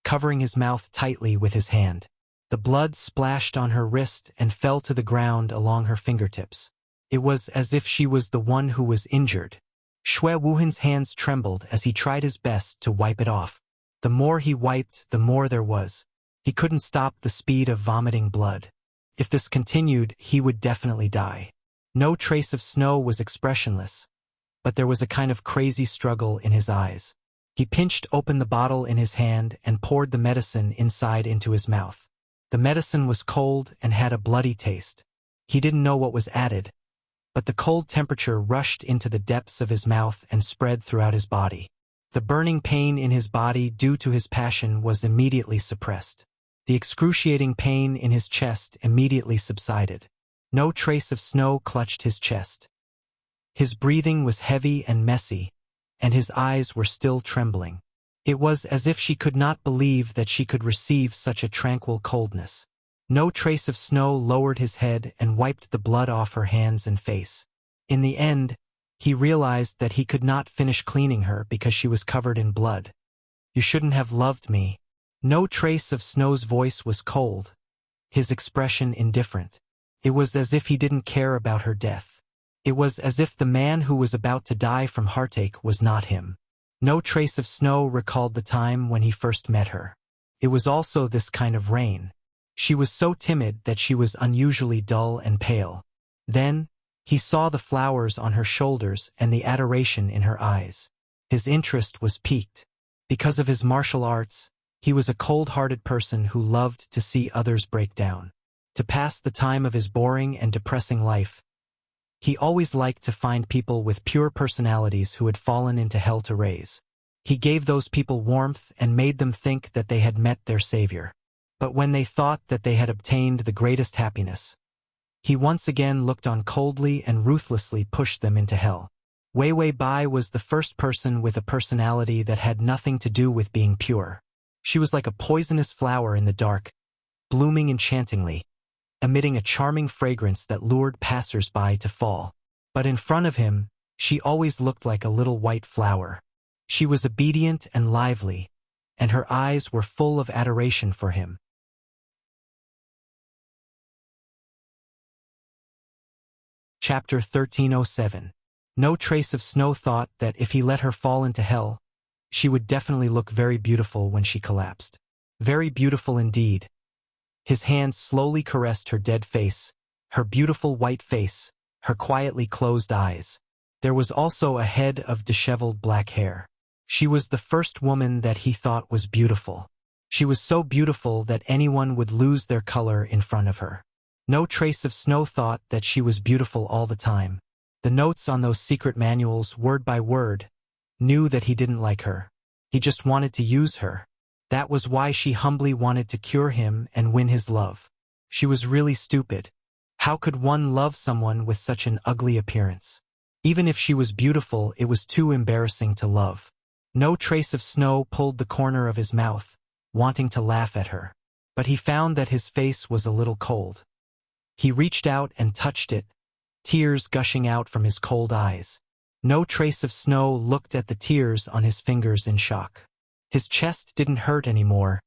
covering his mouth tightly with his hand. The blood splashed on her wrist and fell to the ground along her fingertips. It was as if she was the one who was injured. Xue Wuhan's hands trembled as he tried his best to wipe it off. The more he wiped, the more there was. He couldn't stop the speed of vomiting blood. If this continued, he would definitely die. No Trace of Snow was expressionless, but there was a kind of crazy struggle in his eyes. He pinched open the bottle in his hand and poured the medicine inside into his mouth. The medicine was cold and had a bloody taste. He didn't know what was added, but the cold temperature rushed into the depths of his mouth and spread throughout his body. The burning pain in his body due to his passion was immediately suppressed. The excruciating pain in his chest immediately subsided. No Trace of Snow clutched his chest. His breathing was heavy and messy, and his eyes were still trembling. It was as if she could not believe that she could receive such a tranquil coldness. No Trace of Snow lowered his head and wiped the blood off her hands and face. In the end, he realized that he could not finish cleaning her because she was covered in blood. "You shouldn't have loved me." No Trace of Snow's voice was cold, his expression indifferent. It was as if he didn't care about her death. It was as if the man who was about to die from heartache was not him. No Trace of Snow recalled the time when he first met her. It was also this kind of rain. She was so timid that she was unusually dull and pale. Then, he saw the flowers on her shoulders and the adoration in her eyes. His interest was piqued. Because of his martial arts, he was a cold-hearted person who loved to see others break down. To pass the time of his boring and depressing life, he always liked to find people with pure personalities who had fallen into hell to raise. He gave those people warmth and made them think that they had met their savior. But when they thought that they had obtained the greatest happiness, he once again looked on coldly and ruthlessly pushed them into hell. Wei Wei Bai was the first person with a personality that had nothing to do with being pure. She was like a poisonous flower in the dark, blooming enchantingly, emitting a charming fragrance that lured passers-by to fall. But in front of him, she always looked like a little white flower. She was obedient and lively, and her eyes were full of adoration for him. Chapter 1307. No Trace of Snow thought that if he let her fall into hell, she would definitely look very beautiful when she collapsed. Very beautiful indeed. His hand slowly caressed her dead face, her beautiful white face, her quietly closed eyes. There was also a head of disheveled black hair. She was the first woman that he thought was beautiful. She was so beautiful that anyone would lose their color in front of her. No Trace of Snow thought that she was beautiful all the time. The notes on those secret manuals, word by word, knew that he didn't like her. He just wanted to use her. That was why she humbly wanted to cure him and win his love. She was really stupid. How could one love someone with such an ugly appearance? Even if she was beautiful, it was too embarrassing to love. No Trace of Snow pulled the corner of his mouth, wanting to laugh at her. But he found that his face was a little cold. He reached out and touched it, tears gushing out from his cold eyes. No Trace of Snow looked at the tears on his fingers in shock. His chest didn't hurt anymore,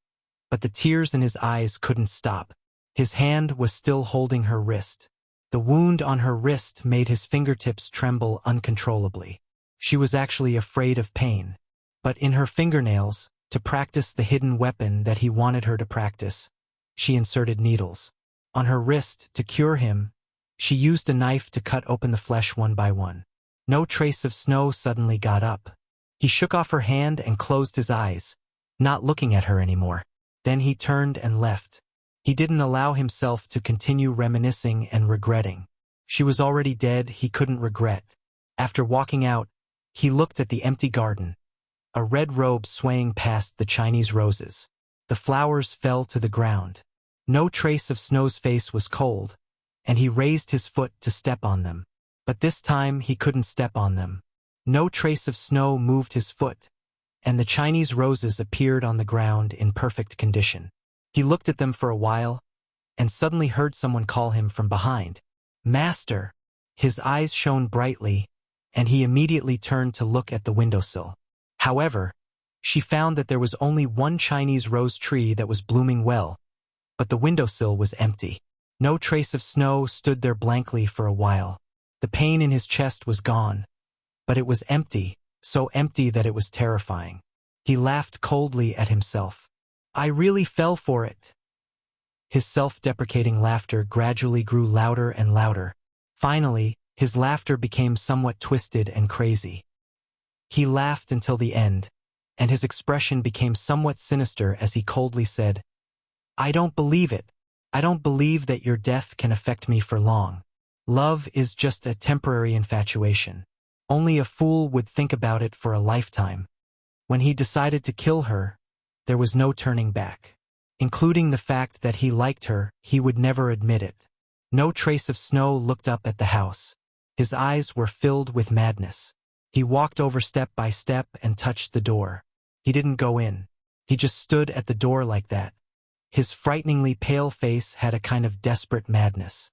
but the tears in his eyes couldn't stop. His hand was still holding her wrist. The wound on her wrist made his fingertips tremble uncontrollably. She was actually afraid of pain. But in her fingernails, to practice the hidden weapon that he wanted her to practice, she inserted needles. On her wrist, to cure him, she used a knife to cut open the flesh one by one. No Trace of Snow suddenly got up. He shook off her hand and closed his eyes, not looking at her anymore. Then he turned and left. He didn't allow himself to continue reminiscing and regretting. She was already dead, he couldn't regret. After walking out, he looked at the empty garden, a red robe swaying past the Chinese roses. The flowers fell to the ground. No Trace of Snow's face was cold, and he raised his foot to step on them. But this time he couldn't step on them. No Trace of Snow moved his foot, and the Chinese roses appeared on the ground in perfect condition. He looked at them for a while, and suddenly heard someone call him from behind. "Master!" His eyes shone brightly, and he immediately turned to look at the windowsill. However, she found that there was only one Chinese rose tree that was blooming well, but the windowsill was empty. No trace of snow stood there blankly for a while. The pain in his chest was gone, but it was empty, so empty that it was terrifying. He laughed coldly at himself. I really fell for it. His self-deprecating laughter gradually grew louder and louder. Finally, his laughter became somewhat twisted and crazy. He laughed until the end, and his expression became somewhat sinister as he coldly said, I don't believe it. I don't believe that your death can affect me for long. Love is just a temporary infatuation. Only a fool would think about it for a lifetime. When he decided to kill her, there was no turning back. Including the fact that he liked her, he would never admit it. No trace of snow looked up at the house. His eyes were filled with madness. He walked over step by step and touched the door. He didn't go in. He just stood at the door like that. His frighteningly pale face had a kind of desperate madness.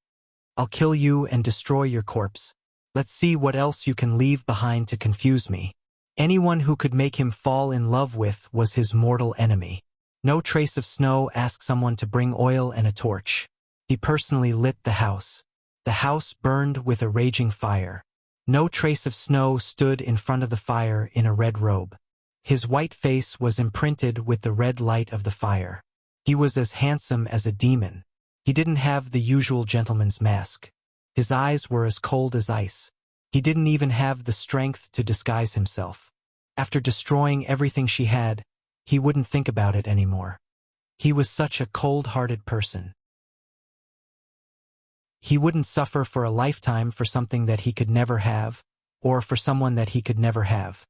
I'll kill you and destroy your corpse. Let's see what else you can leave behind to confuse me. Anyone who could make him fall in love with was his mortal enemy. No trace of snow asked someone to bring oil and a torch. He personally lit the house. The house burned with a raging fire. No trace of snow stood in front of the fire in a red robe. His white face was imprinted with the red light of the fire. He was as handsome as a demon. He didn't have the usual gentleman's mask. His eyes were as cold as ice. He didn't even have the strength to disguise himself. After destroying everything she had, he wouldn't think about it anymore. He was such a cold-hearted person. He wouldn't suffer for a lifetime for something that he could never have, or for someone that he could never have.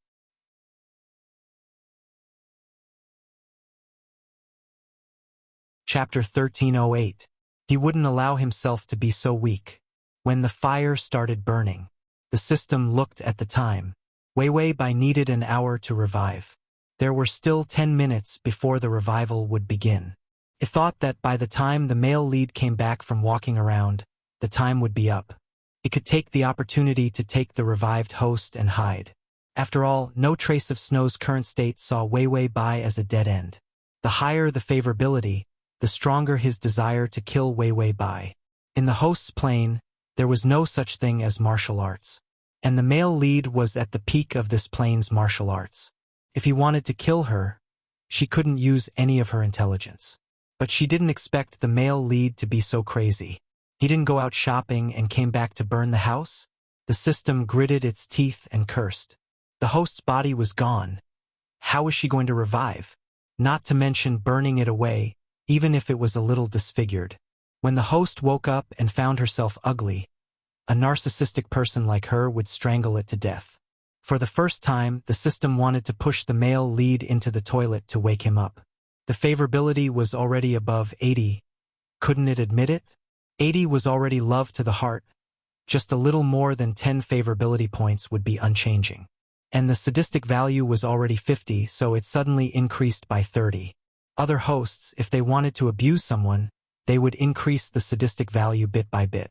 Chapter 1308. He wouldn't allow himself to be so weak. When the fire started burning, the system looked at the time. Wei Bai needed an hour to revive. There were still 10 minutes before the revival would begin. It thought that by the time the male lead came back from walking around, the time would be up. It could take the opportunity to take the revived host and hide. After all, no trace of Snow's current state saw Wei Bai as a dead end. The higher the favorability, the stronger his desire to kill Wei Bai. In the host's plane, there was no such thing as martial arts. And the male lead was at the peak of this plane's martial arts. If he wanted to kill her, she couldn't use any of her intelligence. But she didn't expect the male lead to be so crazy. He didn't go out shopping and came back to burn the house. The system gritted its teeth and cursed. The host's body was gone. How was she going to revive? Not to mention burning it away, even if it was a little disfigured. When the host woke up and found herself ugly, a narcissistic person like her would strangle it to death. For the first time, the system wanted to push the male lead into the toilet to wake him up. The favorability was already above 80. Couldn't it admit it? 80 was already love to the heart. Just a little more than 10 favorability points would be unchanging. And the sadistic value was already 50, so it suddenly increased by 30. Other hosts, if they wanted to abuse someone, they would increase the sadistic value bit by bit.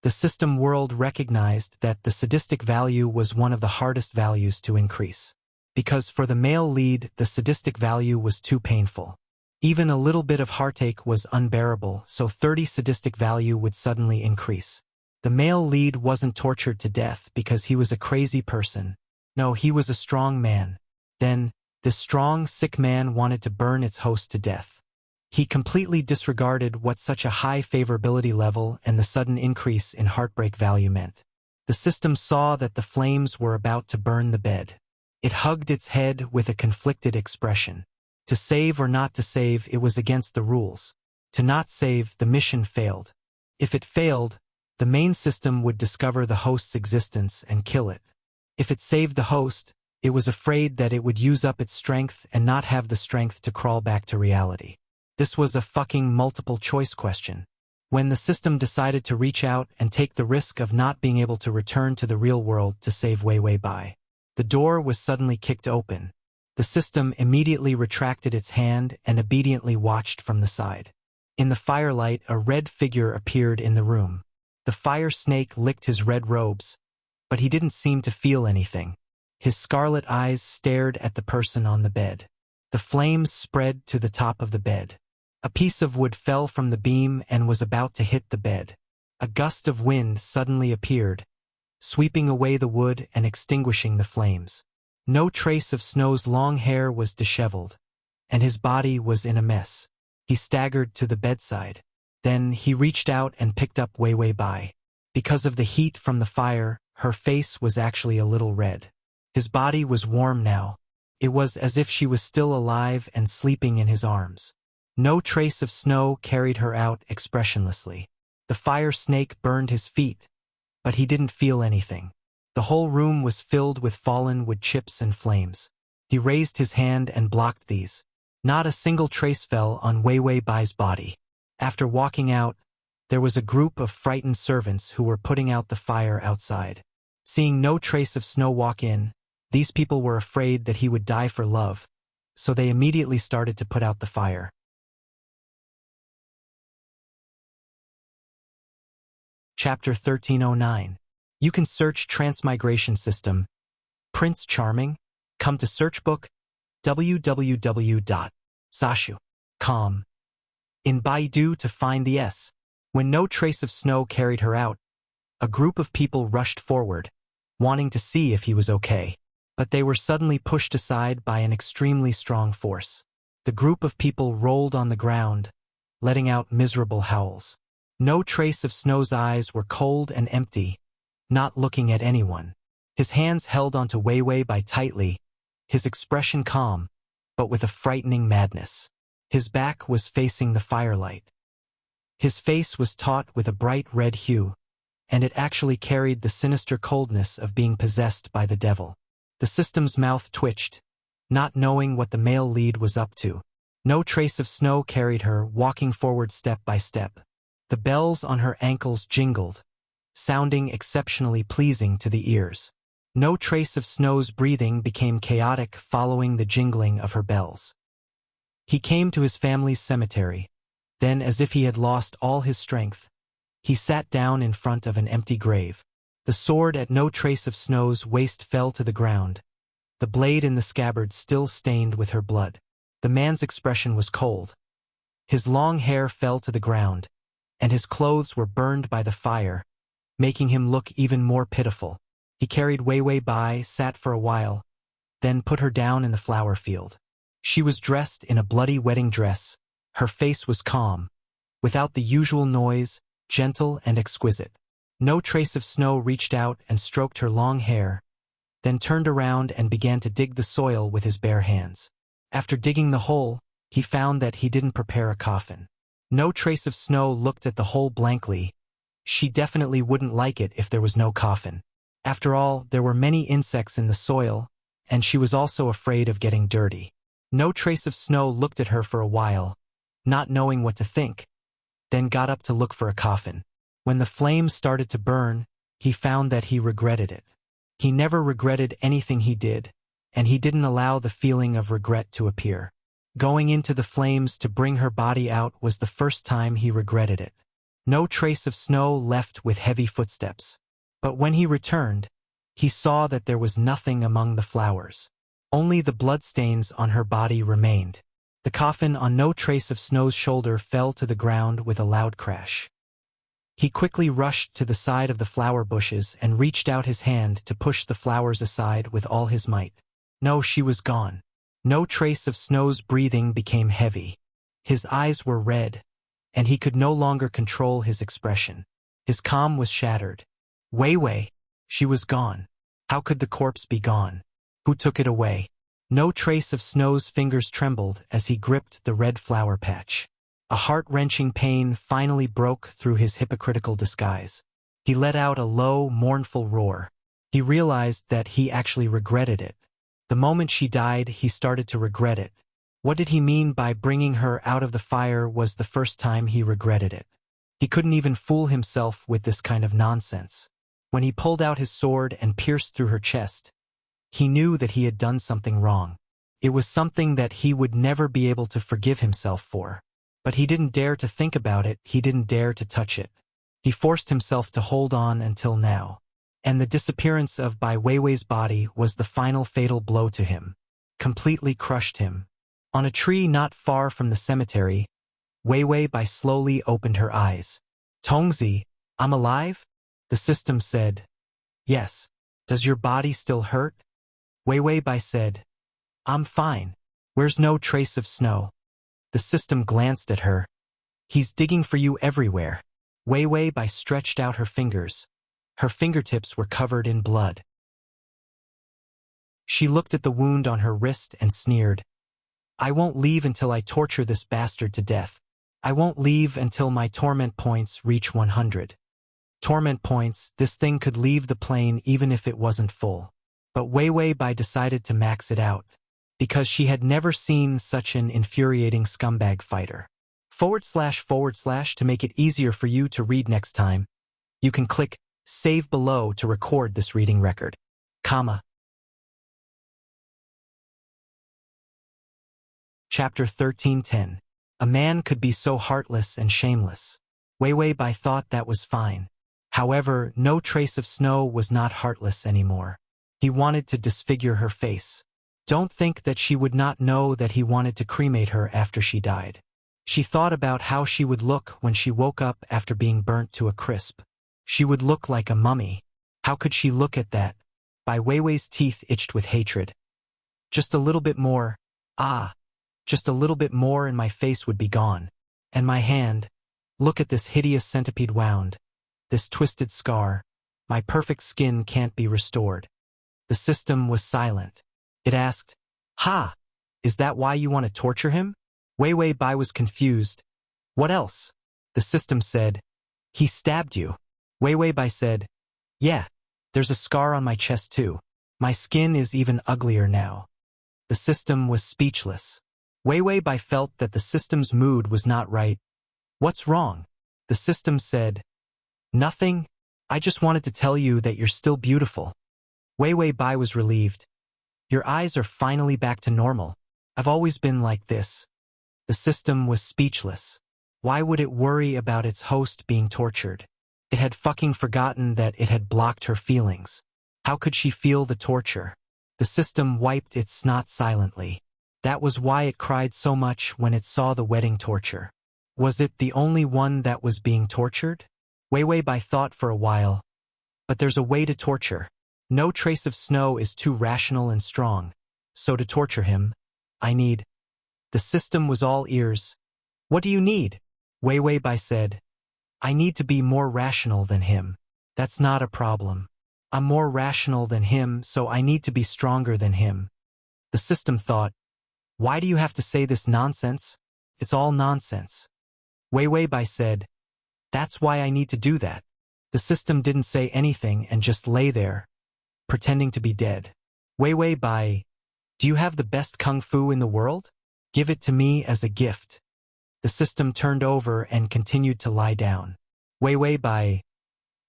The system world recognized that the sadistic value was one of the hardest values to increase. Because for the male lead, the sadistic value was too painful. Even a little bit of heartache was unbearable, so 30 sadistic value would suddenly increase. The male lead wasn't tortured to death because he was a crazy person. No, he was a strong man. Then, this strong, sick man wanted to burn its host to death. He completely disregarded what such a high favorability level and the sudden increase in heartbreak value meant. The system saw that the flames were about to burn the bed. It hugged its head with a conflicted expression. To save or not to save, it was against the rules. To not save, the mission failed. If it failed, the main system would discover the host's existence and kill it. If it saved the host, it was afraid that it would use up its strength and not have the strength to crawl back to reality. This was a fucking multiple choice question. When the system decided to reach out and take the risk of not being able to return to the real world to save Wei Bai, the door was suddenly kicked open. The system immediately retracted its hand and obediently watched from the side. In the firelight, a red figure appeared in the room. The fire snake licked his red robes, but he didn't seem to feel anything. His scarlet eyes stared at the person on the bed. The flames spread to the top of the bed. A piece of wood fell from the beam and was about to hit the bed. A gust of wind suddenly appeared, sweeping away the wood and extinguishing the flames. No trace of Snow's long hair was disheveled, and his body was in a mess. He staggered to the bedside. Then he reached out and picked up Wei Wei Bai. Because of the heat from the fire, her face was actually a little red. His body was warm now. It was as if she was still alive and sleeping in his arms. No trace of snow carried her out expressionlessly. The fire snake burned his feet, but he didn't feel anything. The whole room was filled with fallen wood chips and flames. He raised his hand and blocked these. Not a single trace fell on Wei Wei Bai's body. After walking out, there was a group of frightened servants who were putting out the fire outside. Seeing no trace of Snow walk in, these people were afraid that he would die for love, so they immediately started to put out the fire. Chapter 1309. You can search Transmigration System. Prince Charming. Come to Searchbook. www.sashu.com. In Baidu to find the S. When no trace of Snow carried her out, a group of people rushed forward, wanting to see if he was okay. But they were suddenly pushed aside by an extremely strong force. The group of people rolled on the ground, letting out miserable howls. No trace of Snow's eyes were cold and empty, not looking at anyone. His hands held onto Wei Wei Bai tightly, his expression calm, but with a frightening madness. His back was facing the firelight. His face was taut with a bright red hue, and it actually carried the sinister coldness of being possessed by the devil. The system's mouth twitched, not knowing what the male lead was up to. No trace of Snow carried her, walking forward step by step. The bells on her ankles jingled, sounding exceptionally pleasing to the ears. No trace of Snow's breathing became chaotic following the jingling of her bells. He came to his family's cemetery. Then, as if he had lost all his strength, he sat down in front of an empty grave. The sword at no trace of Snow's waist fell to the ground, the blade in the scabbard still stained with her blood. The man's expression was cold. His long hair fell to the ground, and his clothes were burned by the fire, making him look even more pitiful. He carried Wei Wei Bai, sat for a while, then put her down in the flower field. She was dressed in a bloody wedding dress. Her face was calm, without the usual noise, gentle and exquisite. No trace of Snow reached out and stroked her long hair, then turned around and began to dig the soil with his bare hands. After digging the hole, he found that he didn't prepare a coffin. No trace of Snow looked at the hole blankly. She definitely wouldn't like it if there was no coffin. After all, there were many insects in the soil, and she was also afraid of getting dirty. No trace of Snow looked at her for a while, not knowing what to think, then got up to look for a coffin. When the flames started to burn, he found that he regretted it. He never regretted anything he did, and he didn't allow the feeling of regret to appear. Going into the flames to bring her body out was the first time he regretted it. No trace of Snow left with heavy footsteps. But when he returned, he saw that there was nothing among the flowers. Only the bloodstains on her body remained. The coffin on no trace of Snow's shoulder fell to the ground with a loud crash. He quickly rushed to the side of the flower bushes and reached out his hand to push the flowers aside with all his might. No, she was gone. No trace of Snow's breathing became heavy. His eyes were red, and he could no longer control his expression. His calm was shattered. Wei Wei, she was gone. How could the corpse be gone? Who took it away? No trace of Snow's fingers trembled as he gripped the red flower patch. A heart-wrenching pain finally broke through his hypocritical disguise. He let out a low, mournful roar. He realized that he actually regretted it. The moment she died, he started to regret it. What did he mean by bringing her out of the fire was the first time he regretted it. He couldn't even fool himself with this kind of nonsense. When he pulled out his sword and pierced through her chest, he knew that he had done something wrong. It was something that he would never be able to forgive himself for. But he didn't dare to think about it, he didn't dare to touch it. He forced himself to hold on until now. And the disappearance of Bai Weiwei's body was the final fatal blow to him. Completely crushed him. On a tree not far from the cemetery, Weiwei Bai slowly opened her eyes. Tongzi, I'm alive? The system said. Yes. Does your body still hurt? Weiwei Bai said. I'm fine. Where's no trace of snow? The system glanced at her. He's digging for you everywhere. Weiwei Bai stretched out her fingers. Her fingertips were covered in blood. She looked at the wound on her wrist and sneered. I won't leave until I torture this bastard to death. I won't leave until my torment points reach 100. Torment points, this thing could leave the plane even if it wasn't full. But Weiwei Bai decided to max it out, because she had never seen such an infuriating scumbag fighter. / to make it easier for you to read next time, you can click Save below to record this reading record. Chapter 13:10. A man could be so heartless and shameless. Weiwei Bai thought that was fine. However, no trace of snow was not heartless anymore. He wanted to disfigure her face. Don't think that she would not know that he wanted to cremate her after she died. She thought about how she would look when she woke up after being burnt to a crisp. She would look like a mummy. How could she look at that? Bai Weiwei's teeth itched with hatred. Just a little bit more. Just a little bit more and my face would be gone. And my hand. Look at this hideous centipede wound. This twisted scar. My perfect skin can't be restored. The system was silent. It asked, is that why you want to torture him? Weiwei Bai was confused. What else? The system said, he stabbed you. Weiwei Bai said, yeah, there's a scar on my chest too. My skin is even uglier now. The system was speechless. Weiwei Bai felt that the system's mood was not right. What's wrong? The system said, nothing. I just wanted to tell you that you're still beautiful. Weiwei Bai was relieved. Your eyes are finally back to normal. I've always been like this. The system was speechless. Why would it worry about its host being tortured? It had fucking forgotten that it had blocked her feelings. How could she feel the torture? The system wiped its snot silently. That was why it cried so much when it saw the wedding torture. Was it the only one that was being tortured? Weiwei Bai thought for a while. But there's a way to torture. No trace of snow is too rational and strong. So to torture him, I need. The system was all ears. What do you need? Weiwei Bai said. I need to be more rational than him. That's not a problem. I'm more rational than him, so I need to be stronger than him. The system thought, why do you have to say this nonsense? It's all nonsense. Weiwei Bai said, that's why I need to do that. The system didn't say anything and just lay there, pretending to be dead. Weiwei Bai, do you have the best kung fu in the world? Give it to me as a gift. The system turned over and continued to lie down. Weiwei Bai,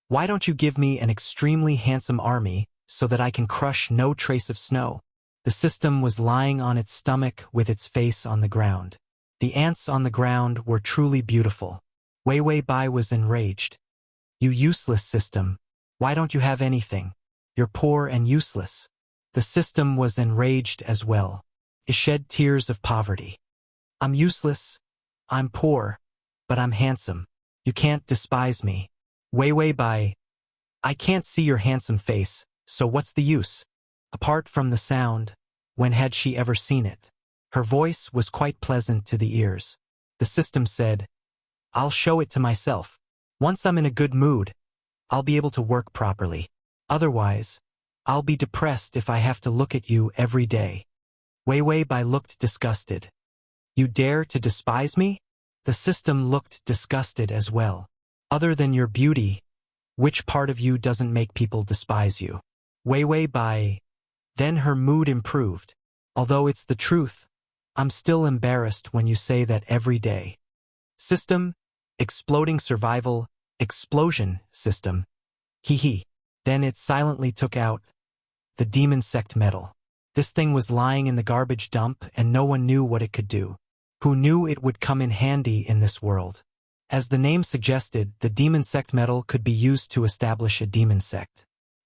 why don't you give me an extremely handsome army so that I can crush no trace of snow? The system was lying on its stomach with its face on the ground. The ants on the ground were truly beautiful. Weiwei Bai was enraged. You useless system. Why don't you have anything? You're poor and useless. The system was enraged as well. It shed tears of poverty. I'm useless. I'm poor. But I'm handsome. You can't despise me. Weiwei Bai, I can't see your handsome face, so what's the use? Apart from the sound, when had she ever seen it? Her voice was quite pleasant to the ears. The system said, I'll show it to myself. Once I'm in a good mood, I'll be able to work properly. Otherwise, I'll be depressed if I have to look at you every day. Weiwei Bai looked disgusted. You dare to despise me? The system looked disgusted as well. Other than your beauty, which part of you doesn't make people despise you? Weiwei Bai. Then her mood improved. Although it's the truth, I'm still embarrassed when you say that every day. System, exploding survival, explosion system. Hee. Then it silently took out the demon sect medal. This thing was lying in the garbage dump and no one knew what it could do. Who knew it would come in handy in this world? As the name suggested, the demon sect medal could be used to establish a demon sect.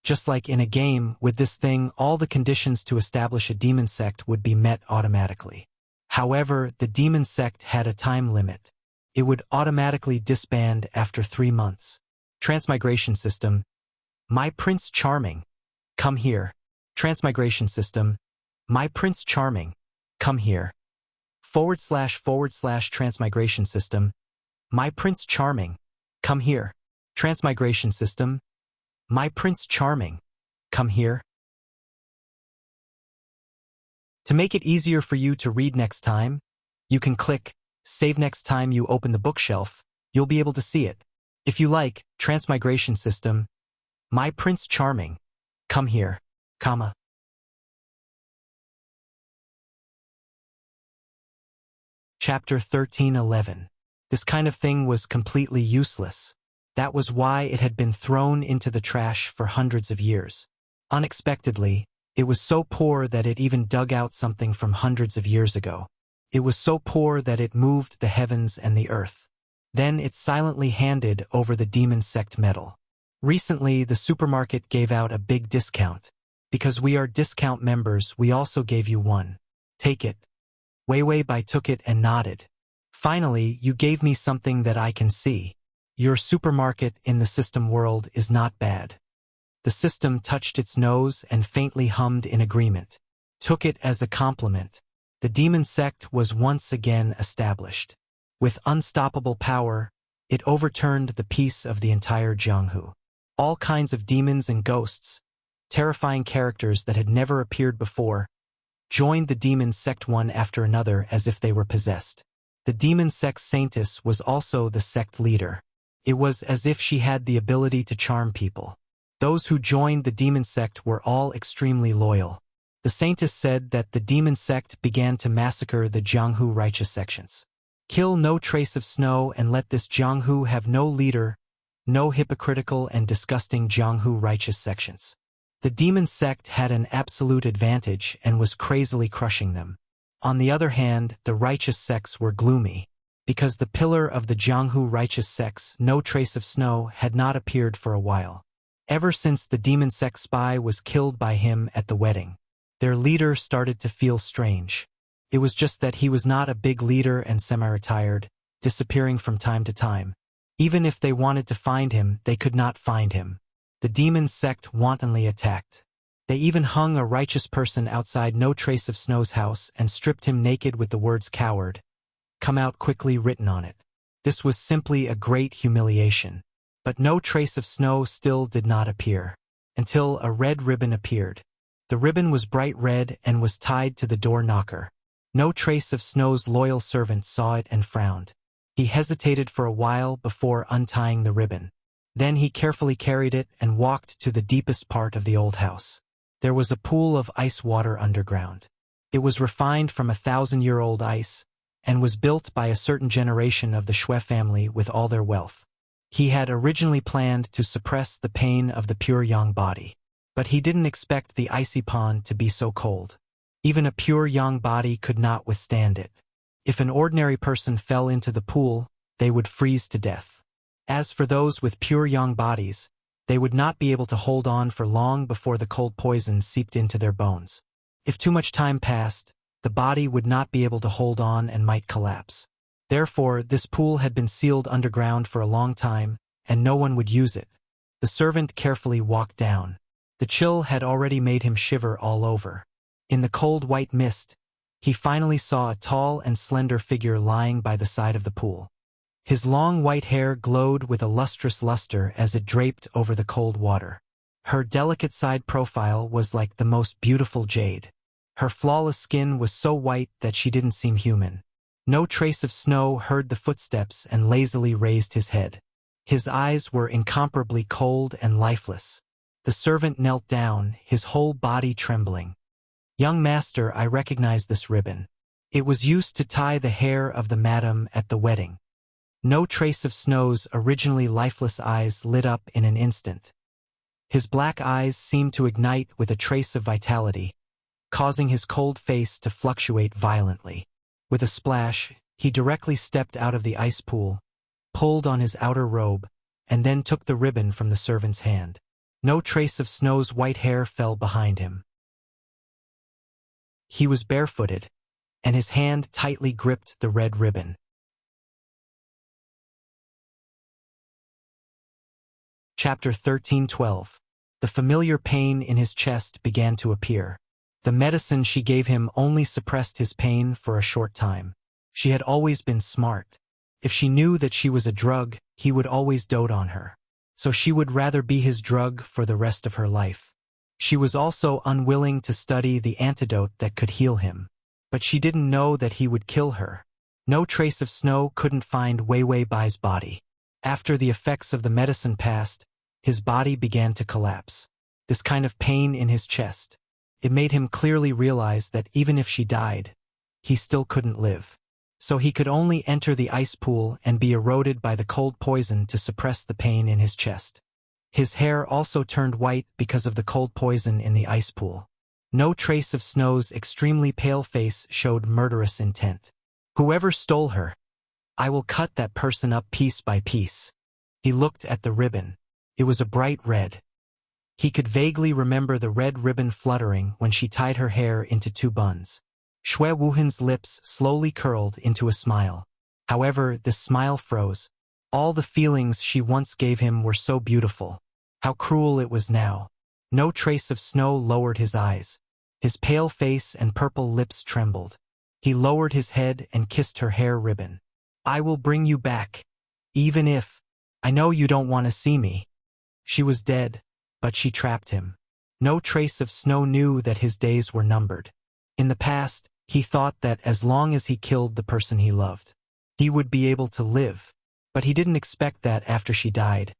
Just like in a game, with this thing, all the conditions to establish a demon sect would be met automatically. However, the demon sect had a time limit. It would automatically disband after 3 months. Transmigration system. My Prince Charming, come here. Transmigration system. My Prince Charming, come here. / transmigration system. My Prince Charming, come here. Transmigration system. My Prince Charming, come here. To make it easier for you to read next time, you can click Save. Next time you open the bookshelf, you'll be able to see it. If you like, Transmigration system. My Prince Charming, come here, comma. Chapter 13:11. This kind of thing was completely useless. That was why it had been thrown into the trash for hundreds of years. Unexpectedly, it was so poor that it even dug out something from hundreds of years ago. It was so poor that it moved the heavens and the earth. Then it silently handed over the demon sect medal. Recently, the supermarket gave out a big discount. Because we are discount members, we also gave you one. Take it. Wei Bai took it and nodded. Finally, you gave me something that I can see. Your supermarket in the system world is not bad. The system touched its nose and faintly hummed in agreement. Took it as a compliment. The demon sect was once again established. With unstoppable power, it overturned the peace of the entire Jianghu. All kinds of demons and ghosts, terrifying characters that had never appeared before, joined the demon sect one after another as if they were possessed. The demon sect saintess was also the sect leader. It was as if she had the ability to charm people. Those who joined the demon sect were all extremely loyal. The saintess said that the demon sect began to massacre the Jianghu righteous sections. Kill no trace of snow and let this Jianghu have no leader, no hypocritical and disgusting Jianghu righteous sections. The demon sect had an absolute advantage and was crazily crushing them. On the other hand, the righteous sects were gloomy. Because the pillar of the Jianghu righteous sects, no trace of snow, had not appeared for a while. Ever since the demon sect spy was killed by him at the wedding, their leader started to feel strange. It was just that he was not a big leader and semi-retired, disappearing from time to time. Even if they wanted to find him, they could not find him. The demon sect wantonly attacked. They even hung a righteous person outside No Trace of Snow's house and stripped him naked with the words "coward, come out quickly" written on it. This was simply a great humiliation. But No Trace of Snow still did not appear. Until a red ribbon appeared. The ribbon was bright red and was tied to the door knocker. No Trace of Snow's loyal servant saw it and frowned. He hesitated for a while before untying the ribbon. Then he carefully carried it and walked to the deepest part of the old house. There was a pool of ice water underground. It was refined from 1,000-year-old ice, and was built by a certain generation of the Shui family with all their wealth. He had originally planned to suppress the pain of the pure yang body. But he didn't expect the icy pond to be so cold. Even a pure yang body could not withstand it. If an ordinary person fell into the pool, they would freeze to death. As for those with pure yang bodies, they would not be able to hold on for long before the cold poison seeped into their bones. If too much time passed, the body would not be able to hold on and might collapse. Therefore, this pool had been sealed underground for a long time, and no one would use it. The servant carefully walked down. The chill had already made him shiver all over. In the cold white mist, he finally saw a tall and slender figure lying by the side of the pool. His long white hair glowed with a lustrous luster as it draped over the cold water. Her delicate side profile was like the most beautiful jade. Her flawless skin was so white that she didn't seem human. No Trace of Snow heard the footsteps and lazily raised his head. His eyes were incomparably cold and lifeless. The servant knelt down, his whole body trembling. "Young master, I recognize this ribbon. It was used to tie the hair of the madam at the wedding." No Trace of Snow's originally lifeless eyes lit up in an instant. His black eyes seemed to ignite with a trace of vitality, causing his cold face to fluctuate violently. With a splash, he directly stepped out of the ice pool, pulled on his outer robe, and then took the ribbon from the servant's hand. No trace of Snow's white hair fell behind him. He was barefooted, and his hand tightly gripped the red ribbon. Chapter 13:12. The familiar pain in his chest began to appear. The medicine she gave him only suppressed his pain for a short time. She had always been smart. If she knew that she was a drug, he would always dote on her. So she would rather be his drug for the rest of her life. She was also unwilling to study the antidote that could heal him. But she didn't know that he would kill her. No trace of Snow couldn't find Wei Wei Bai's body. After the effects of the medicine passed, his body began to collapse. This kind of pain in his chest. It made him clearly realize that even if she died, he still couldn't live. So he could only enter the ice pool and be eroded by the cold poison to suppress the pain in his chest. His hair also turned white because of the cold poison in the ice pool. No trace of Snow's extremely pale face showed murderous intent. Whoever stole her, I will cut that person up piece by piece. He looked at the ribbon. It was a bright red. He could vaguely remember the red ribbon fluttering when she tied her hair into two buns. Xue Wuhan's lips slowly curled into a smile. However, the smile froze. All the feelings she once gave him were so beautiful. How cruel it was now. No trace of Snow lowered his eyes. His pale face and purple lips trembled. He lowered his head and kissed her hair ribbon. I will bring you back. Even if, I know you don't want to see me. She was dead, but she trapped him. No trace of Snow knew that his days were numbered. In the past, he thought that as long as he killed the person he loved, he would be able to live. But he didn't expect that after she died.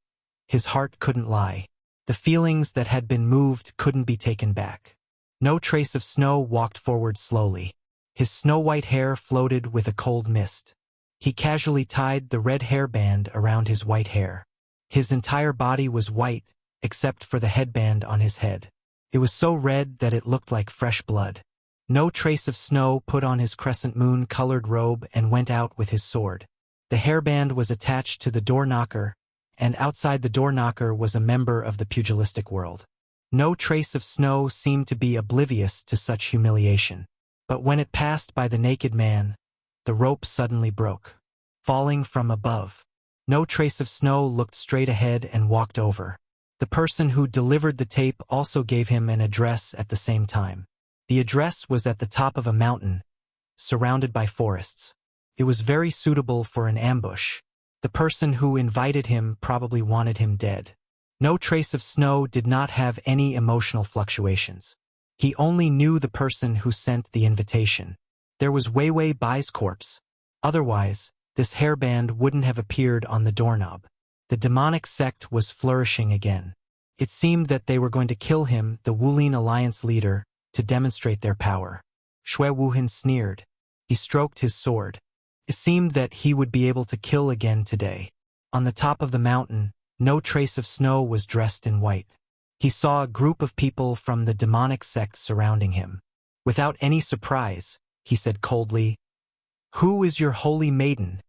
His heart couldn't lie. The feelings that had been moved couldn't be taken back. No trace of Snow walked forward slowly. His snow-white hair floated with a cold mist. He casually tied the red hairband around his white hair. His entire body was white, except for the headband on his head. It was so red that it looked like fresh blood. No trace of Snow put on his crescent moon-colored robe and went out with his sword. The hairband was attached to the door knocker, and outside the door knocker was a member of the pugilistic world. No trace of Snow seemed to be oblivious to such humiliation. But when it passed by the naked man, the rope suddenly broke, falling from above. No trace of Snow looked straight ahead and walked over. The person who delivered the tape also gave him an address at the same time. The address was at the top of a mountain, surrounded by forests. It was very suitable for an ambush. The person who invited him probably wanted him dead. No trace of Snow did not have any emotional fluctuations. He only knew the person who sent the invitation. There was Wei Wei Bai's corpse. Otherwise, this hairband wouldn't have appeared on the doorknob. The demonic sect was flourishing again. It seemed that they were going to kill him, the Wulin Alliance leader, to demonstrate their power. Xue Wuhan sneered. He stroked his sword. It seemed that he would be able to kill again today. On the top of the mountain, no trace of Snow was dressed in white. He saw a group of people from the demonic sect surrounding him. Without any surprise, he said coldly, "Who is your holy maiden?"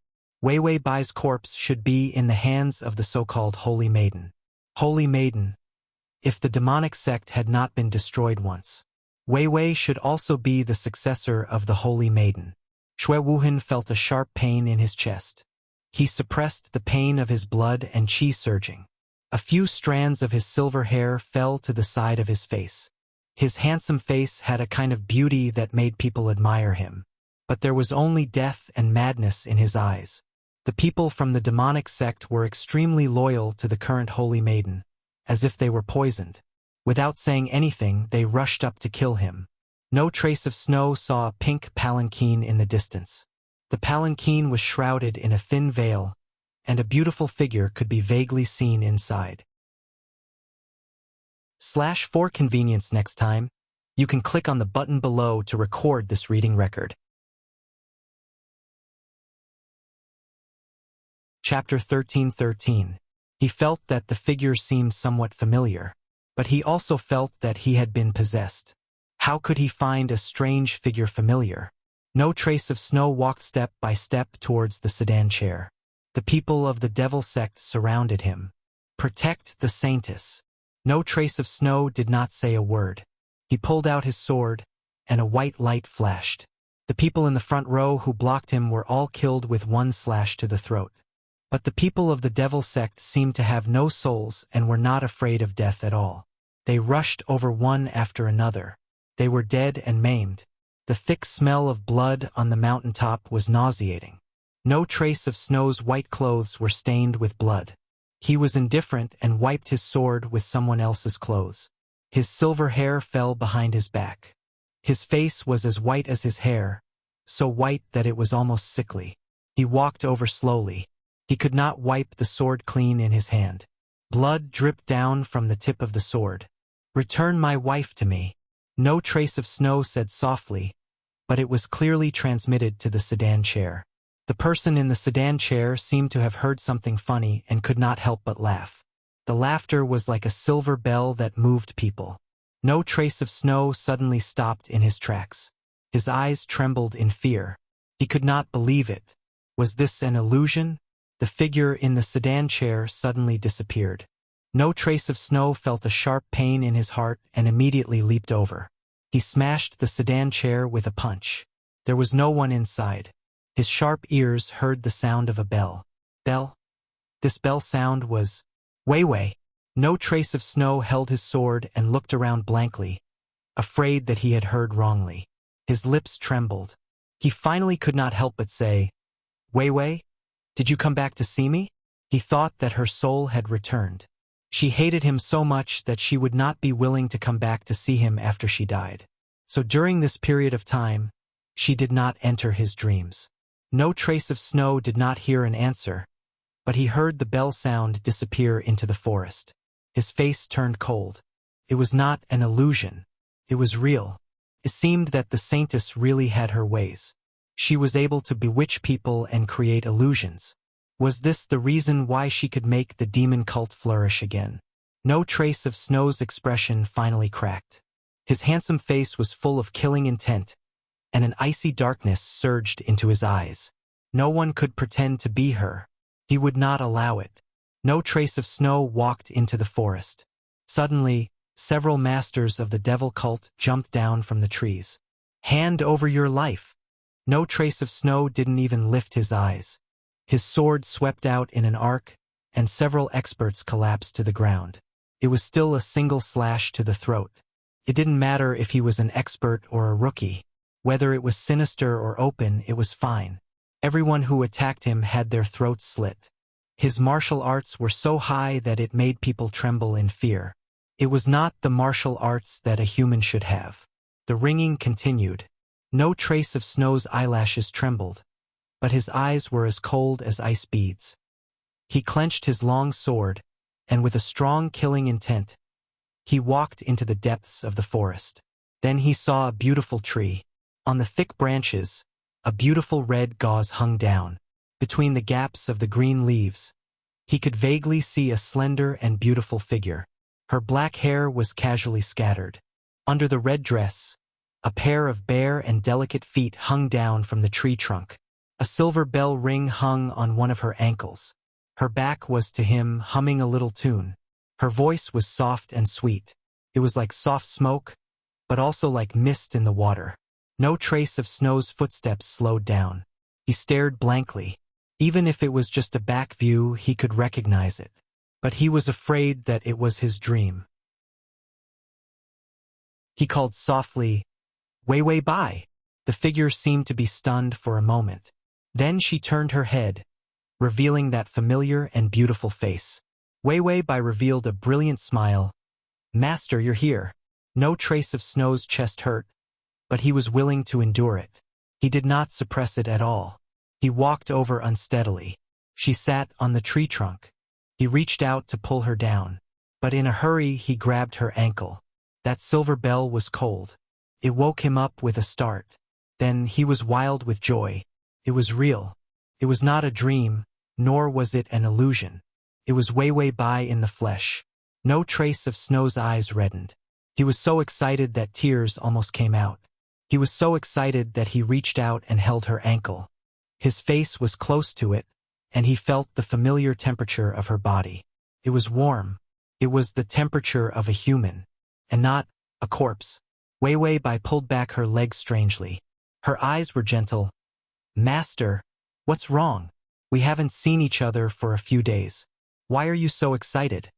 Wei Wei Bai's corpse should be in the hands of the so-called holy maiden. Holy maiden. If the demonic sect had not been destroyed once, Wei Wei should also be the successor of the holy maiden. Xue Wuhan felt a sharp pain in his chest. He suppressed the pain of his blood and qi surging. A few strands of his silver hair fell to the side of his face. His handsome face had a kind of beauty that made people admire him. But there was only death and madness in his eyes. The people from the demonic sect were extremely loyal to the current holy maiden, as if they were poisoned. Without saying anything, they rushed up to kill him. No trace of Snow saw a pink palanquin in the distance. The palanquin was shrouded in a thin veil, and a beautiful figure could be vaguely seen inside. For convenience next time, you can click on the button below to record this reading record. Chapter 13:13. He felt that the figure seemed somewhat familiar, but he also felt that he had been possessed. How could he find a strange figure familiar? No trace of Snow walked step by step towards the sedan chair. The people of the devil sect surrounded him. Protect the saintess. No Trace of Snow did not say a word. He pulled out his sword, and a white light flashed. The people in the front row who blocked him were all killed with one slash to the throat. But the people of the Devil sect seemed to have no souls and were not afraid of death at all. They rushed over one after another. They were dead and maimed. The thick smell of blood on the mountaintop was nauseating. No Trace of Snow's white clothes were stained with blood. He was indifferent and wiped his sword with someone else's clothes. His silver hair fell behind his back. His face was as white as his hair, so white that it was almost sickly. He walked over slowly. He could not wipe the sword clean in his hand. Blood dripped down from the tip of the sword. "Return my wife to me," No Trace of Snow said softly, but it was clearly transmitted to the sedan chair. The person in the sedan chair seemed to have heard something funny and could not help but laugh. The laughter was like a silver bell that moved people. No Trace of Snow suddenly stopped in his tracks. His eyes trembled in fear. He could not believe it. Was this an illusion? The figure in the sedan chair suddenly disappeared. No Trace of Snow felt a sharp pain in his heart and immediately leaped over. He smashed the sedan chair with a punch. There was no one inside. His sharp ears heard the sound of a bell. Bell? This bell sound was Wei. No Trace of Snow held his sword and looked around blankly, afraid that he had heard wrongly. His lips trembled. He finally could not help but say, Wei, did you come back to see me? He thought that her soul had returned. She hated him so much that she would not be willing to come back to see him after she died. So during this period of time, she did not enter his dreams. No Trace of Snow did not hear an answer, but he heard the bell sound disappear into the forest. His face turned cold. It was not an illusion. It was real. It seemed that the Saintess really had her ways. She was able to bewitch people and create illusions. Was this the reason why she could make the demon cult flourish again? No Trace of Snow's expression finally cracked. His handsome face was full of killing intent, and an icy darkness surged into his eyes. No one could pretend to be her. He would not allow it. No Trace of Snow walked into the forest. Suddenly, several masters of the devil cult jumped down from the trees. "Hand over your life." No Trace of Snow didn't even lift his eyes. His sword swept out in an arc, and several experts collapsed to the ground. It was still a single slash to the throat. It didn't matter if he was an expert or a rookie. Whether it was sinister or open, it was fine. Everyone who attacked him had their throats slit. His martial arts were so high that it made people tremble in fear. It was not the martial arts that a human should have. The ringing continued. No Trace of Snow's eyelashes trembled, but his eyes were as cold as ice beads. He clenched his long sword, and with a strong killing intent, he walked into the depths of the forest. Then he saw a beautiful tree. On the thick branches, a beautiful red gauze hung down. Between the gaps of the green leaves, he could vaguely see a slender and beautiful figure. Her black hair was casually scattered. Under the red dress, a pair of bare and delicate feet hung down from the tree trunk. A silver bell ring hung on one of her ankles. Her back was to him, humming a little tune. Her voice was soft and sweet. It was like soft smoke, but also like mist in the water. No Trace of Snow's footsteps slowed down. He stared blankly. Even if it was just a back view, he could recognize it. But he was afraid that it was his dream. He called softly, Wei Bai. The figure seemed to be stunned for a moment. Then she turned her head, revealing that familiar and beautiful face. Wei Bai revealed a brilliant smile. "Master, you're here." No Trace of Snow's chest hurt, but he was willing to endure it. He did not suppress it at all. He walked over unsteadily. She sat on the tree trunk. He reached out to pull her down, but in a hurry he grabbed her ankle. That silver bell was cold. It woke him up with a start. Then he was wild with joy. It was real. It was not a dream, nor was it an illusion. It was Wei Bai in the flesh. No Trace of Snow's eyes reddened. He was so excited that tears almost came out. He was so excited that he reached out and held her ankle. His face was close to it, and he felt the familiar temperature of her body. It was warm. It was the temperature of a human, and not a corpse. Wei Wei Bai pulled back her legs strangely. Her eyes were gentle. Master, what's wrong? We haven't seen each other for a few days. Why are you so excited?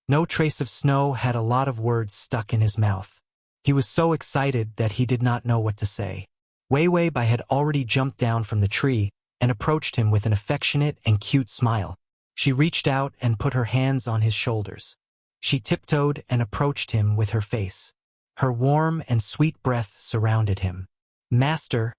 No Trace of Snow had a lot of words stuck in his mouth. He was so excited that he did not know what to say. Wei Wei Bai had already jumped down from the tree and approached him with an affectionate and cute smile. She reached out and put her hands on his shoulders. She tiptoed and approached him with her face. Her warm and sweet breath surrounded him. Master,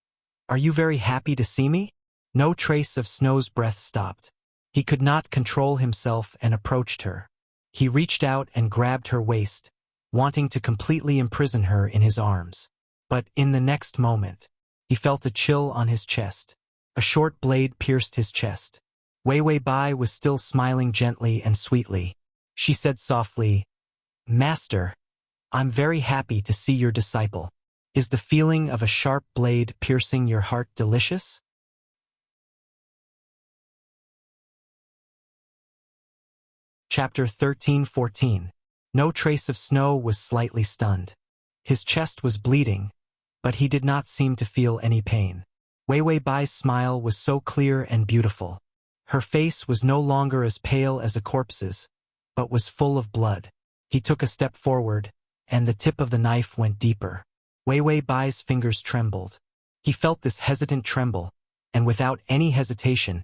are you very happy to see me? No Trace of Snow's breath stopped. He could not control himself and approached her. He reached out and grabbed her waist, wanting to completely imprison her in his arms. But in the next moment, he felt a chill on his chest. A short blade pierced his chest. Wei Wei Bai was still smiling gently and sweetly. She said softly, Master, I'm very happy to see your disciple. Is the feeling of a sharp blade piercing your heart delicious? Chapter 13-14. No Trace of Snow was slightly stunned. His chest was bleeding, but he did not seem to feel any pain. Wei Wei Bai's smile was so clear and beautiful. Her face was no longer as pale as a corpse's, but was full of blood. He took a step forward, and the tip of the knife went deeper. Wei Wei Bai's fingers trembled. He felt this hesitant tremble, and without any hesitation,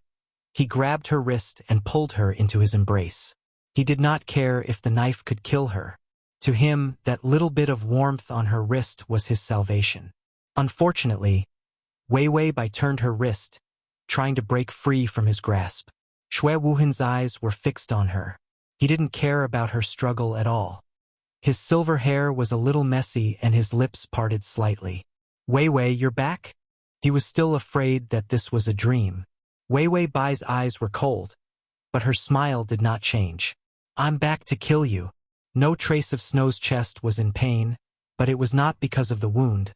he grabbed her wrist and pulled her into his embrace. He did not care if the knife could kill her. To him, that little bit of warmth on her wrist was his salvation. Unfortunately, Wei Wei Bai turned her wrist, trying to break free from his grasp. Xue Wuhan's eyes were fixed on her. He didn't care about her struggle at all. His silver hair was a little messy and his lips parted slightly. Wei Wei, you're back? He was still afraid that this was a dream. Wei Wei Bai's eyes were cold, but her smile did not change. I'm back to kill you. No Trace of Snow's chest was in pain, but it was not because of the wound,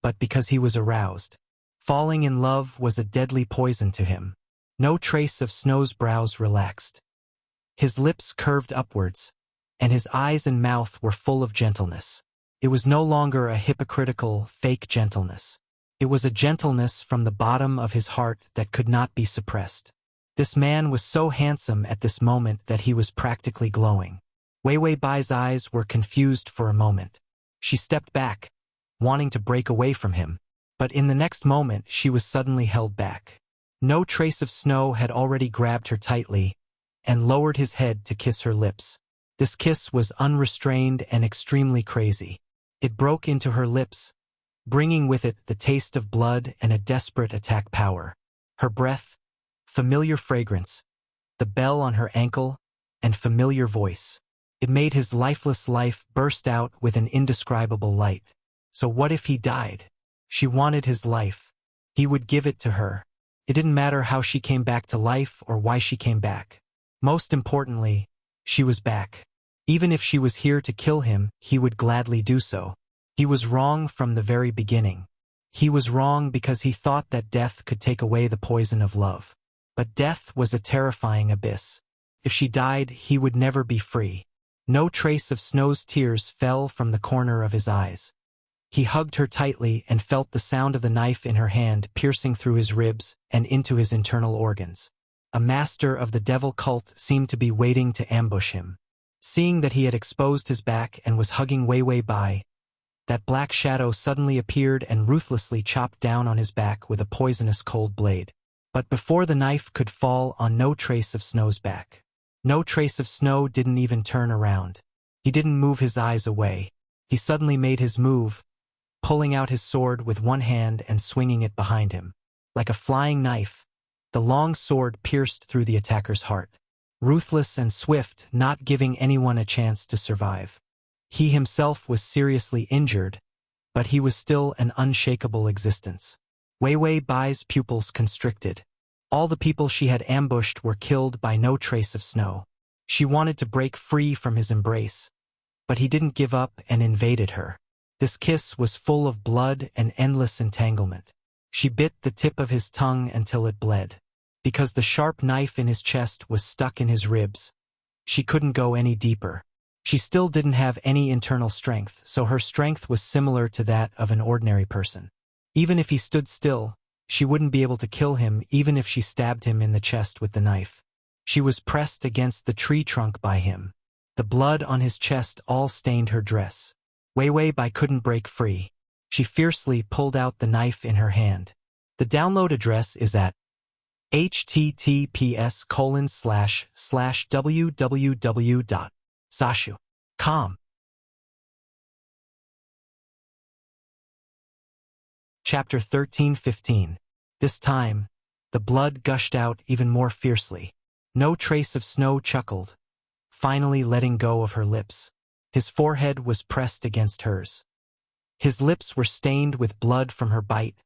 but because he was aroused. Falling in love was a deadly poison to him. No Trace of Snow's brows relaxed. His lips curved upwards, and his eyes and mouth were full of gentleness. It was no longer a hypocritical, fake gentleness. It was a gentleness from the bottom of his heart that could not be suppressed. This man was so handsome at this moment that he was practically glowing. Wei Wei Bai's eyes were confused for a moment. She stepped back, wanting to break away from him, but in the next moment she was suddenly held back. No Trace of Snow had already grabbed her tightly and lowered his head to kiss her lips. This kiss was unrestrained and extremely crazy. It broke into her lips, bringing with it the taste of blood and a desperate attack power. Her breath, familiar fragrance, the bell on her ankle, and familiar voice. It made his lifeless life burst out with an indescribable light. So what if he died? She wanted his life. He would give it to her. It didn't matter how she came back to life or why she came back. Most importantly, she was back. Even if she was here to kill him, he would gladly do so. He was wrong from the very beginning. He was wrong because he thought that death could take away the poison of love. But death was a terrifying abyss. If she died, he would never be free. No Trace of Snow's tears fell from the corner of his eyes. He hugged her tightly and felt the sound of the knife in her hand piercing through his ribs and into his internal organs. A master of the devil cult seemed to be waiting to ambush him. Seeing that he had exposed his back and was hugging Wei Wei Bai, that black shadow suddenly appeared and ruthlessly chopped down on his back with a poisonous cold blade. But before the knife could fall on No Trace of Snow's back, No Trace of Snow didn't even turn around. He didn't move his eyes away. He suddenly made his move, pulling out his sword with one hand and swinging it behind him. Like a flying knife, the long sword pierced through the attacker's heart. Ruthless and swift, not giving anyone a chance to survive. He himself was seriously injured, but he was still an unshakable existence. Wei Wei Bai's pupils constricted. All the people she had ambushed were killed by No Trace of Snow. She wanted to break free from his embrace, but he didn't give up and invaded her. This kiss was full of blood and endless entanglement. She bit the tip of his tongue until it bled. Because the sharp knife in his chest was stuck in his ribs, she couldn't go any deeper. She still didn't have any internal strength, so her strength was similar to that of an ordinary person. Even if he stood still, she wouldn't be able to kill him even if she stabbed him in the chest with the knife. She was pressed against the tree trunk by him. The blood on his chest all stained her dress. Wei Bai couldn't break free. She fiercely pulled out the knife in her hand. The download address is at https://www.sashu.com. Chapter 13:15. This time, the blood gushed out even more fiercely. No trace of Snow chuckled, finally letting go of her lips. His forehead was pressed against hers. His lips were stained with blood from her bite,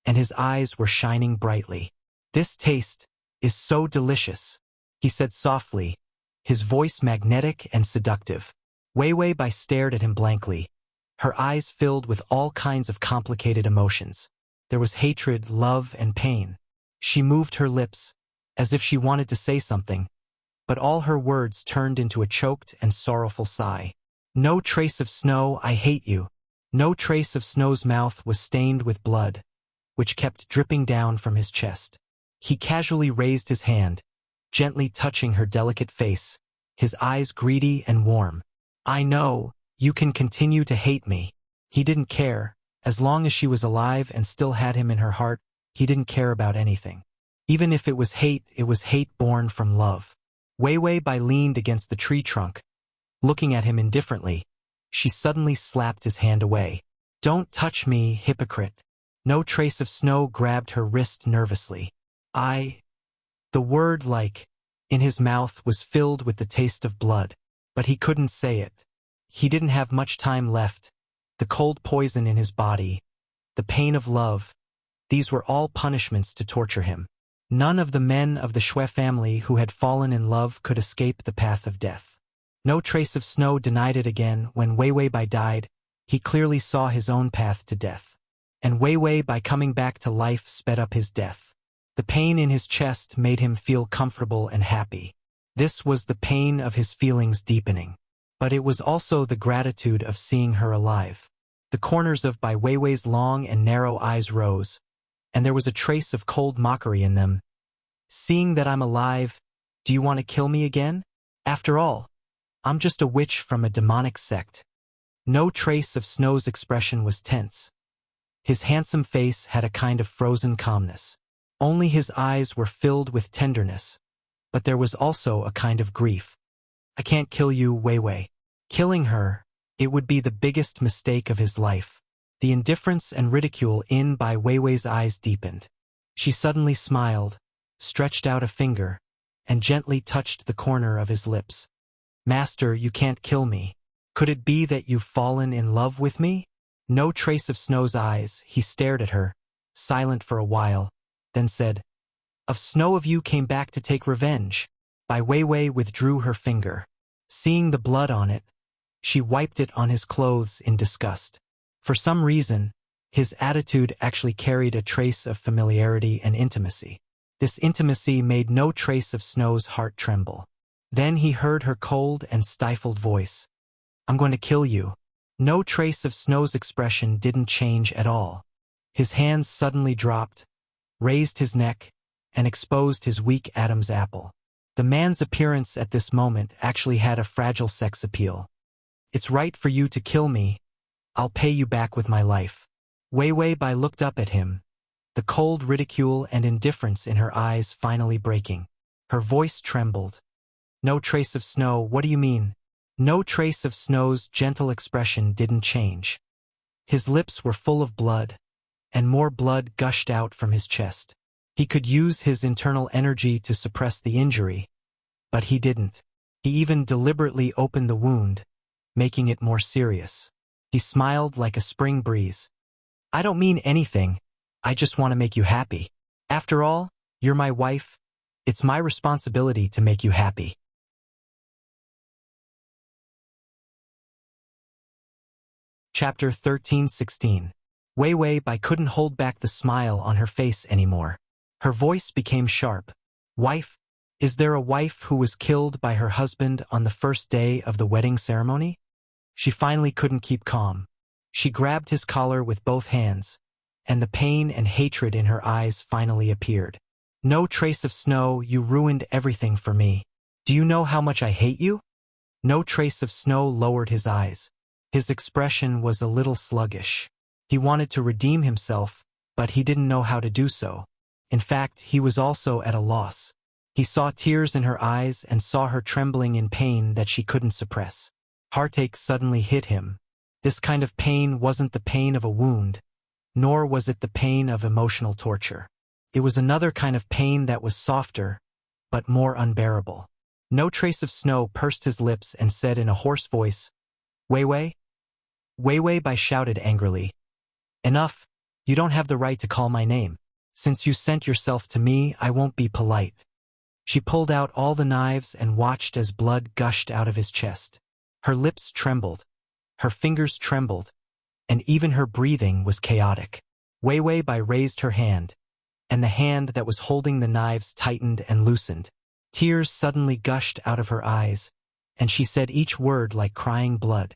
and his eyes were shining brightly. "This taste is so delicious," he said softly, his voice magnetic and seductive. Wei Bai stared at him blankly, her eyes filled with all kinds of complicated emotions. There was hatred, love, and pain. She moved her lips, as if she wanted to say something, but all her words turned into a choked and sorrowful sigh. "No trace of Snow, I hate you." No trace of Snow's mouth was stained with blood, which kept dripping down from his chest. He casually raised his hand, gently touching her delicate face, his eyes greedy and warm. "I know, you can continue to hate me." He didn't care. As long as she was alive and still had him in her heart, he didn't care about anything. Even if it was hate born from love. Wei Bai leaned against the tree trunk, looking at him indifferently. She suddenly slapped his hand away. "Don't touch me, hypocrite." No trace of Snow grabbed her wrist nervously. The word "like" in his mouth was filled with the taste of blood, but he couldn't say it. He didn't have much time left. The cold poison in his body, the pain of love, these were all punishments to torture him. None of the men of the Shui family who had fallen in love could escape the path of death. No trace of Snow denied it again. When Wei Bai died, he clearly saw his own path to death. And Wei Bai coming back to life sped up his death. The pain in his chest made him feel comfortable and happy. This was the pain of his feelings deepening. But it was also the gratitude of seeing her alive. The corners of Bai Weiwei's long and narrow eyes rose, and there was a trace of cold mockery in them. "Seeing that I'm alive, do you want to kill me again? After all, I'm just a witch from a demonic sect." No trace of Snow's expression was tense. His handsome face had a kind of frozen calmness. Only his eyes were filled with tenderness, but there was also a kind of grief. "I can't kill you, Wei Wei." Killing her, it would be the biggest mistake of his life. The indifference and ridicule in Bai Weiwei's eyes deepened. She suddenly smiled, stretched out a finger, and gently touched the corner of his lips. "Master, you can't kill me. Could it be that you've fallen in love with me?" No trace of Snow's eyes, he stared at her, silent for a while, then said, "Of Snow of you came back to take revenge." Bai Weiwei withdrew her finger. Seeing the blood on it, she wiped it on his clothes in disgust. For some reason, his attitude actually carried a trace of familiarity and intimacy. This intimacy made no trace of Snow's heart tremble. Then he heard her cold and stifled voice. "I'm going to kill you." No trace of Snow's expression didn't change at all. His hands suddenly dropped, raised his neck, and exposed his weak Adam's apple. The man's appearance at this moment actually had a fragile sex appeal. "It's right for you to kill me. I'll pay you back with my life." Wei Bai looked up at him, the cold ridicule and indifference in her eyes finally breaking. Her voice trembled. "No trace of Snow, what do you mean?" No trace of Snow's gentle expression didn't change. His lips were full of blood, and more blood gushed out from his chest. He could use his internal energy to suppress the injury, but he didn't. He even deliberately opened the wound, making it more serious. He smiled like a spring breeze. "I don't mean anything. I just want to make you happy. After all, you're my wife. It's my responsibility to make you happy." Chapter 13:16. Wei Bai couldn't hold back the smile on her face anymore. Her voice became sharp. "Wife, Is there a wife who was killed by her husband on the first day of the wedding ceremony? She finally couldn't keep calm. She grabbed his collar with both hands, and the pain and hatred in her eyes finally appeared. No trace of snow, you ruined everything for me. Do you know how much I hate you? No trace of snow lowered his eyes. His expression was a little sluggish. He wanted to redeem himself, but he didn't know how to do so. In fact, he was also at a loss. He saw tears in her eyes and saw her trembling in pain that she couldn't suppress. Heartache suddenly hit him. This kind of pain wasn't the pain of a wound, nor was it the pain of emotional torture. It was another kind of pain that was softer, but more unbearable. No trace of snow pursed his lips and said in a hoarse voice, "Wei Wei?" Wei Wei Bai shouted angrily. "Enough, you don't have the right to call my name. Since you sent yourself to me, I won't be polite." She pulled out all the knives and watched as blood gushed out of his chest. Her lips trembled, her fingers trembled, and even her breathing was chaotic. Wei Wei Bai raised her hand, and the hand that was holding the knives tightened and loosened. Tears suddenly gushed out of her eyes, and she said each word like crying blood.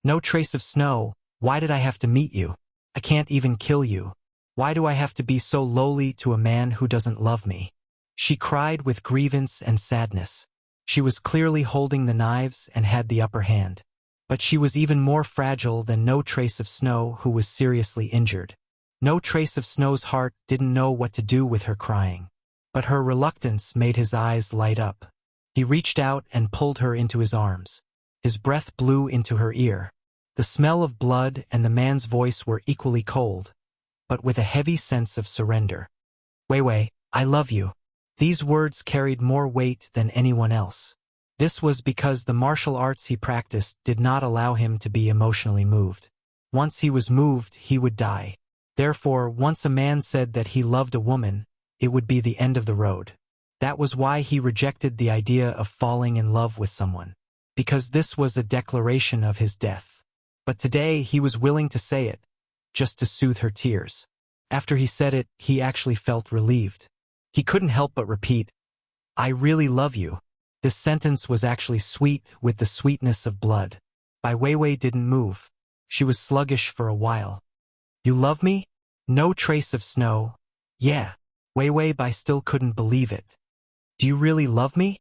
"No trace of snow, why did I have to meet you? I can't even kill you. Why do I have to be so lowly to a man who doesn't love me?" She cried with grievance and sadness. She was clearly holding the knives and had the upper hand. But she was even more fragile than No Trace of Snow, who was seriously injured. No Trace of Snow's heart didn't know what to do with her crying. But her reluctance made his eyes light up. He reached out and pulled her into his arms. His breath blew into her ear. The smell of blood and the man's voice were equally cold, but with a heavy sense of surrender. "Wei Wei, I love you." These words carried more weight than anyone else. This was because the martial arts he practiced did not allow him to be emotionally moved. Once he was moved, he would die. Therefore, once a man said that he loved a woman, it would be the end of the road. That was why he rejected the idea of falling in love with someone, because this was a declaration of his death. But today he was willing to say it, just to soothe her tears. After he said it, he actually felt relieved. He couldn't help but repeat, "I really love you." This sentence was actually sweet with the sweetness of blood. Bai Weiwei didn't move. She was sluggish for a while. "You love me?" No trace of snow. "Yeah." Weiwei Bai still couldn't believe it. "Do you really love me?"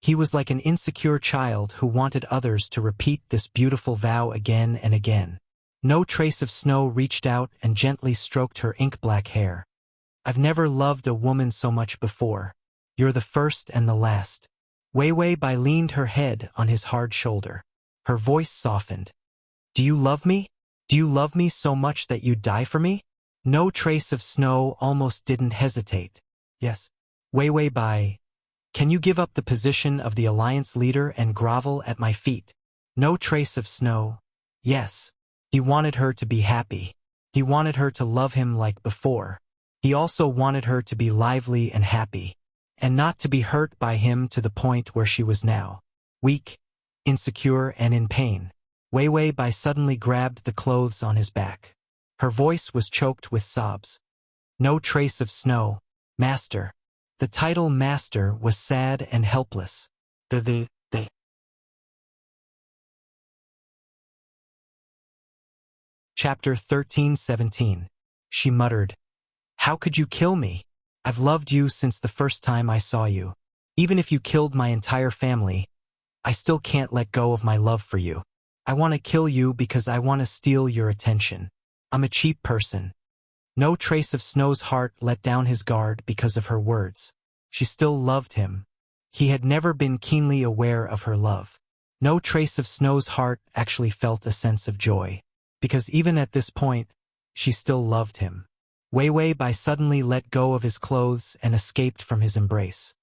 He was like an insecure child who wanted others to repeat this beautiful vow again and again. No Trace of Snow reached out and gently stroked her ink-black hair. "I've never loved a woman so much before. You're the first and the last." Weiwei Bai leaned her head on his hard shoulder. Her voice softened. "Do you love me? Do you love me so much that you'd die for me?" No Trace of Snow almost didn't hesitate. "Yes." "Weiwei Bai, can you give up the position of the alliance leader and grovel at my feet?" No Trace of Snow. "Yes." He wanted her to be happy. He wanted her to love him like before. He also wanted her to be lively and happy, and not to be hurt by him to the point where she was now, weak, insecure, and in pain. Weiwei Bai suddenly grabbed the clothes on his back. Her voice was choked with sobs. "No Trace of Snow, Master." The title Master was sad and helpless. The. Chapter 13:17. She muttered, "How could you kill me? I've loved you since the first time I saw you. Even if you killed my entire family, I still can't let go of my love for you. I want to kill you because I want to steal your attention. I'm a cheap person." No Trace of Snow's heart let down his guard because of her words. She still loved him. He had never been keenly aware of her love. No Trace of Snow's heart actually felt a sense of joy, because even at this point, she still loved him. Weiwei Bai suddenly let go of his clothes and escaped from his embrace.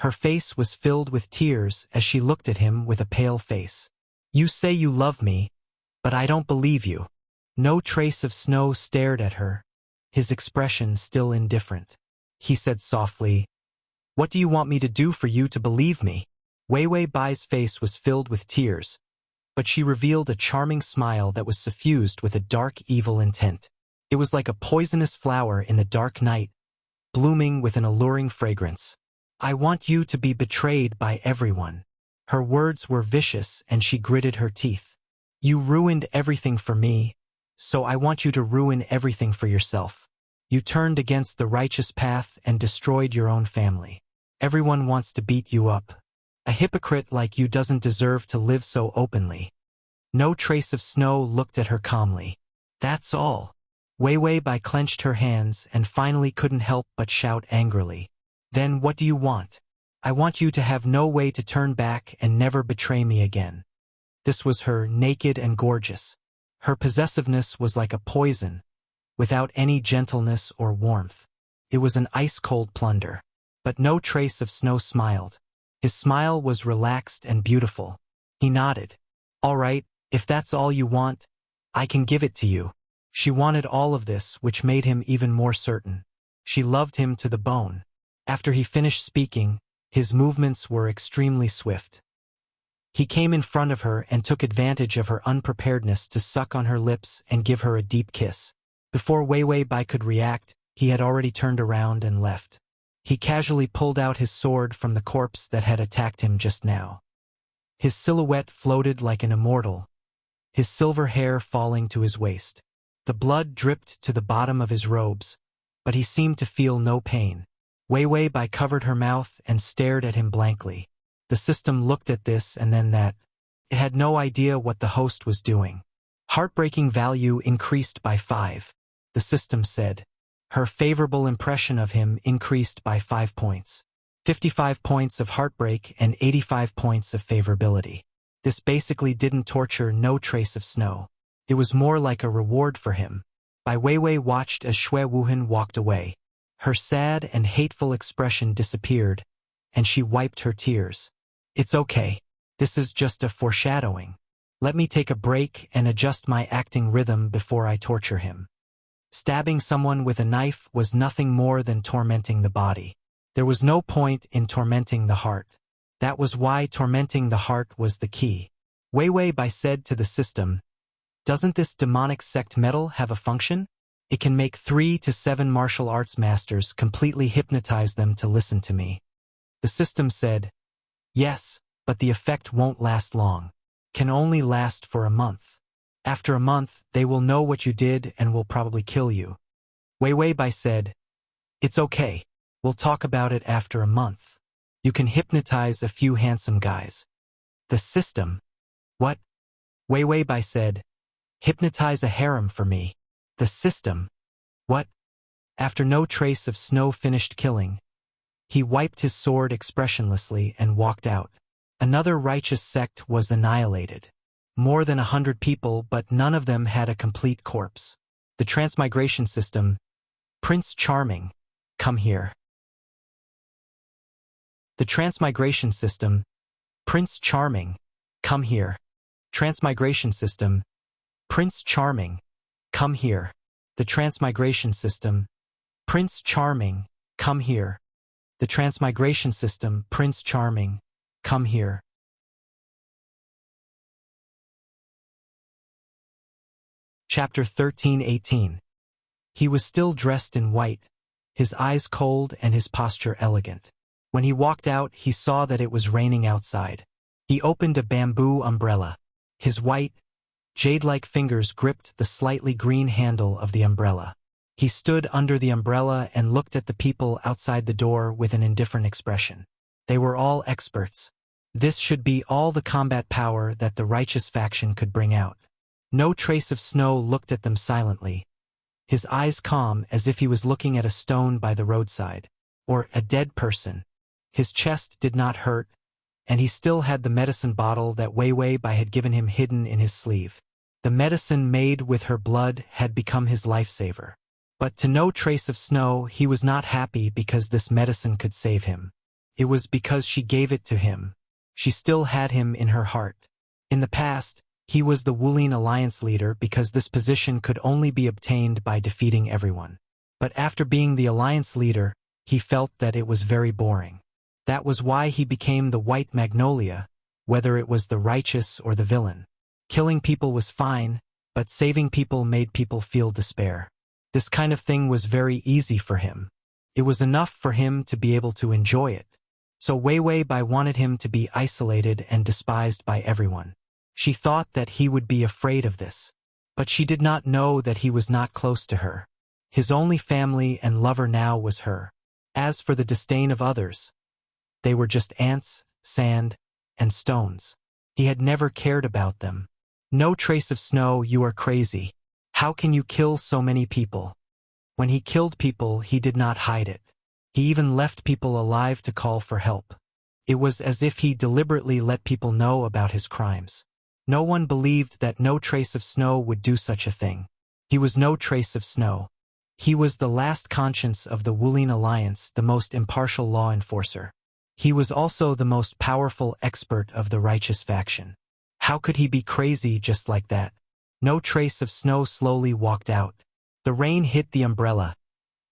Her face was filled with tears as she looked at him with a pale face. "You say you love me, but I don't believe you." No Trace of Snow stared at her, his expression still indifferent. He said softly, "What do you want me to do for you to believe me?" Weiwei Bai's face was filled with tears, but she revealed a charming smile that was suffused with a dark, evil intent. It was like a poisonous flower in the dark night, blooming with an alluring fragrance. I want you to be betrayed by everyone. Her words were vicious and she gritted her teeth. You ruined everything for me, so I want you to ruin everything for yourself. You turned against the righteous path and destroyed your own family. Everyone wants to beat you up. A hypocrite like you doesn't deserve to live so openly. No Trace of Snow looked at her calmly. That's all. Wei Wei Bai clenched her hands and finally couldn't help but shout angrily. Then what do you want? I want you to have no way to turn back and never betray me again. This was her, naked and gorgeous. Her possessiveness was like a poison, without any gentleness or warmth. It was an ice-cold plunder. But no Trace of Snow smiled. His smile was relaxed and beautiful. He nodded. All right, if that's all you want, I can give it to you. She wanted all of this, which made him even more certain. She loved him to the bone. After he finished speaking, his movements were extremely swift. He came in front of her and took advantage of her unpreparedness to suck on her lips and give her a deep kiss. Before Wei Wei Bai could react, he had already turned around and left. He casually pulled out his sword from the corpse that had attacked him just now. His silhouette floated like an immortal, his silver hair falling to his waist. The blood dripped to the bottom of his robes, but he seemed to feel no pain. Wei Wei Bai covered her mouth and stared at him blankly. The system looked at this and then that. It had no idea what the host was doing. Heartbreaking value increased by 5. The system said. Her favorable impression of him increased by 5 points. 55 points of heartbreak and 85 points of favorability. This basically didn't torture No Trace of Snow. It was more like a reward for him. Bai Weiwei watched as Xue Wuhan walked away. Her sad and hateful expression disappeared, and she wiped her tears. It's okay. This is just a foreshadowing. Let me take a break and adjust my acting rhythm before I torture him. Stabbing someone with a knife was nothing more than tormenting the body. There was no point in tormenting the heart. That was why tormenting the heart was the key. Wei Wei Bai said to the system, "Doesn't this demonic sect metal have a function? It can make 3 to 7 martial arts masters completely hypnotize them to listen to me." The system said, "Yes, but the effect won't last long. Can only last for a month. After a month, they will know what you did and will probably kill you." Wei Wei Bai said, "It's okay. We'll talk about it after a month. You can hypnotize a few handsome guys." The system. What? Wei Wei Bai said, "Hypnotize a harem for me." The system. What? After No Trace of Snow finished killing, he wiped his sword expressionlessly and walked out. Another righteous sect was annihilated. More than 100 people, but none of them had a complete corpse. The Transmigration system. Prince Charming, come here. The Transmigration system. Prince Charming, come here. Transmigration system. Prince Charming, come here. The Transmigration system. Prince Charming, come here. The Transmigration system. Prince Charming, come here. Chapter 13:18. He was still dressed in white, his eyes cold and his posture elegant. When he walked out, he saw that it was raining outside. He opened a bamboo umbrella. His white, jade-like fingers gripped the slightly green handle of the umbrella. He stood under the umbrella and looked at the people outside the door with an indifferent expression. They were all experts. This should be all the combat power that the righteous faction could bring out. No Trace of Snow looked at them silently, his eyes calm as if he was looking at a stone by the roadside, or a dead person. His chest did not hurt, and he still had the medicine bottle that Wei Wei Bai had given him hidden in his sleeve. The medicine made with her blood had become his lifesaver. But to No Trace of Snow, he was not happy because this medicine could save him. It was because she gave it to him. She still had him in her heart. In the past, he was the Wulin Alliance leader because this position could only be obtained by defeating everyone. But after being the Alliance leader, he felt that it was very boring. That was why he became the White Magnolia, whether it was the righteous or the villain. Killing people was fine, but saving people made people feel despair. This kind of thing was very easy for him. It was enough for him to be able to enjoy it. So Wei Bai wanted him to be isolated and despised by everyone. She thought that he would be afraid of this. But she did not know that he was not close to her. His only family and lover now was her. As for the disdain of others, they were just ants, sand, and stones. He had never cared about them. No trace of snow, you are crazy. How can you kill so many people? When he killed people, he did not hide it. He even left people alive to call for help. It was as if he deliberately let people know about his crimes. No one believed that No Trace of Snow would do such a thing. He was No Trace of Snow. He was the last conscience of the Wuling Alliance, the most impartial law enforcer. He was also the most powerful expert of the righteous faction. How could he be crazy just like that? No Trace of Snow slowly walked out. The rain hit the umbrella,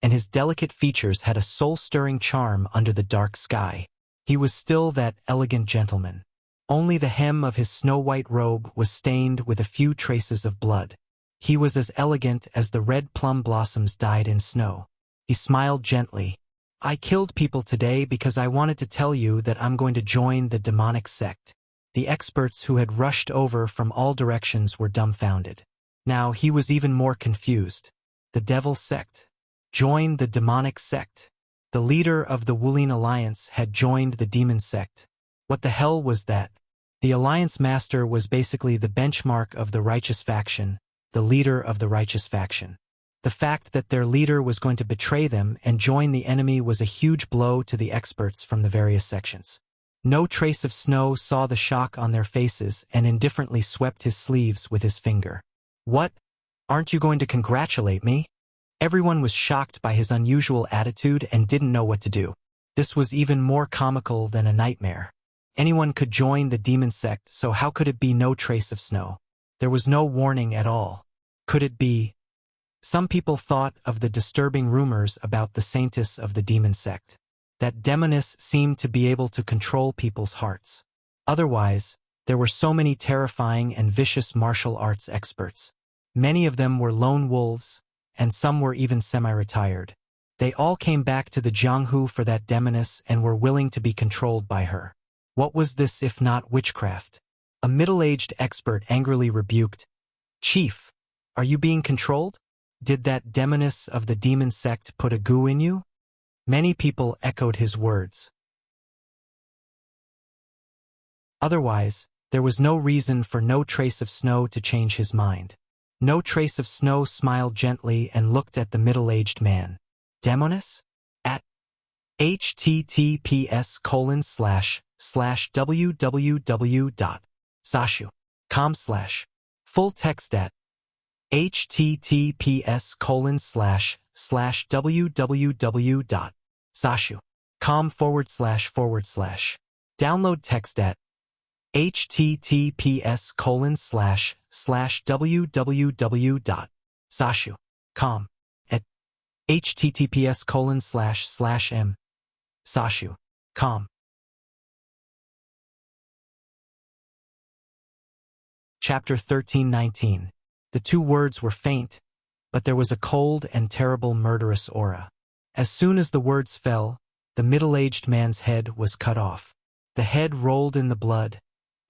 and his delicate features had a soul-stirring charm under the dark sky. He was still that elegant gentleman. Only the hem of his snow-white robe was stained with a few traces of blood. He was as elegant as the red plum blossoms dyed in snow. He smiled gently. I killed people today because I wanted to tell you that I'm going to join the demonic sect. The experts who had rushed over from all directions were dumbfounded. Now he was even more confused. The devil sect. Join the demonic sect. The leader of the Wuling Alliance had joined the demon sect. What the hell was that? The Alliance Master was basically the benchmark of the righteous faction, the leader of the righteous faction. The fact that their leader was going to betray them and join the enemy was a huge blow to the experts from the various sections. No Trace of Snow saw the shock on their faces and indifferently swept his sleeves with his finger. What? Aren't you going to congratulate me? Everyone was shocked by his unusual attitude and didn't know what to do. This was even more comical than a nightmare. Anyone could join the demon sect, so how could it be No Trace of Snow? There was no warning at all. Could it be? Some people thought of the disturbing rumors about the saintess of the demon sect. That demoness seemed to be able to control people's hearts. Otherwise, there were so many terrifying and vicious martial arts experts. Many of them were lone wolves, and some were even semi-retired. They all came back to the Jianghu for that demoness and were willing to be controlled by her. What was this if not witchcraft? A middle-aged expert angrily rebuked, Chief, are you being controlled? Did that demoness of the demon sect put a goo in you? Many people echoed his words. Otherwise, there was no reason for No Trace of Snow to change his mind. No Trace of Snow smiled gently and looked at the middle-aged man. Demoness? At https://www.sashu.com/ Full text at https://www.sashu.com// Download text at https://www.sashu.com at https://m/sashu.com. Chapter 13:19. The two words were faint, but there was a cold and terrible murderous aura. As soon as the words fell, the middle-aged man's head was cut off. The head rolled in the blood,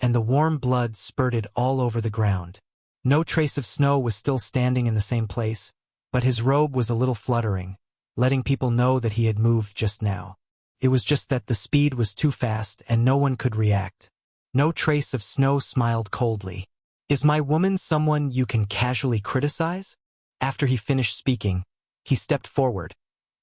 and the warm blood spurted all over the ground. No Trace of Snow was still standing in the same place, but his robe was a little fluttering, letting people know that he had moved just now. It was just that the speed was too fast and no one could react. No Trace of Snow smiled coldly. Is my woman someone you can casually criticize? After he finished speaking, he stepped forward,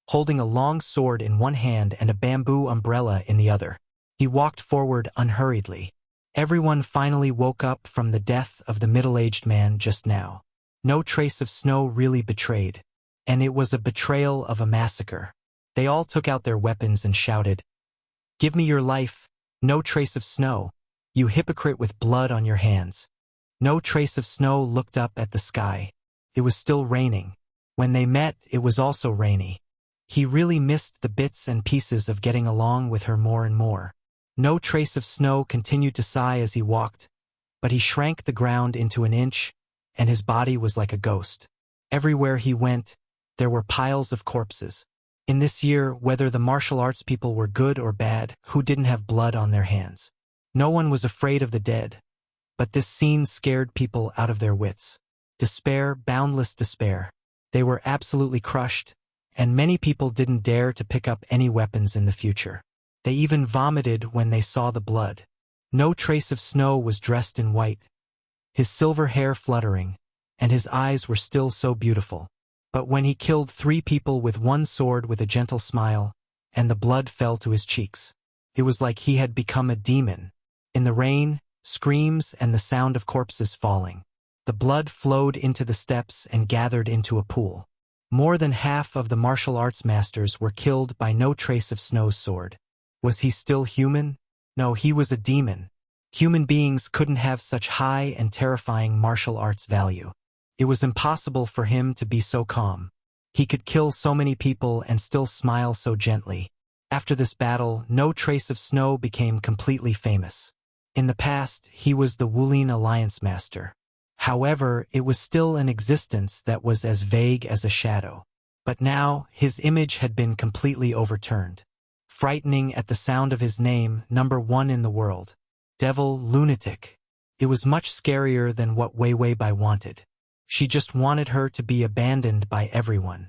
holding a long sword in one hand and a bamboo umbrella in the other. He walked forward unhurriedly. Everyone finally woke up from the death of the middle-aged man just now. No Trace of Snow really betrayed, and it was a betrayal of a massacre. They all took out their weapons and shouted, "Give me your life, No Trace of Snow, you hypocrite with blood on your hands." No Trace of Snow looked up at the sky. It was still raining. When they met, it was also rainy. He really missed the bits and pieces of getting along with her more and more. No Trace of Snow continued to sigh as he walked, but he shrank the ground into an inch, and his body was like a ghost. Everywhere he went, there were piles of corpses. In this year, whether the martial arts people were good or bad, who didn't have blood on their hands. No one was afraid of the dead, but this scene scared people out of their wits. Despair, boundless despair. They were absolutely crushed, and many people didn't dare to pick up any weapons in the future. They even vomited when they saw the blood. No trace of Snow was dressed in white, his silver hair fluttering, and his eyes were still so beautiful. But when he killed 3 people with one sword with a gentle smile, and the blood fell to his cheeks, it was like he had become a demon. In the rain, screams, and the sound of corpses falling, the blood flowed into the steps and gathered into a pool. More than half of the martial arts masters were killed by no trace of Snow's sword. Was he still human? No, he was a demon. Human beings couldn't have such high and terrifying martial arts value. It was impossible for him to be so calm. He could kill so many people and still smile so gently. After this battle, no trace of Snow became completely famous. In the past, he was the Wulin Alliance Master. However, it was still an existence that was as vague as a shadow. But now, his image had been completely overturned. Frightening at the sound of his name, #1 in the world. Devil, lunatic. It was much scarier than what Wei Wei Bai wanted. She just wanted her to be abandoned by everyone.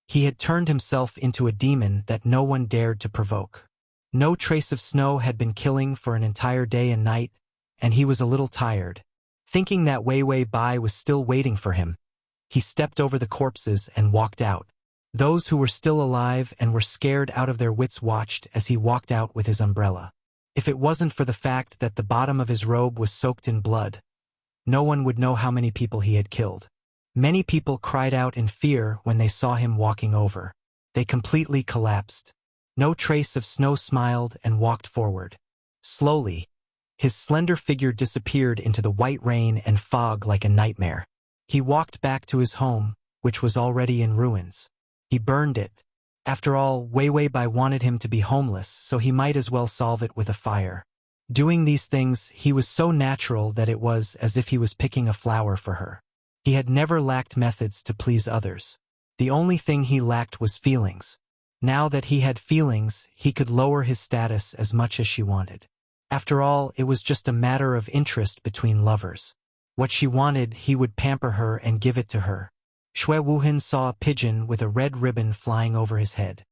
He had turned himself into a demon that no one dared to provoke. No trace of Snow had been killing for an entire day and night, and he was a little tired. Thinking that Wei Wei Bai was still waiting for him, he stepped over the corpses and walked out. Those who were still alive and were scared out of their wits watched as he walked out with his umbrella. If it wasn't for the fact that the bottom of his robe was soaked in blood, no one would know how many people he had killed. Many people cried out in fear when they saw him walking over. They completely collapsed. No trace of Snow smiled and walked forward. Slowly, his slender figure disappeared into the white rain and fog like a nightmare. He walked back to his home, which was already in ruins. He burned it. After all, Wei Wei Bai wanted him to be homeless, so he might as well solve it with a fire. Doing these things, he was so natural that it was as if he was picking a flower for her. He had never lacked methods to please others. The only thing he lacked was feelings. Now that he had feelings, he could lower his status as much as she wanted. After all, it was just a matter of interest between lovers. What she wanted, he would pamper her and give it to her. Shui Wuhan saw a pigeon with a red ribbon flying over his head.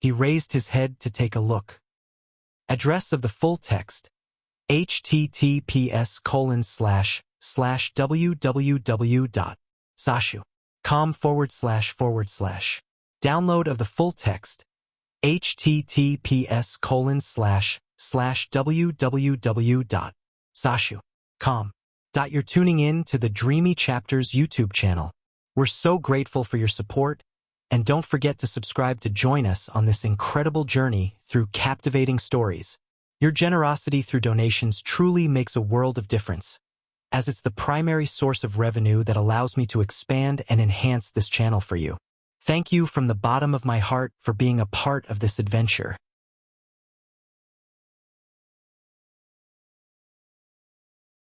He raised his head to take a look. Address of the full text: https://www.sashu.com// Download of the full text: https://www.sashu.com. You're tuning in to the Dreamy Chapters YouTube channel. We're so grateful for your support, and don't forget to subscribe to join us on this incredible journey through captivating stories. Your generosity through donations truly makes a world of difference, as it's the primary source of revenue that allows me to expand and enhance this channel for you. Thank you from the bottom of my heart for being a part of this adventure.